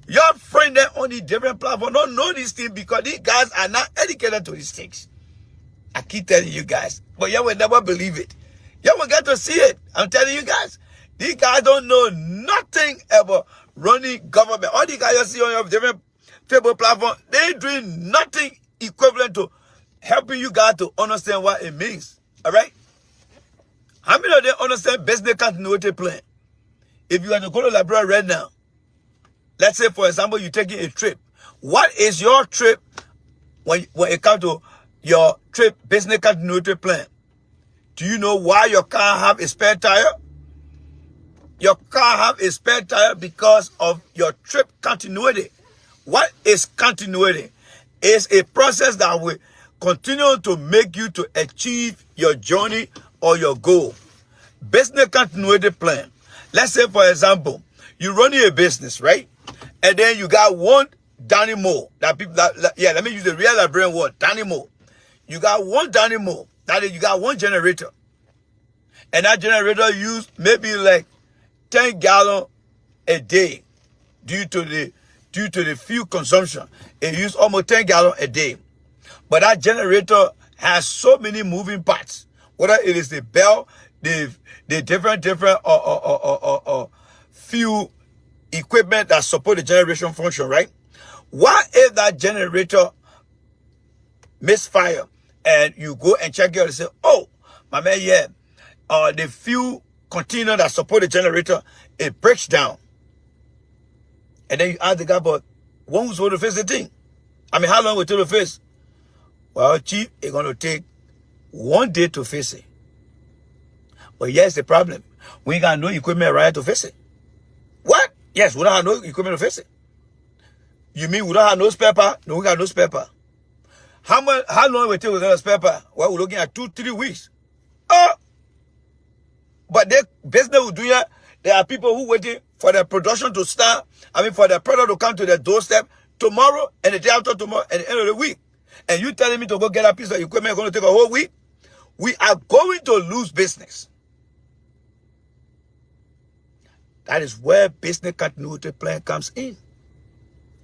Your friend there on the different platform don't know these things because these guys are not educated to these things. I keep telling you guys, but you will never believe it. You will get to see it. I'm telling you guys, these guys don't know nothing about running government. All these guys you see on your different Facebook platform, they doing nothing equivalent to helping you guys to understand what it means. All right? How many of them understand business continuity plan? If you are to go to Liberia right now, let's say, for example, you're taking a trip. What is your trip when it comes to your trip business continuity plan? Do you know why your car have a spare tire? Your car have a spare tire because of your trip continuity. What is continuity? It's a process that will continue to make you to achieve your journey or your goal. Business continuity plan. Let's say, for example, you're running a business, right? And then you got one dynamo. Let me use the real Liberian word, dynamo. You got one dynamo. That is, you got one generator. And that generator use maybe like 10 gallons a day due to the fuel consumption. It uses almost 10 gallons a day. But that generator has so many moving parts. Whether it is the bell, the different fuel equipment that support the generation function, right? What if that generator misfire and you go and check it out and say, oh, my man, yeah, the fuel container that support the generator, it breaks down. And then you ask the guy, but when was going to fix the thing? I mean, how long will it take to fix? Well, chief, it's going to take 1 day to fix it. But here's the problem. We ain't got no equipment right to fix it. What? Yes, we don't have no equipment to fix it. You mean we don't have no spare part? No, we got no spare part. How long will it take without a spare part? Well, we're looking at 2-3 weeks. But the business will do that. There are people who waiting for the production to start. I mean, for the product to come to their doorstep tomorrow and the day after tomorrow at the end of the week. And you telling me to go get a piece of equipment going to take a whole week? We are going to lose business. That is where business continuity plan comes in.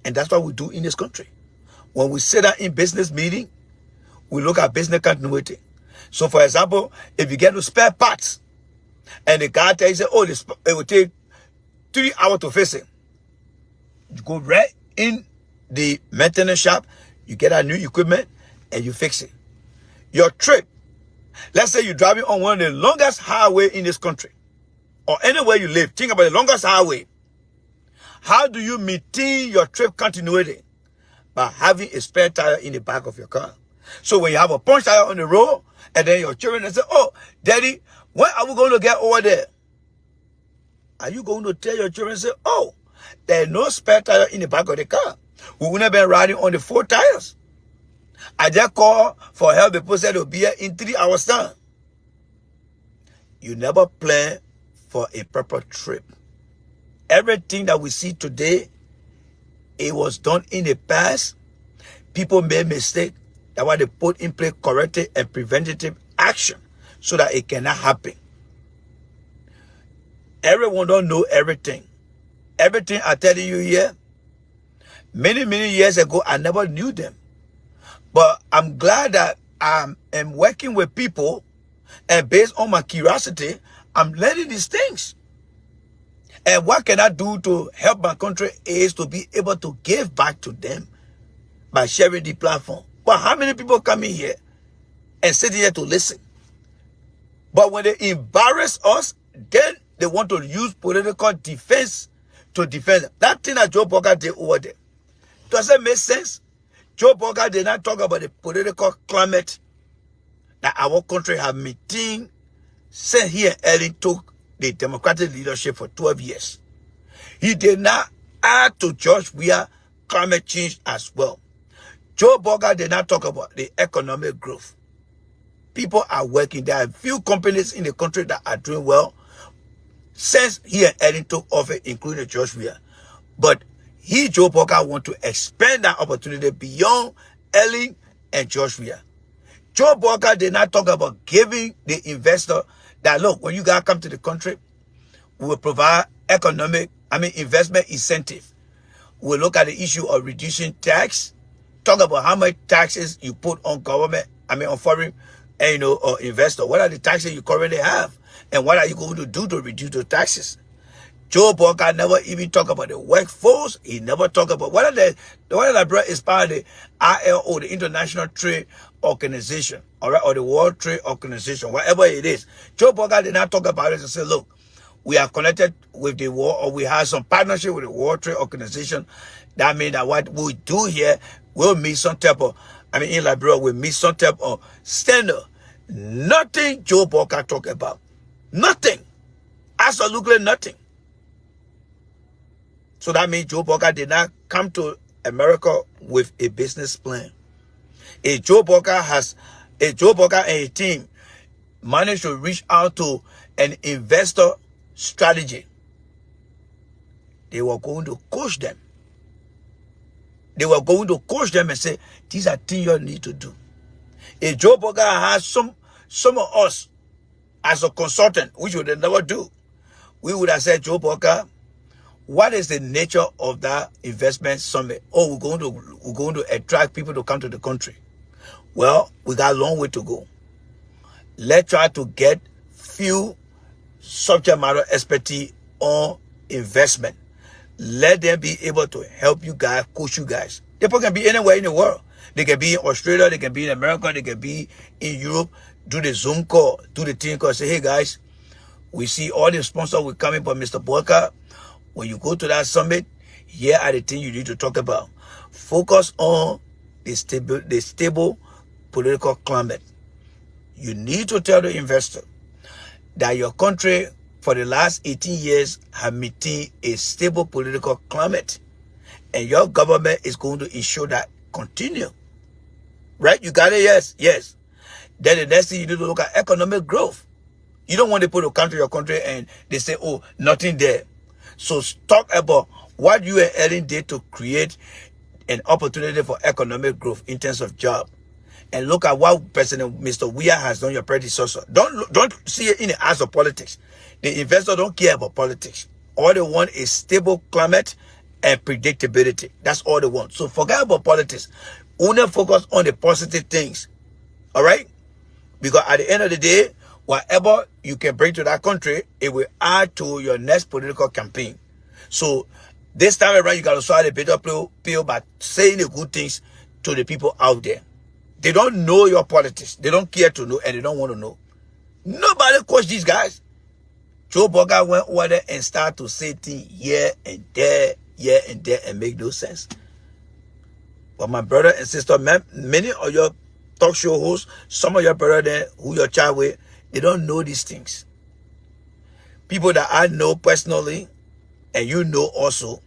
And that's what we do in this country. When we sit down in business meeting, we look at business continuity. So, for example, if you get to spare parts, and the guy tells you, oh, it will take 3 hours to fix it. You go right in the maintenance shop, you get a new equipment, and you fix it. Your trip, let's say you're driving on one of the longest highway in this country, or anywhere you live. Think about the longest highway. How do you maintain your trip continuity? By having a spare tire in the back of your car. So when you have a punch tire on the road, and then your children say, oh, Daddy, when are we going to get over there? Are you going to tell your children, say, oh, there's no spare tire in the back of the car? We wouldn't have been riding on the 4 tires. I just called for help. People said they'll be here in 3 hours time. You never plan for a proper trip. Everything that we see today, it was done in the past. People made mistakes. That's why they put in place corrective and preventative action so that it cannot happen. Everyone don't know everything. Everything I'm telling you here, many years ago, I never knew them. But I'm glad that I am working with people, and based on my curiosity, I'm learning these things. And what can I do to help my country is to be able to give back to them by sharing the platform. But how many people come in here and sit here to listen? But when they embarrass us, then they want to use political defense to defend them. That thing that Joe Boakai did over there, does it make sense? Joe Boakai did not talk about the political climate that our country have maintained since he and Ellen took the Democratic leadership for 12 years. He did not add to George Weah climate change as well. Joe Boakai did not talk about the economic growth. People are working. There are few companies in the country that are doing well since he and Ellen took office, including George Weah. But Joe Boakai, want to expand that opportunity beyond Ellen and George Weah. Joe Boakai did not talk about giving the investor that, look, when you guys come to the country, we will provide investment incentive. We'll look at the issue of reducing tax, talk about how much taxes you put on government, on foreign, or investor. What are the taxes you currently have? And what are you going to do to reduce the taxes? Joe Boakai never even talk about the workforce. He never talk about what that brought is part of the ILO, the International Trade Organization, all right, or the World Trade Organization, whatever it is. Joe Boakai did not talk about it and say, look, we are connected with the war, or we have some partnership with the World Trade Organization. That means that what we do here will meet some type of, in Liberia, we meet some type of standard. Nothing Joe Boakai talk about. Nothing. Absolutely nothing. So that means Joe Boakai did not come to America with a business plan. If Joe Boakai and his team managed to reach out to an investor strategy, they were going to coach them. They were going to coach them and say, these are things you need to do. If Joe Boakai has some of us as a consultant, which we would never do, we would have said, Joe Boakai, what is the nature of that investment summit? Oh, we're going to attract people to come to the country. Well, we got a long way to go. Let's try to get few subject matter expertise on investment. Let them be able to help you guys, coach you guys. People can be anywhere in the world. They can be in Australia, they can be in America, they can be in Europe. Do the Zoom call, do the team call. Say, hey guys, we see all the sponsors will coming from Mr. Boakai. When you go to that summit, here are the things you need to talk about. Focus on the stable political climate. You need to tell the investor that your country for the last 18 years have maintained a stable political climate, and your government is going to ensure that continue. Right? You got it? Yes. Then the next thing you need to look at economic growth. You don't want to put a country, your country, and they say, oh, nothing there. So talk about what you and Ellen did to create an opportunity for economic growth in terms of job. And look at what President Mr. Weah has done, your predecessor. Don't see it in the eyes of politics. The investor don't care about politics. All they want is stable climate and predictability. That's all they want. So forget about politics. Only focus on the positive things. All right? Because at the end of the day, whatever you can bring to that country, it will add to your next political campaign. So this time around, you got to start a better pill by saying the good things to the people out there. They don't know your politics. They don't care to know, and they don't want to know. Nobody coach these guys. Joe Boakai went over there and started to say things here and there. here and there and make no sense. But my brother and sister, many of your talk show hosts, some of your brother there who your child with, they don't know these things. People that I know personally, and you know also,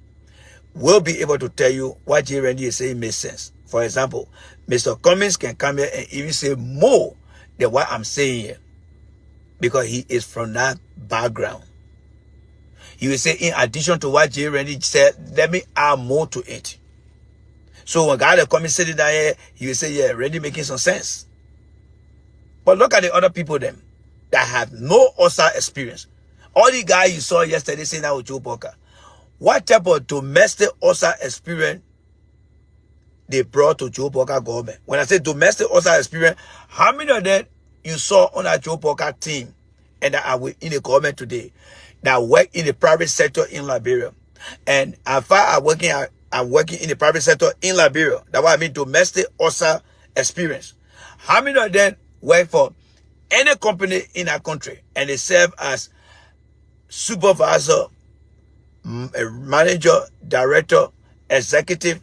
will be able to tell you what J. Randy is saying makes sense. For example, Mr. Cummings can come here and even say more than what I'm saying here, because he is from that background. He will say, in addition to what J. Randy said, let me add more to it. So when God comes sitting down here, he will say, yeah, Randy making some sense. But look at the other people them that have no OSA experience. All the guys you saw yesterday saying that with Joe Boakai, what type of domestic OSA experience they brought to Joe Boakai government? When I say domestic OSA experience, how many of them you saw on that Joe Boakai team and that are in the government today that work in the private sector in Liberia? And as far as I'm working in the private sector in Liberia. That's what I mean domestic OSA experience. How many of them work for any company in our country and they serve as supervisor, manager, director, executive,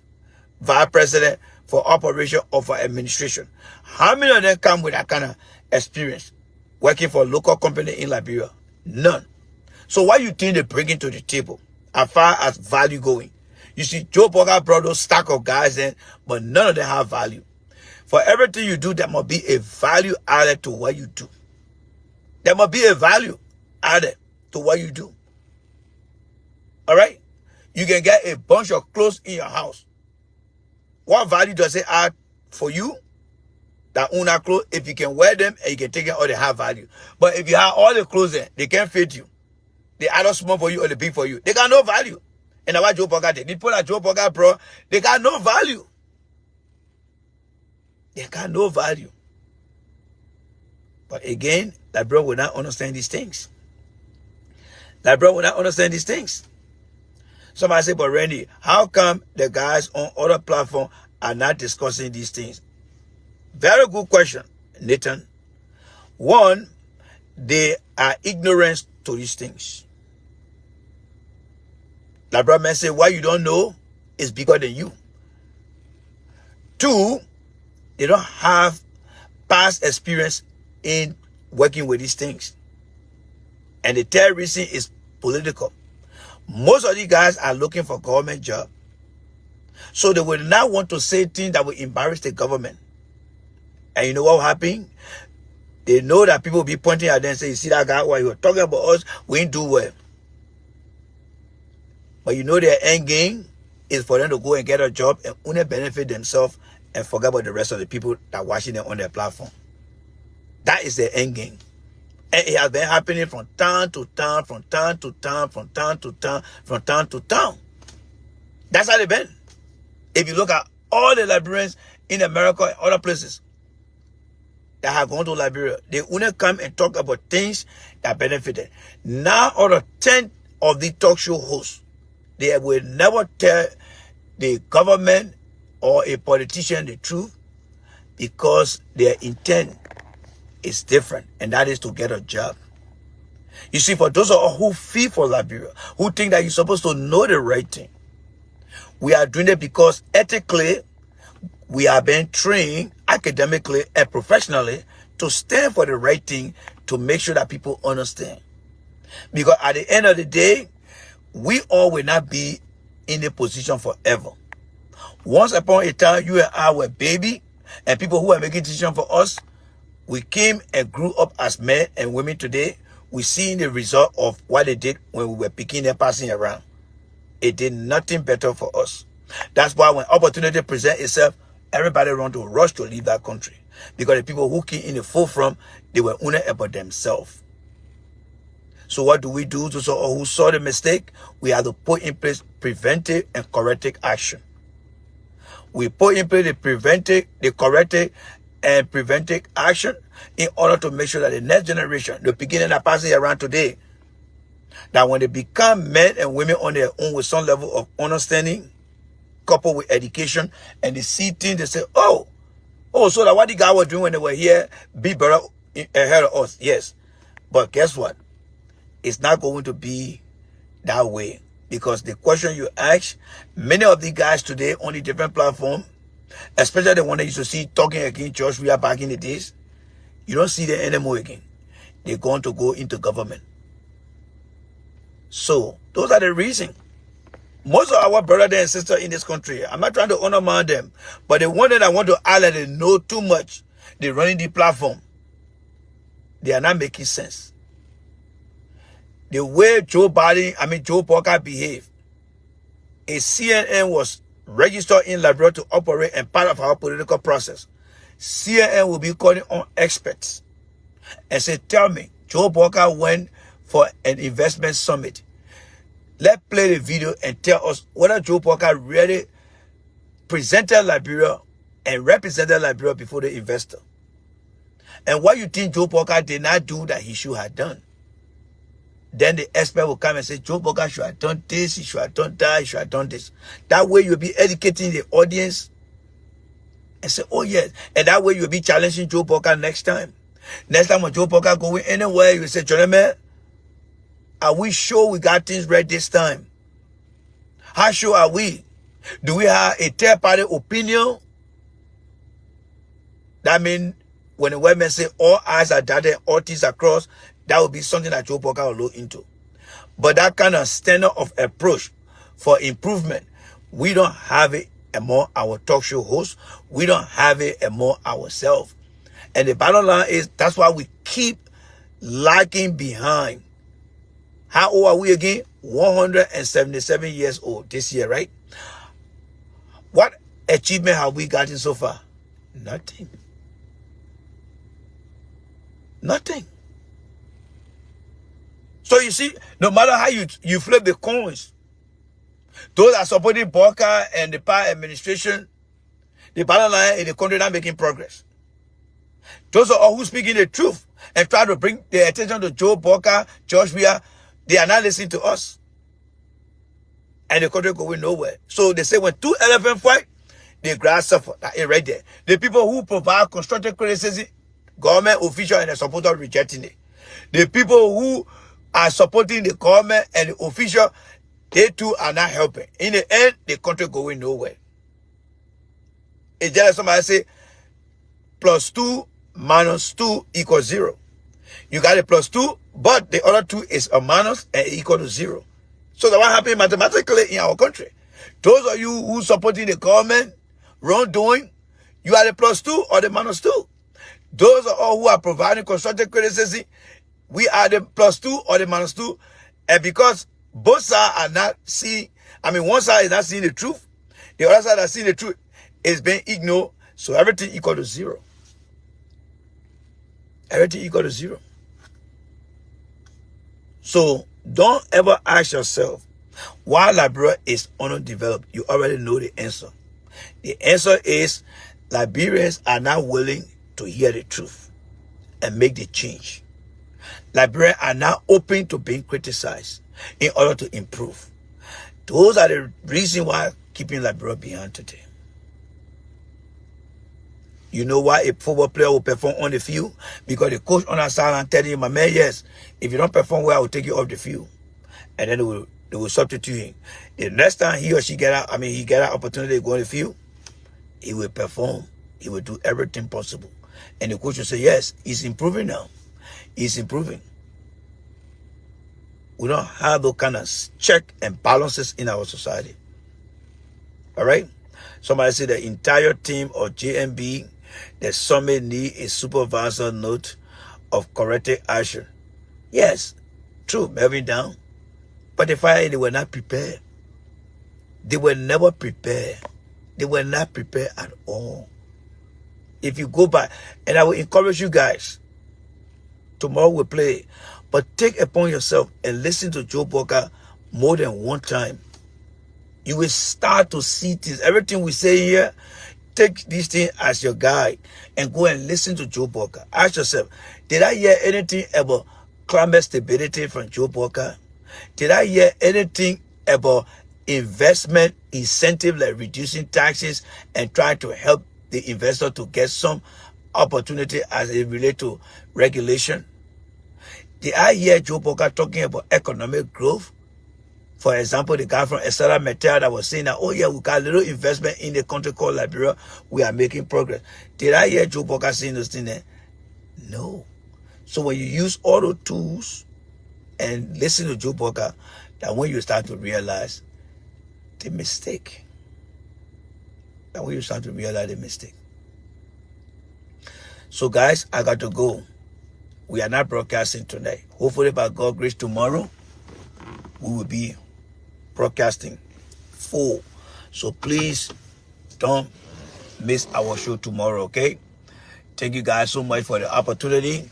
vice president for operation or for administration? How many of them come with that kind of experience working for a local company in Liberia? None. So what you think they bring into the table as far as value going? You see, Joe Boakai brought those stack of guys in, but none of them have value. For everything you do, there must be a value added to what you do. There must be a value added to what you do. All right? You can get a bunch of clothes in your house. What value does it add for you that own that clothes? If you can wear them and you can take it, or they have value. But if you have all the clothes there, they can't fit you. They either small for you or they big for you. They got no value. And that's what Joe Boakai did. The people that Joe Boakai bro, they got no value. They got no value. But again, that bro will not understand these things. That bro will not understand these things. Somebody say, but Randy, how come the guys on other platforms are not discussing these things? Very good question, Nathan. One, they are ignorant to these things. Like brother man say, why you don't know is bigger than you. Two, they don't have past experience in working with these things. And the third reason is political. Most of these guys are looking for government job. So they will not want to say things that will embarrass the government. And you know what will happen? They know that people will be pointing at them and say, you see that guy, while you were talking about us, we didn't do well. But you know their end game is for them to go and get a job and only benefit themselves and forget about the rest of the people that are watching them on their platform. That is their end game. And it has been happening from town to town, from town to town, from town to town, from town to town. That's how they've been. If you look at all the Liberians in America and other places that have gone to Liberia, they only come and talk about things that benefit them. Now, out of 10 of the talk show hosts, they will never tell the government or a politician the truth because their intent is different, and that is to get a job. You see, for those of us who feel for Liberia, who think that you're supposed to know the right thing, we are doing it because ethically, we are being trained academically and professionally to stand for the right thing, to make sure that people understand. Because at the end of the day, we all will not be in a position forever. Once upon a time, you and I were baby, and people who were making decisions for us, we came and grew up as men and women today. We see the result of what they did when we were picking and passing around. It did nothing better for us. That's why when opportunity presents itself, everybody want to rush to leave that country. Because the people who came in the forefront, they were only about themselves. So what do? To who saw the mistake? We have to put in place preventive and corrective action. We put in place the preventive, the corrective, and preventive action in order to make sure that the next generation, the beginning that passing around today, that when they become men and women on their own with some level of understanding, coupled with education, and they see things, they say, oh, so that what the guy was doing when they were here, be better ahead of us. Yes. But guess what? It's not going to be that way. Because the question you ask, many of the guys today on the different platform, especially the one that used to see talking against George Weah back in the days, you don't see them anymore again. They're going to go into government. So those are the reasons. Most of our brothers and sisters in this country, I'm not trying to undermine them, but the one that I want to highlight, they know too much. They're running the platform. They are not making sense. The way Joe Boakai behaved, a CNN was registered in Liberia to operate and part of our political process. CNN will be calling on experts and say, tell me, Joe Boakai went for an investment summit. Let's play the video and tell us whether Joe Boakai really presented Liberia and represented Liberia before the investor. And what you think Joe Boakai did not do that he should have done. Then the expert will come and say, Joe Boakai should have done this, he should have done that, he should have done this. That way you'll be educating the audience and say, oh yes. And that way you'll be challenging Joe Boakai next time. Next time when Joe Boakai going anywhere, you say, gentlemen, are we sure we got things right this time? How sure are we? Do we have a third-party opinion? That means when the women say all eyes are dotted, all T's are crossed, that will be something that Joe Boakai will look into. But that kind of standard of approach for improvement, we don't have it among our talk show hosts. We don't have it among ourselves. And the bottom line is, that's why we keep lagging behind. How old are we again? 177 years old this year, right? What achievement have we gotten so far? Nothing. Nothing. So you see, no matter how you flip the coins, those are supporting Boakai and the power administration, the bottom line is the country not making progress. Those are all who speaking the truth and try to bring their attention to Joe Boakai, George Weah, they are not listening to us. And the country going nowhere. So they say when two elephants fight, the grass suffer. That is right there. The people who provide constructive criticism, government official and the supporter rejecting it. The people who are supporting the government and the official, they too are not helping. In the end, the country going nowhere. It's just like somebody say, +2 - 2 = 0. You got a +2, but the other 2 is a minus and equal to 0. So that what happened mathematically in our country. Those of you who supporting the government wrongdoing, you are the +2 or the -2. Those are all who are providing constructive criticism, we are the +2 or the -2. And because both sides are not seeing, one side is not seeing the truth, the other side is seeing the truth, is being ignored, so everything equal to 0. Everything equal to 0. So don't ever ask yourself why Liberia is underdeveloped. You already know the answer. The answer is Liberians are not willing to hear the truth and make the change. Liberians are not open to being criticized in order to improve. Those are the reasons why keeping Liberia behind today. You know why a football player will perform on the field? Because the coach on the sideline telling him, my man, yes, if you don't perform well, I will take you off the field. And then they will substitute him. The next time he or she get out, he get an opportunity to go on the field, he will perform. He will do everything possible. And the coach will say, yes, he's improving now. He's improving. We don't have those kind of check and balances in our society. All right? Somebody said the entire team of JMB, the summit need a supervisor note of corrective action. Yes, true, Melvin down. But the fire, they were not prepared. They were never prepared. They were not prepared at all. If you go back, and I will encourage you guys, tomorrow we'll play, but take upon yourself and listen to Joe Boakai more than one time. You will start to see things. Everything we say here, take this thing as your guide and go and listen to Joe Boakai. Ask yourself, did I hear anything about climate stability from Joe Boakai? Did I hear anything about investment incentive like reducing taxes and trying to help the investor to get some opportunity as it relates to regulation? Did I hear Joe Boakai talking about economic growth? For example, the guy from Estella Metal that was saying that, oh yeah, we got a little investment in the country called Liberia. We are making progress. Did I hear Joe Boakai saying those things there? No. So when you use all the tools and listen to Joe Boakai, that when you start to realize the mistake. That when you start to realize the mistake. So guys, I got to go. We are not broadcasting tonight. Hopefully by God's grace tomorrow, we will be broadcasting full. So please don't miss our show tomorrow, okay? Thank you guys so much for the opportunity.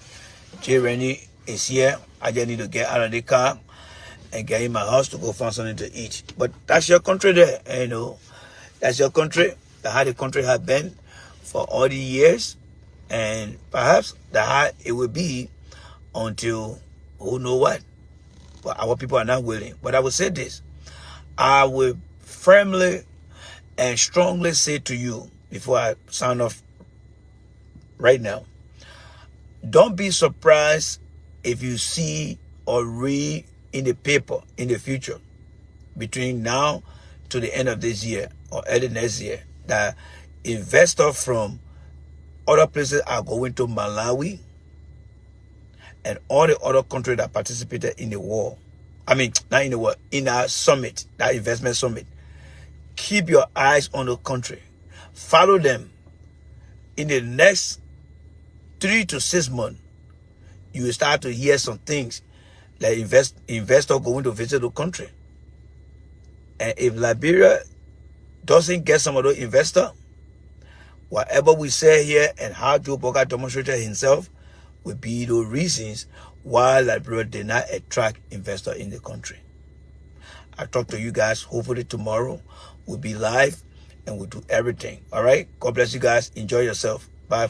Jay Rennie is here. I just need to get out of the car and get in my house to go find something to eat. But that's your country there, you know. That's your country. That's how the country has been for all the years. And perhaps that's how it will be until who know what. But our people are not willing. But I will say this. I will firmly and strongly say to you before I sign off right now, don't be surprised if you see or read in the paper in the future between now to the end of this year or early next year that investors from other places are going to Malawi and all the other countries that participated in the war. I mean, not in the war, in our summit, that investment summit. Keep your eyes on the country. Follow them. In the next 3 to 6 months, you will start to hear some things like investor going to visit the country. And if Liberia doesn't get some of those investors, whatever we say here and how Joe Boakai demonstrated himself will be the reasons why Liberia did not attract investors in the country. I'll talk to you guys hopefully tomorrow. We'll be live and we'll do everything. All right? God bless you guys. Enjoy yourself. Bye.